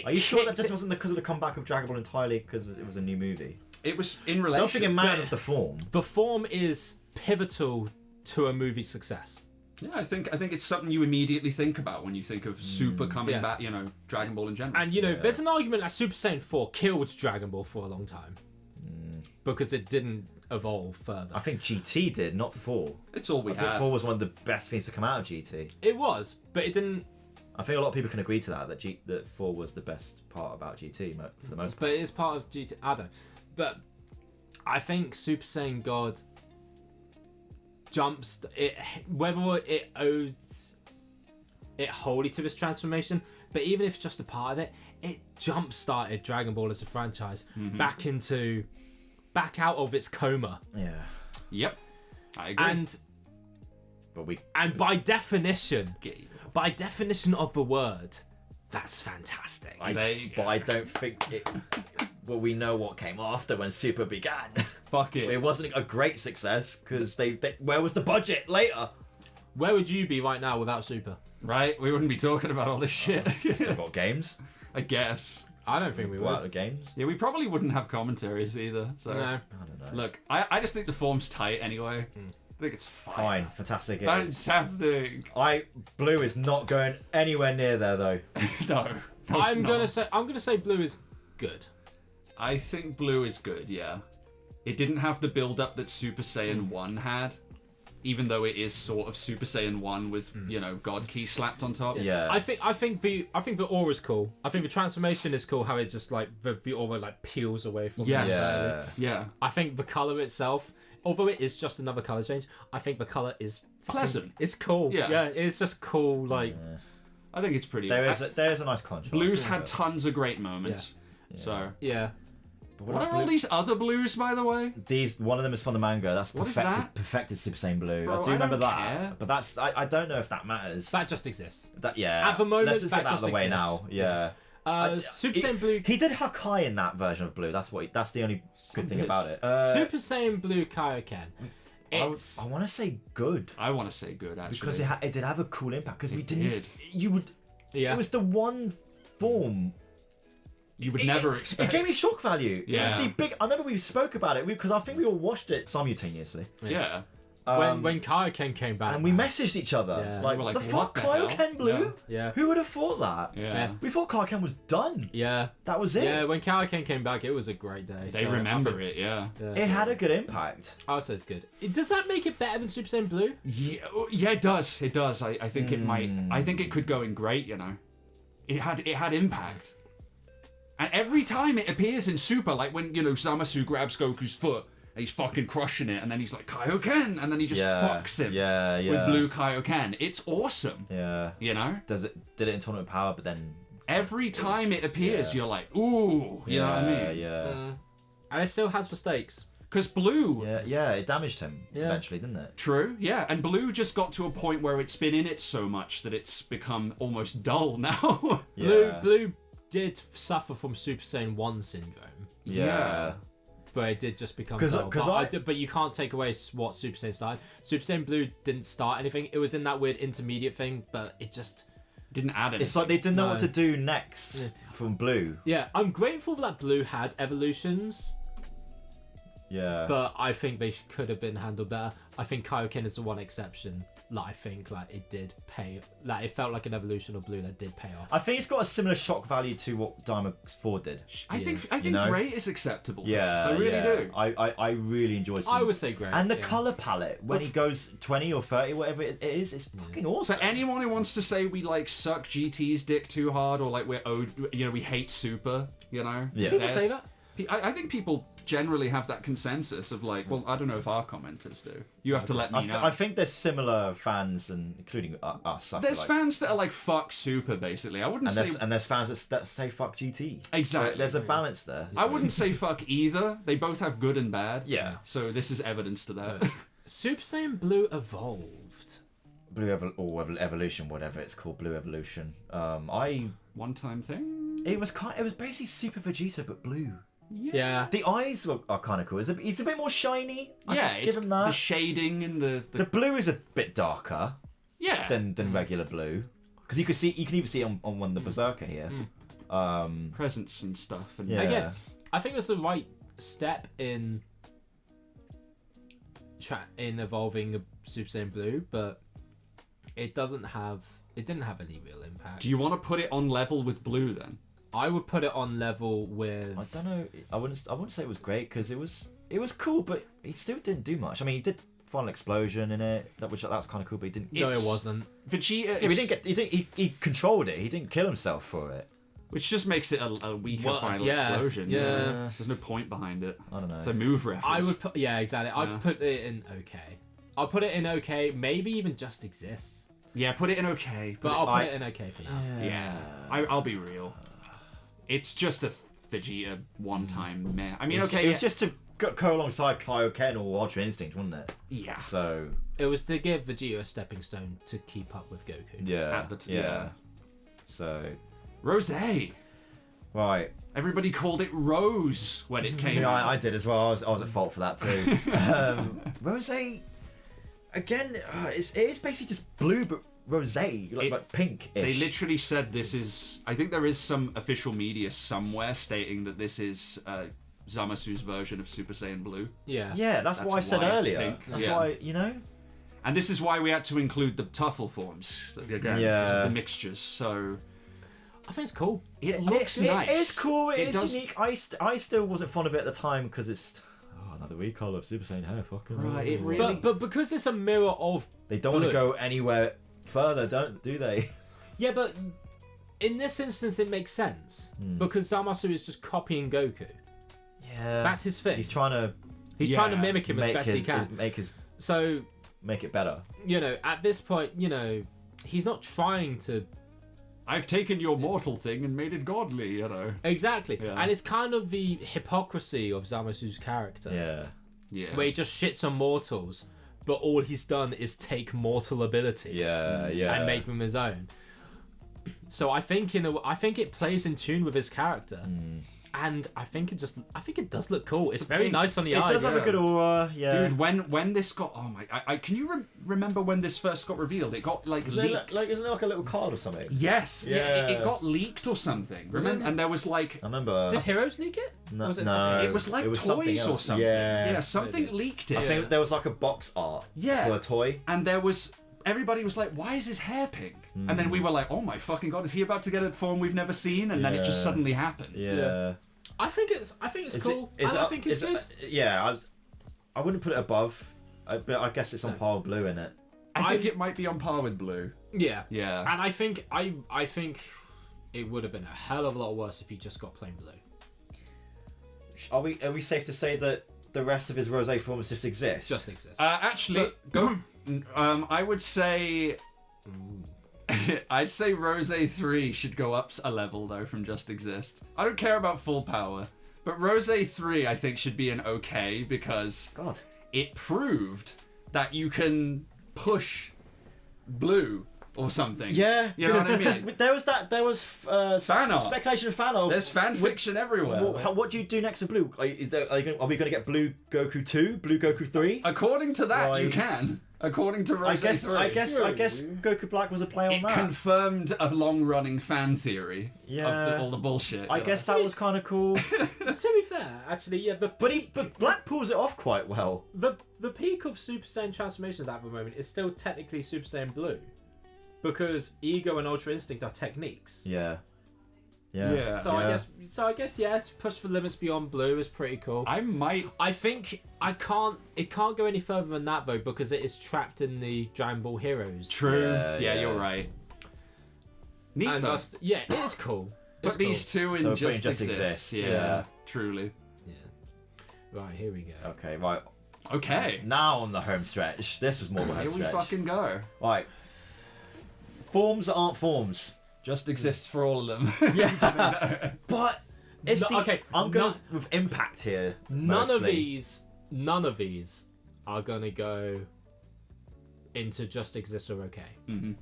Are you sure that just wasn't because of the comeback of Dragon Ball entirely because it was a new movie? It was in I relation. don't think it mattered with the form. The form is pivotal to a movie's success. Yeah, I think it's something you immediately think about when you think of Super coming Yeah. back. You know, Dragon Ball in general. And, you know, there's an argument that Super Saiyan 4 killed Dragon Ball for a long time. Because it didn't evolve further. I think GT did, not 4. It's all we I think had. 4 was one of the best things to come out of GT. It was, but it didn't. I think a lot of people can agree to that that 4 was the best part about GT for the most part. But it is part of GT. I don't know. But I think Super Saiyan God jumps it, whether it owes it wholly to this transformation, but even if it's just a part of it, it jump started Dragon Ball as a franchise back out of its coma. Yeah, Yep, I agree. but by definition of the word, that's fantastic. There you go. But I don't think it. Well, we know what came after when Super began. Fuck it. It wasn't a great success because they where was the budget later? Where would you be right now without Super? Right? We wouldn't be talking about all this shit. Still got games. I guess. I don't think we Go out would. of games. Yeah, we probably wouldn't have commentaries either. So No. I don't know. look, I just think the form's tight anyway. I think it's Fine, fine. fantastic. It is. Fantastic. Blue is not going anywhere near there though. No, it's I'm not. gonna say blue is good. I think blue is good. Yeah, it didn't have the build up that Super Saiyan 1 had, even though it is sort of Super Saiyan 1 with God Key slapped on top. Yeah. I think the aura's cool. I think the transformation is cool. How it just like the aura like peels away from. Yes. Yeah. Yeah. I think the color itself, although it is just another color change, I think the color is fucking, Pleasant. It's cool. Yeah. Yeah, it's just cool. Like I think it's pretty. There is a nice contrast. Blues isn't had it? tons of great moments. So yeah. But what are all these other blues, by the way? One of them is from the manga. That's What is perfected. that? Perfected Super Saiyan Blue. Bro, I do I remember don't that. care. But that's I don't know if that matters. That just exists. Yeah. At the moment, let's just get that that out of the just way exists. now. Yeah. Super Saiyan Blue. He did Hakai in that version of Blue. That's the only good thing bitch. about it. Super Saiyan Blue Kaioken. It's I want to say good I want to say good actually. because it did have a cool impact. Because we didn't. did. You would. yeah. It was the one form. You would never expect. It gave me shock value. It was Yeah. the big. I remember we spoke about it because I think we all watched it simultaneously. Yeah. when Kaioken came back. And we messaged each other Yeah. like, We were the like, fuck, what the hell? Kaioken Blue? Yeah. Who would have thought that? Yeah. We thought Kaioken was done. Yeah. That was it. Yeah, when Kaioken came back, it was a great day. They remember it. Yeah. It had a good impact. I would say it's good. Does that make it better than Super Saiyan Blue? Yeah. Yeah. It does. It does. I think it might. I think it could go in great. You know. It had impact. And every time it appears in Super, like when Zamasu grabs Goku's foot. He's fucking crushing it, and then he's like Kaioken, and then he just fucks him with blue Kaioken. It's awesome. Yeah. You know? Did it in Tournament of Power, but then Every time it appears, you're like, ooh, you know what I mean? Yeah. And it still has the stakes. Because Blue... Yeah, it damaged him eventually, didn't it? True, yeah. And Blue just got to a point where it's been in it so much that it's become almost dull now. Blue did suffer from Super Saiyan 1 syndrome. Yeah. But it did just become dull. But you can't take away what Super Saiyan started. Super Saiyan Blue didn't start anything. It was in that weird intermediate thing, but it just... didn't add anything. It's like they didn't know what to do next from Blue. Yeah, I'm grateful that Blue had evolutions. Yeah. But I think they could have been handled better. I think Kaioken is the one exception. Like, I think it did pay. Like, it felt like an evolution of Blue that did pay off. I think it's got a similar shock value to what Daima 4 did. I think Grey is acceptable for this. I really do. I really enjoyed it. I would say Grey. And the colour palette, when he goes 20 or 30, whatever it is, it's fucking awesome. For anyone who wants to say we suck GT's dick too hard, or we hate Super, Yeah. Do people say that? I think people generally have that consensus of I don't know if our commenters do. You have to let me know. I think there's similar fans, and including us. There's fans that are fuck Super, basically. I wouldn't say... And there's fans that say fuck GT. Exactly. So there's a balance there. I wouldn't say fuck either. They both have good and bad. Yeah. So this is evidence to that. Super Saiyan Blue evolved. Evolution, whatever it's called, Blue Evolution. One-time thing? It was basically Super Vegeta, but blue. Yeah. The eyes are kind of cool. It's a bit more shiny. Give him that. The shading and the blue is a bit darker. Yeah. Than regular blue, because you can even see it on one of the Berserker here. Presents and stuff. And Again, I think it's the right step in evolving a Super Saiyan Blue, but it didn't have any real impact. Do you want to put it on level with Blue then? I would put it on level with... I don't know. I wouldn't say it was great, because it was cool, but he still didn't do much. I mean, he did Final Explosion in it, that was kind of cool, but he didn't. No, it wasn't. Vegeta. Yeah, he controlled it. He didn't kill himself for it, which just makes it a weaker Final Explosion. Yeah. There's no point behind it. I don't know. It's a move reference. I would put... Yeah, exactly. I'd put it in okay. I'll put it in okay. Maybe even just exists. Yeah, put it in okay. But I'll put it in okay for now. Yeah. I'll be real. It's just a Vegeta one-time meh. I mean, okay. It was just to go alongside Kaioken or Ultra Instinct, wasn't it? Yeah. So... It was to give Vegeta a stepping stone to keep up with Goku. Yeah. At the time. So... Rose. Right. Everybody called it Rose when it came out. I did as well. I was at fault for that too. Rose... Again, it is basically just blue, but rosé, like pink-ish. They literally said this is... I think there is some official media somewhere stating that this is Zamasu's version of Super Saiyan Blue. Yeah. Yeah, that's what I said why it's earlier. pink. That's why, And this is why we had to include the Tuffle forms, again, the mixtures, so... I think it's cool. It looks nice. It is cool, it is does... unique. I still wasn't fond of it at the time, because it's... another recall of Super Saiyan hair, fucking right, it really... But because it's a mirror of They don't want to go anywhere further, do they? Yeah, but in this instance it makes sense. Because Zamasu is just copying Goku. Yeah. That's his thing. He's trying to mimic him as best he can. Make it better. At this point, he's not trying to... I've taken your mortal thing and made it godly, Exactly. Yeah. And it's kind of the hypocrisy of Zamasu's character. Yeah. Where he just shits on mortals, but all he's done is take mortal abilities and make them his own. So I think it plays in tune with his character. And I think it does look cool. It's very nice on the eyes. It does have a good aura, yeah. Dude, when this got... Oh my... can you remember when this first got revealed? It got, leaked. Isn't it like a little card or something? Yes. Yeah. It got leaked or something. Remember? And there was I remember... Did Heroes leak it? No. Was it It was like toys or something. Yeah. Something leaked it. I think there was like a box art for a toy. And there was... Everybody was like, why is his hair pink? And then we were like, oh my fucking god, is he about to get a form we've never seen? And then it just suddenly happened. Yeah. I think it's cool. I think it's good. I wouldn't put it above, but I guess it's on par with Blue in it. I think it might be on par with Blue. Yeah. Yeah. And I think it would have been a hell of a lot worse if he just got plain Blue. Are we safe to say that the rest of his rosé forms just exist? Just exist. Actually, I would say... I'd say Rose 3 should go up a level, though, from Just Exist. I don't care about full power, but But Rose 3, I think, should be an okay because God. it proved that you can push blue or something. Yeah, You know what I mean? 'cause there was Fan art. speculation of fan art. There's fan fiction everywhere. What do you do next to blue? Are we going to get blue Goku 2, blue Goku 3? According to that, you Like- can. According to Rose 3. I guess Goku Black was a play on It that. confirmed a long-running fan theory Yeah. of all the bullshit. I guess that was kind of cool. To be fair, actually, yeah, but Black pulls it off quite well. the peak of Super Saiyan transformations at the moment is still technically Super Saiyan Blue, because Ego and Ultra Instinct are techniques. Yeah. Yeah. So I guess yeah, to push the limits beyond Blue is pretty cool. I think it can't go any further than that though, because it is trapped in the Dragon Ball Heroes. True. Yeah, Yeah, yeah. you're right. Neat And though. yeah, it is cool. But these two in So just Just exist. Exists, Yeah, yeah. truly. Yeah. Right, here we go. Okay, right. Okay. Now on the home stretch. This was more of a home Here we stretch. fucking go. Right. Forms that aren't forms. Just exists for all of them. Yeah. But it's I'm going with impact here. None of mostly. these are gonna go into just exist or okay.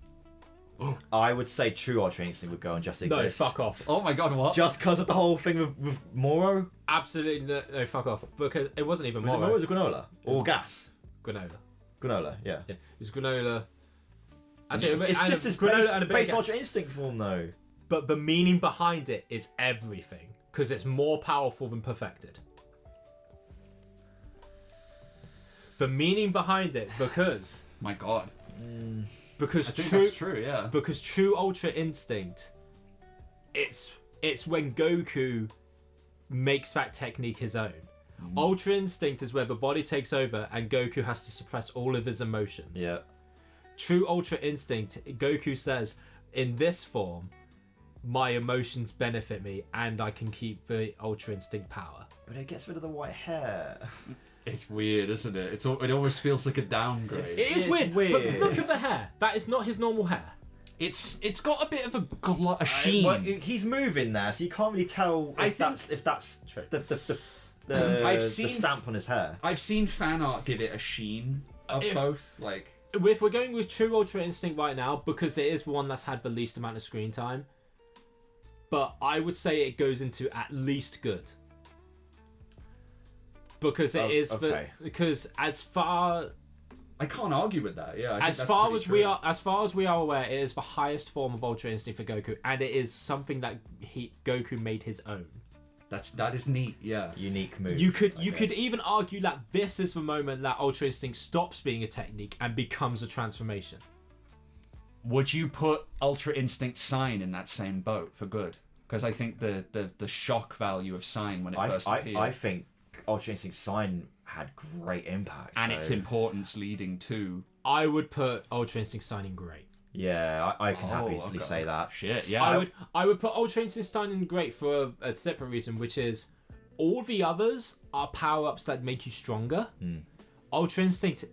I would say True Ultra Instinct would go on Just Exist. No, fuck off. Oh my god, what? Just because of the whole thing with Moro? Absolutely no, fuck off. Because it wasn't even Was it Moro. Moro or was it Granolah? Or Gas? Granolah. Granolah, yeah. Yeah, it was Granolah. Actually, It's and just his Granolah base, and a bit base of gas. Ultra Instinct form though. But the meaning behind it is everything, because it's more powerful than perfected. The meaning behind it, because My god. I think that's true, yeah. because True Ultra Instinct, it's when Goku makes that technique his own. Ultra Instinct is where the body takes over and Goku has to suppress all of his emotions. Yeah. True Ultra Instinct, Goku says, in this form, my emotions benefit me and I can keep the Ultra Instinct power. But it gets rid of the white hair. It's weird, isn't it? It almost feels like a downgrade. It is It's weird, but weird. look at the hair. That is not his normal hair. It's got a bit of a sheen. Well, he's moving there, so you can't really tell if that's I've the seen stamp on his hair. I've seen fan art give it a sheen of both. Like, If we're going with True Ultra Instinct right now, because it is the one that's had the least amount of screen time, but I would say it goes into at least good. Because it is okay. because as far I can't argue with that. Yeah. I think as that's far pretty as true. we are aware, it is the highest form of Ultra Instinct for Goku, and it is something that Goku made his own. that is neat. Yeah. Unique move. You could I guess. even argue that this is the moment that Ultra Instinct stops being a technique and becomes a transformation. Would you put Ultra Instinct Sign in that same boat for good? Because I think the shock value of Sign when it first appeared. I think Ultra Instinct Sign had great impact. and so- its importance leading to I would put Ultra Instinct signing great. Yeah, I can happily okay. say that. shit. Yeah. I would put Ultra Instinct signing great for a separate reason, which is all the others are power-ups that make you stronger. Ultra Instinct,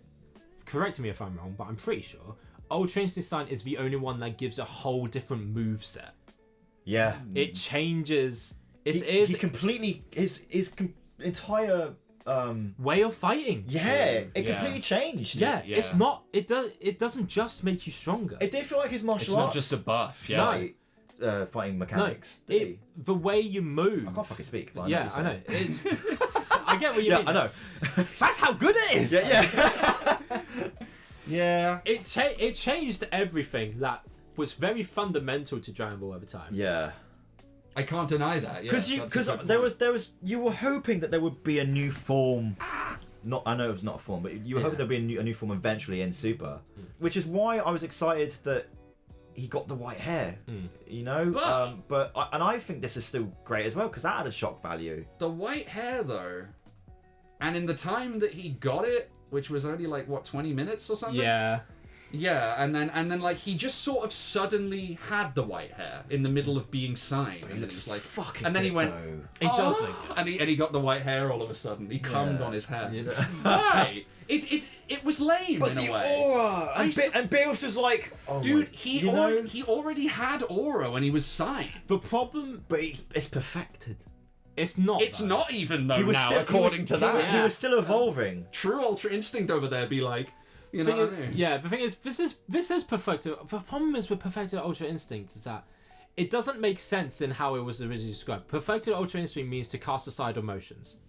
correct me if I'm wrong, but I'm pretty sure Ultra Instinct sign is the only one that gives a whole different move set. Yeah. It changes. He completely his entire way of fighting. it Yeah. completely changed. Yeah, Yeah. it's not. It doesn't just make you stronger. It did feel like his martial it's not arts just a buff. Yeah. fighting no, mechanics. did he? the way you move. I can't fucking speak. But Yeah, I know. It's. I get what you Yeah, mean. I know. That's how good it is. Yeah. Yeah. It changed everything that was very fundamental to Dragon Ball at the time. Yeah. I can't deny that. Yeah. Because that's a good there point. was you were hoping that there would be a new form. I know it was not a form, but you were hoping there'd be a new form eventually in Super, which is why I was excited that he got the white hair. You know, But- and I think this is still great as well because that had a shock value. The white hair though, and in the time that he got it, which was only like what 20 minutes or something. Yeah. Yeah, and then like he just sort of suddenly had the white hair in the middle of being signed, and then looks he's like, fucking and then he good, went, though. It does "Oh," look and he got the white hair all of a sudden. He cummed Yeah. on his hair. Yeah. Why? It was lame But in the a way. aura, I s- and Beerus was like, oh Dude, my- he you already had aura when he was signed. The problem. but it's perfected. It's not. It's though. not even though He was now, still, according to that. he was still evolving. True Ultra Instinct over there be like, you know what I mean? Yeah, the thing is, this is perfected. The problem is with perfected Ultra Instinct is that it doesn't make sense in how it was originally described. Perfected Ultra Instinct means to cast aside emotions.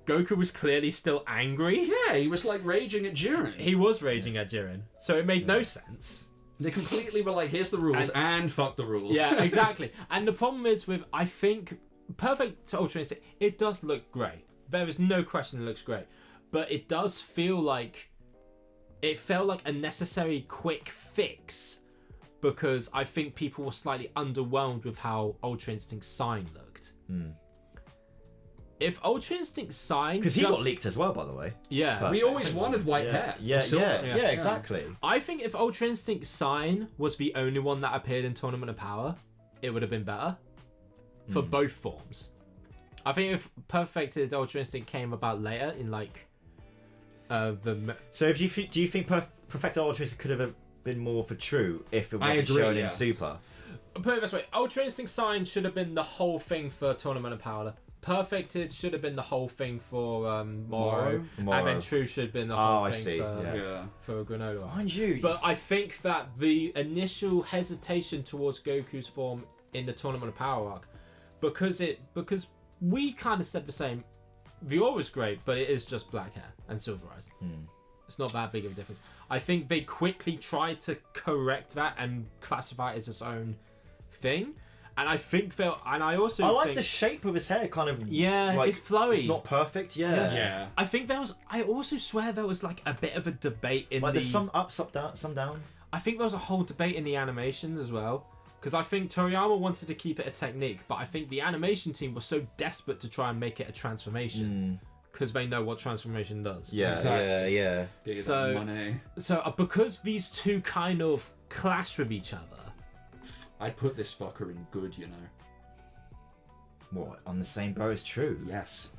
Goku was clearly still angry. Yeah, he was like raging at Jiren. He was raging at Jiren, so it made no sense. They completely were like, here's the rules, and fuck the rules. Yeah, exactly. And the problem is with, I think, Perfect Ultra Instinct, it does look great. There is no question it looks great. But it does feel like, it felt like a necessary quick fix because I think people were slightly underwhelmed with how Ultra Instinct Sign looked. If Ultra Instinct Sign Because he got leaked as well, by the way. Yeah. Perfect. We always wanted white hair. Yeah, Silver. yeah, exactly. I think if Ultra Instinct Sign was the only one that appeared in Tournament of Power, it would have been better. For both forms. I think if Perfected Ultra Instinct came about later in like So do you think Perfected Ultra Instinct could have been more for True if it I wasn't agree, shown yeah. in Super? Put it this way, Ultra Instinct Sign should have been the whole thing for Tournament of Power. Perfected should have been the whole thing for Moro. And then True should have been the whole thing for Granolah. Mind you. But I think that the initial hesitation towards Goku's form in the Tournament of Power arc, because we kind of said the same, the aura's great, but it is just black hair and silver eyes. It's not that big of a difference. I think they quickly tried to correct that and classify it as its own thing. And I think they'll. And I also. I like the shape of his hair, kind of. Yeah, like, it's flowy. It's not perfect. Yeah. I think there was. I also swear there was like a bit of a debate in Like the. there's some up, some down. I think there was a whole debate in the animations as well. Because I think Toriyama wanted to keep it a technique, but I think the animation team was so desperate to try and make it a transformation. Because they know what transformation does. Yeah, Exactly. yeah. Get So- that money. So because these two kind of clash with each other. I'd put this fucker in good, you know. What, on the same boat as True? Yes.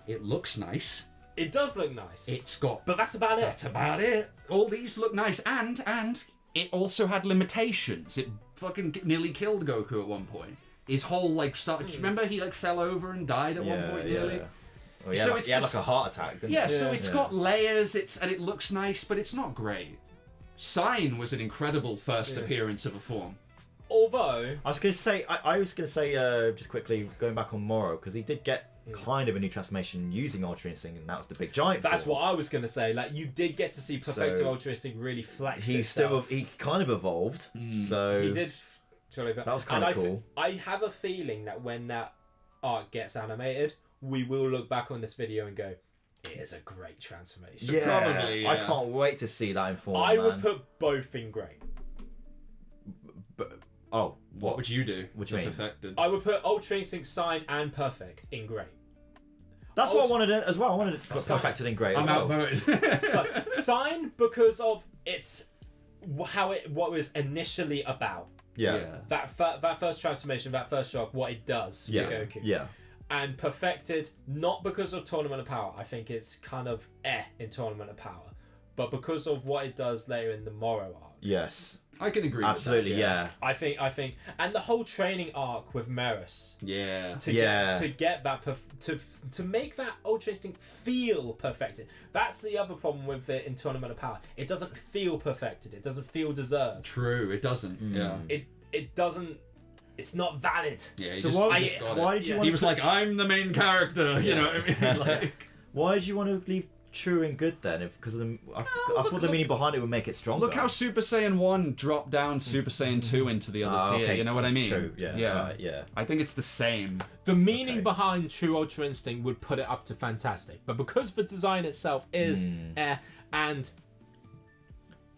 It looks nice. It does look nice. It's got... But that's about it. That's about it. All these look nice, and it also had limitations. It fucking nearly killed Goku at one point. His whole, like, start... Remember he, like, fell over and died at one point, nearly? Well, So he it's had this- like a heart attack, didn't Yeah, he? so it's got layers, and it looks nice, but it's not great. Sign was an incredible first appearance of a form. Although... I was going to say, I was going to say, just quickly, going back on Moro, because he did get kind of a new transformation using Ultra Instinct, and that was the big giant That's form. what I was going to say. Like, you did get to see Perfecto So, Ultra Instinct really flex He itself. he kind of evolved, so... He did... That was kinda cool. I have a feeling that when that arc gets animated, we will look back on this video and go, it is a great transformation. Yeah, Probably, I yeah. can't wait to see that in form, I man. would put both in great. But, oh, What would you do? What do you mean? Perfected. I would put Ultra Instinct Sign and Perfect in great. That's what I wanted as well. I wanted to put Sign. Perfected in grey as I'm well. outvoted. So, Sign because of its what it was initially about. Yeah. That first transformation, that first shock, what it does Yeah. for Goku. Yeah. And Perfected, not because of Tournament of Power. I think it's kind of in Tournament of Power. But because of what it does later in the Moro arc. Yes. I can agree Absolutely, with that. yeah. I think, and the whole training arc with Meris Yeah. to get that to make that Ultra Instinct feel perfected. That's the other problem with it in Tournament of Power. It doesn't feel perfected. It doesn't feel deserved. True, it doesn't. Yeah. It doesn't. It's not valid. Yeah, he So just, why- he just got why it. did you He want was to- like, I'm the main character, you know what I mean? Like, Why did you want to leave True and good then? Because of the, I thought the meaning behind it would make it stronger. look how Super Saiyan 1 dropped down Super Saiyan 2 into the other tier, okay. you know what I mean? True, yeah. Yeah. Right, yeah. I think it's the same. The meaning Okay. behind True Ultra Instinct would put it up to fantastic, but because the design itself is and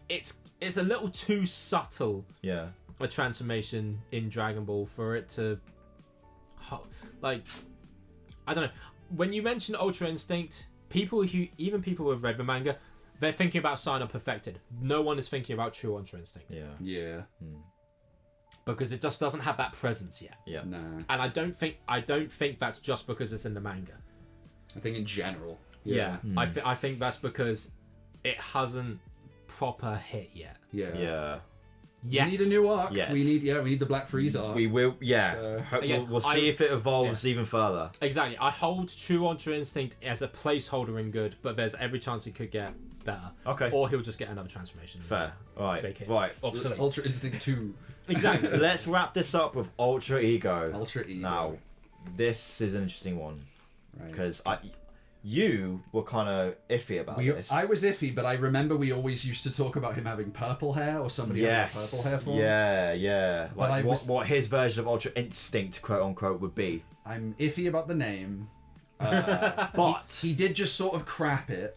it's a little too subtle Yeah. a transformation in Dragon Ball for it to like, I don't know. When you mention Ultra Instinct, people who have read the manga, they're thinking about Sign or Perfected. No one is thinking about True Ultra Instinct Yeah. Yeah. because it just doesn't have that presence yet. Yeah. No. And I don't think that's just because it's in the manga. I think in general. Yeah, I think that's because it hasn't proper hit yet. Yeah. Yeah. Yet. We need a new arc. Yes. We need the Black Frieza arc. We will, Again, we'll see if it evolves even further. Exactly. I hold True Ultra Instinct as a placeholder in good, but there's every chance he could get better. Okay. Or he'll just get another transformation. Fair. Right. Make it Right. obsolete. Ultra Instinct 2. Exactly. Let's wrap this up with Ultra Ego. Ultra Ego. Now, this is an interesting one Right. because you were kind of iffy about this. I was iffy, but I remember we always used to talk about him having purple hair or somebody having a purple hair form. Yeah. But Like I what his version of Ultra Instinct, quote unquote, would be. I'm iffy about the name. But He did just sort of crap it.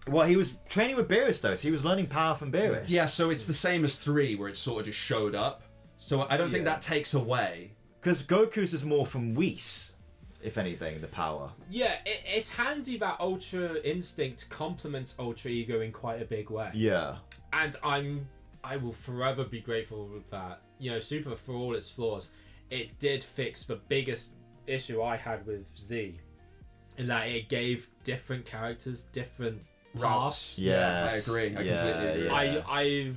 well, he was training with Beerus though, so he was learning power from Beerus. Yeah, so it's the same as 3, where it sort of just showed up. So I don't think that takes away. Because Goku's is more from Whis, if anything, the power. Yeah, it's handy that Ultra Instinct complements Ultra Ego in quite a big way. Yeah. And I will forever be grateful with that. You know, Super, for all its flaws, it did fix the biggest issue I had with Z. In that it gave different characters different paths. Yeah. I agree. I completely agree. Yeah.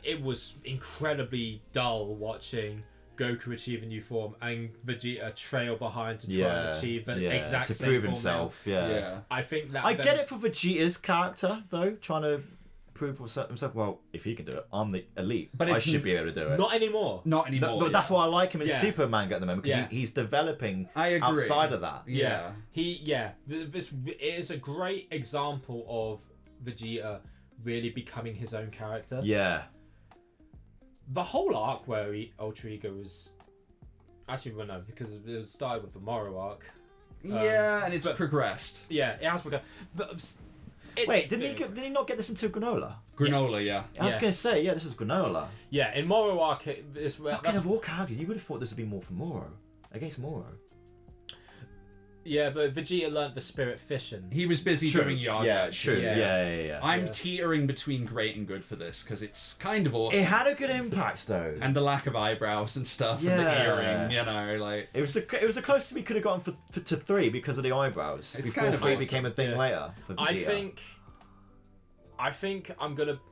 It was incredibly dull watching Goku achieve a new form and Vegeta trail behind to try and achieve the exact to same prove form himself. now. Yeah. I think that I get it for Vegeta's character though, trying to prove himself. Well, if he can do it, I'm the elite. But I it's should be able to do it. Not anymore. Not anymore. But that's why I like him in Yeah. Super manga at the moment because Yeah. he's developing I agree. outside of that. Yeah. This is a great example of Vegeta really becoming his own character. Yeah. The whole arc where Ultra Ego was actually well, no, because it was started with the Moro arc. Yeah, and it's but- progressed. Yeah, it has progressed. But it's Wait, did he not get this into Granolah? Granolah, yeah. I was Yeah. going to say, this was Granolah. Yeah, in Moro arc, it's Fucking of all characters, you would have thought this would be more for Moro. Against Moro. yeah, but Vegeta learnt the spirit fission. He was busy doing Yaga. Yeah, true. Yeah. Yeah. I'm teetering between great and good for this because it's kind of awesome. It had a good impact though. And the lack of eyebrows and stuff, and the Yeah. earring, you know, like It was the closest we could have gotten to 3 because of the eyebrows. It's before kind of 3 awesome. became a thing Yeah. later for Vegeta. I think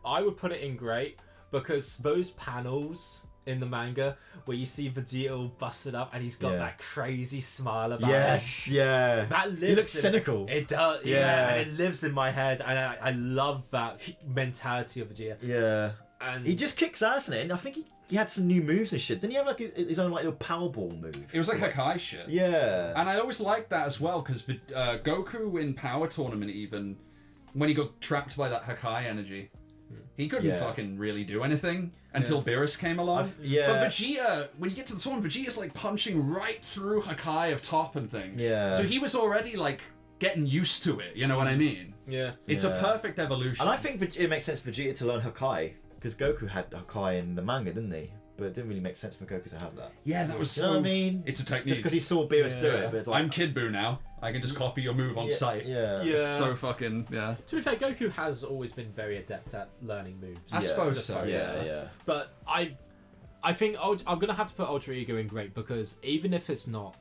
I would put it in great because those panels in the manga where you see Vegeta all busted up and he's got Yeah. that crazy smile about him. Yes, yeah. That lives. He looks in- cynical. It does, Yeah. and it lives in my head, and I love that mentality of Vegeta. Yeah. And He just kicks ass in it, and I think he had some new moves and shit. Didn't he have like his own like little Powerball move? it was like Hakai shit. Yeah. And I always liked that as well because Goku in Power Tournament, even when he got trapped by that Hakai energy, he couldn't Yeah. fucking really do anything until Beerus came along. yeah. But Vegeta, when you get to the tournament, Vegeta's like punching right through Hakai of top and things. Yeah. So he was already like getting used to it. You know what I mean? yeah, It's a Yeah. perfect evolution. And I think it makes sense for Vegeta to learn Hakai because Goku had Hakai in the manga, didn't he? But it didn't really make sense for Goku to have that. yeah, that was You so. know what I mean? It's a technique. Just because he saw Beerus do it. But like, I'm Kid Buu now. I can just copy your move on sight. Yeah. yeah. It's so fucking yeah. To be fair, Goku has always been very adept at learning moves. I suppose Just so. like- Yeah. But I think I'm gonna have to put Ultra Ego in great because even if it's not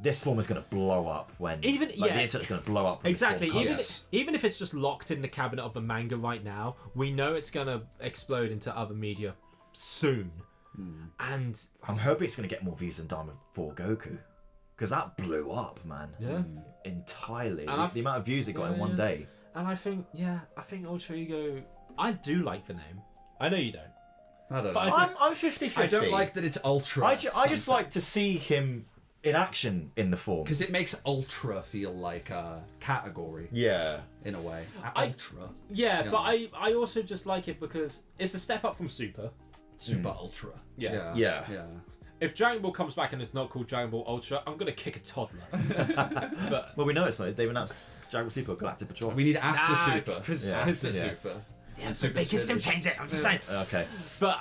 This form is going to blow up when the internet's going to blow up. When exactly, this form comes. even if it's just locked in the cabinet of the manga right now, we know it's gonna explode into other media soon. And I'm hoping it's going to get more views than Diamond 4 Goku. Because that blew up, man. Yeah. Entirely. And The amount of views it got in one day. And I think Ultra Ego. I do like the name. I know you don't. I don't know. But I'm 50-50. I don't like that it's ultra. I just like to see him in action in the form. because it makes ultra feel like a category Yeah. in a way. I- Ultra, Yeah, but I also just like it because it's a step up from Super. super ultra. Yeah. Yeah. If Dragon Ball comes back and it's not called Dragon Ball Ultra, I'm gonna kick a toddler. But Well, we know it's not. They've announced Dragon Ball Super Galactic Patrol. We need after super. because Yeah. After Yeah. super. yeah, Super but they can still Spinach. change it. I'm just saying. Okay. But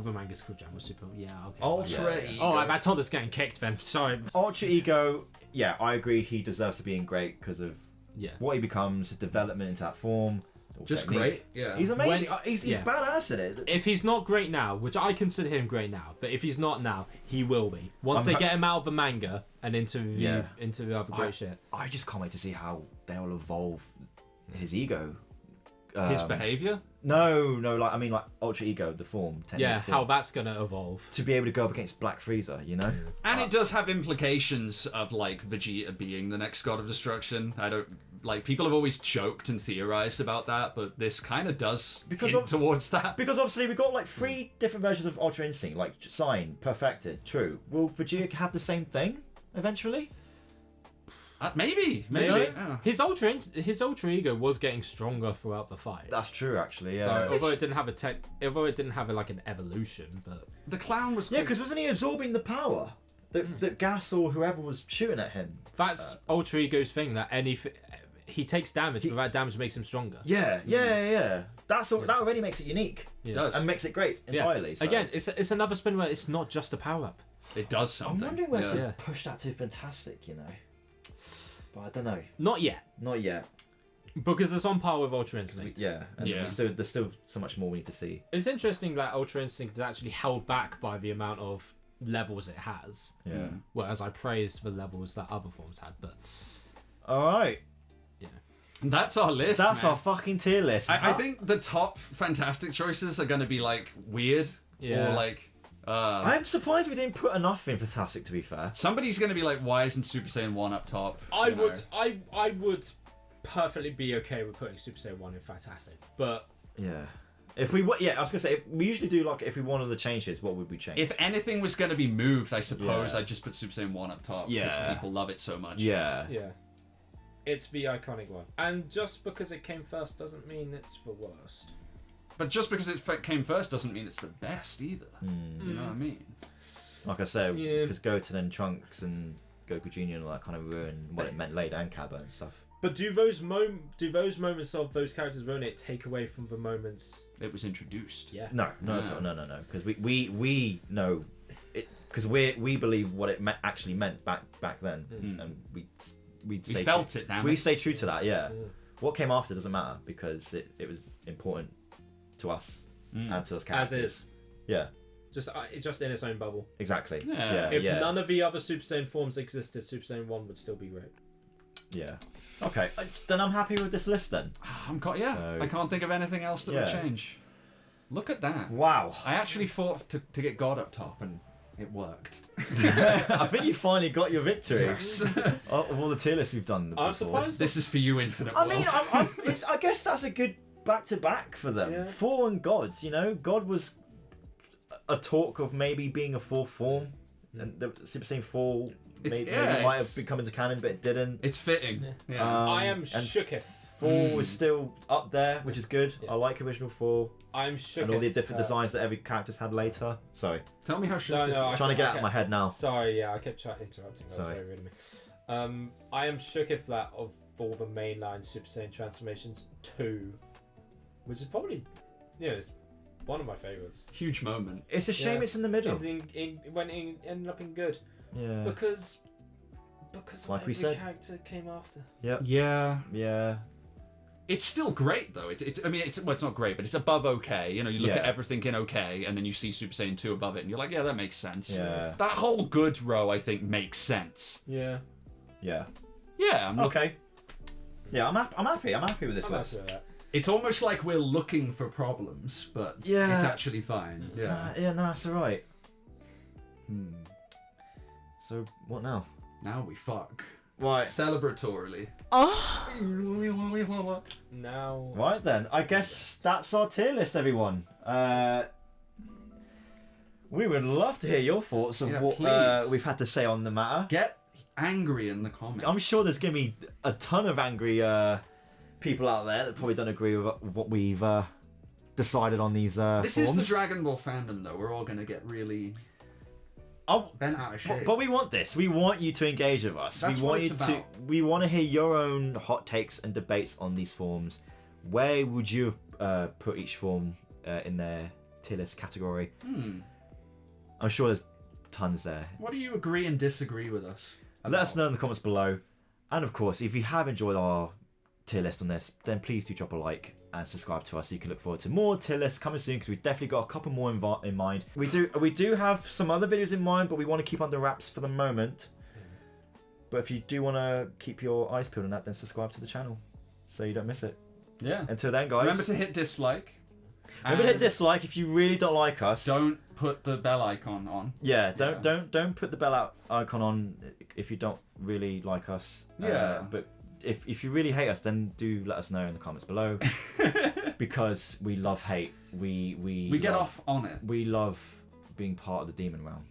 the manga's called Dragon Ball Super. Yeah, okay. Ultra Yeah. ego. Oh, my toddler's getting kicked then. Sorry. Ultra Ego, yeah, I agree. He deserves to be in great because of Yeah. what he becomes, his development into that form. the Just technique. great. Yeah. He's amazing. When- He's yeah. badass at it. If he's not great now, which I consider him great now, but if he's not now, he will be. Once they get him out of the manga and into the other great shit. I just can't wait to see how they'll evolve his ego. His behaviour? No, like I mean like Ultra Ego, the form. Yeah, form, how that's gonna evolve. to be able to go up against Black Frieza, you know. And it does have implications of like Vegeta being the next God of Destruction. I don't like people have always joked and theorized about that, but this kind of does hint towards that. Because obviously we've got like 3 different versions of Ultra Instinct, like Sign, Perfected, True. Will Vegeta have the same thing eventually? Maybe. Yeah. His ultra ego was getting stronger throughout the fight. That's true, actually. Yeah. So although it didn't have like an evolution, but The clown was Yeah, because wasn't he absorbing the power that Gas or whoever was shooting at him? that's ultra ego's thing. That he takes damage, but that damage makes him stronger. Yeah. That already makes it unique. It does. And makes it great entirely. So. Again, it's another spin where it's not just a power up. It does I'm something. wondering where Yeah. to push that to Fantastic, you know. But I don't know. Not yet, Not yet. because it's on par with Ultra Instinct. Yeah. And Yeah. there's still so much more we need to see. It's interesting that Ultra Instinct is actually held back by the amount of levels it has. Yeah. Whereas I praised the levels that other forms had, but Alright. That's our list. That's man. our fucking tier list. I think the top fantastic choices are going to be like weird Yeah. or like. I'm surprised we didn't put enough in Fantastic, to be fair. Somebody's going to be like, why isn't Super Saiyan 1 up top? I You know? would perfectly be okay with putting Super Saiyan 1 in Fantastic, but Yeah. If we I was gonna say we usually do like if we wanted to change this, what would we change? If anything was going to be moved, I suppose Yeah. I'd just put Super Saiyan 1 up top because Yeah. people love it so much. yeah. yeah, it's the iconic one. And just because it came first doesn't mean it's the worst. But just because it came first doesn't mean it's the best either. You know what I mean? Like I said, Yeah. because Goten and Trunks and Goku Jr. and all that kind of ruined what it meant later, and Kaba and stuff. But do those moments of those characters ruin it take away from the moments? It was introduced. Yeah. No, at all. No. Because we know it because we believe what it actually meant back then, and we stay felt it. Damn we it. stay true to that. Yeah. What came after doesn't matter because it was important to us and to us characters. As is. Yeah. Just in its own bubble. Exactly. Yeah. If none of the other Super Saiyan forms existed, Super Saiyan 1 would still be great. Yeah. Okay. Then I'm happy with this list then. So, I can't think of anything else that would change. Look at that. Wow. I actually fought to get God up top and it worked. I think you finally got your victory. Yes. Of all the tier lists we've done before. I'm surprised. This is for you, Infinite I World. mean, I guess that's a good back-to-back for them. Yeah. 4 and Gods, you know? God was a talk of maybe being a 4th form. And the Super Saiyan 4 maybe might have become into canon, but it didn't. It's fitting. Yeah. I am shooketh. 4 was still up there, which is good. Yeah. I like original 4. I'm shooketh. And all the different designs that every character's had later. Sorry. Tell me how I'm trying to get out of my head now. Sorry, yeah, I kept interrupting. That was Sorry. very rude of me. I am shooketh that of all the mainline Super Saiyan transformations, 2, which is probably, it's one of my favourites. Huge moment. It's a shame it's in the middle. When it ended up in good. Yeah. Because Like of we every said. character came after. Yep. Yeah. Yeah. It's still great though. It's not great, but it's above okay. You know, you look Yeah. at everything in okay, and then you see Super Saiyan 2 above it, and you're like, yeah, that makes sense. Yeah. That whole good row, I think, makes sense. Yeah. Yeah. Yeah. Okay. Yeah, I'm happy. I'm happy with this I'm list. happy with that. It's almost like we're looking for problems, but Yeah. it's actually fine. Yeah. No, that's alright. So, what now? Now we fuck. Right. Celebratorily. Now. Right then, I guess that's our tier list, everyone. We would love to hear your thoughts of what please. we've had to say on the matter. Get angry in the comments. I'm sure there's going to be a ton of angry people out there that probably don't agree with what we've decided on these This forms. is the Dragon Ball fandom, though. We're all going to get really bent out of shape. But we want this. We want you to engage with us. That's we want what it's you to. about. We want to hear your own hot takes and debates on these forms. Where would you have put each form in their tier list category? I'm sure there's tons there. What do you agree and disagree with us? Let us know in the comments below. And of course, if you have enjoyed our tier list on this, then please do drop a like and subscribe to us so you can look forward to more tier lists coming soon, because we've definitely got a couple more in mind. We do have some other videos in mind, but we want to keep under wraps for the moment. But if you do want to keep your eyes peeled on that, then subscribe to the channel so you don't miss it. Yeah. Until then, guys. Remember to hit dislike. Maybe hit dislike if you really don't like us. Don't put the bell icon on. Yeah, don't put the bell icon on if you don't really like us. Yeah. But if you really hate us, then do let us know in the comments below. Because we love hate. We get off on it. We love being part of the demon realm.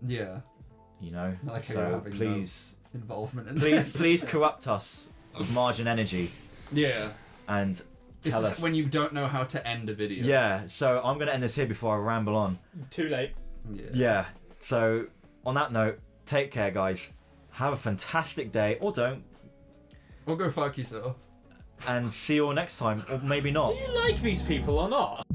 Yeah. You know? Like so please involvement in this. please corrupt us with margin energy. Yeah. And tell us when you don't know how to end a video. Yeah, so I'm gonna end this here before I ramble on. Too late. Yeah. So on that note, take care, guys. Have a fantastic day, or don't. Or go fuck yourself. And see you all next time, or maybe not. Do you like these people or not?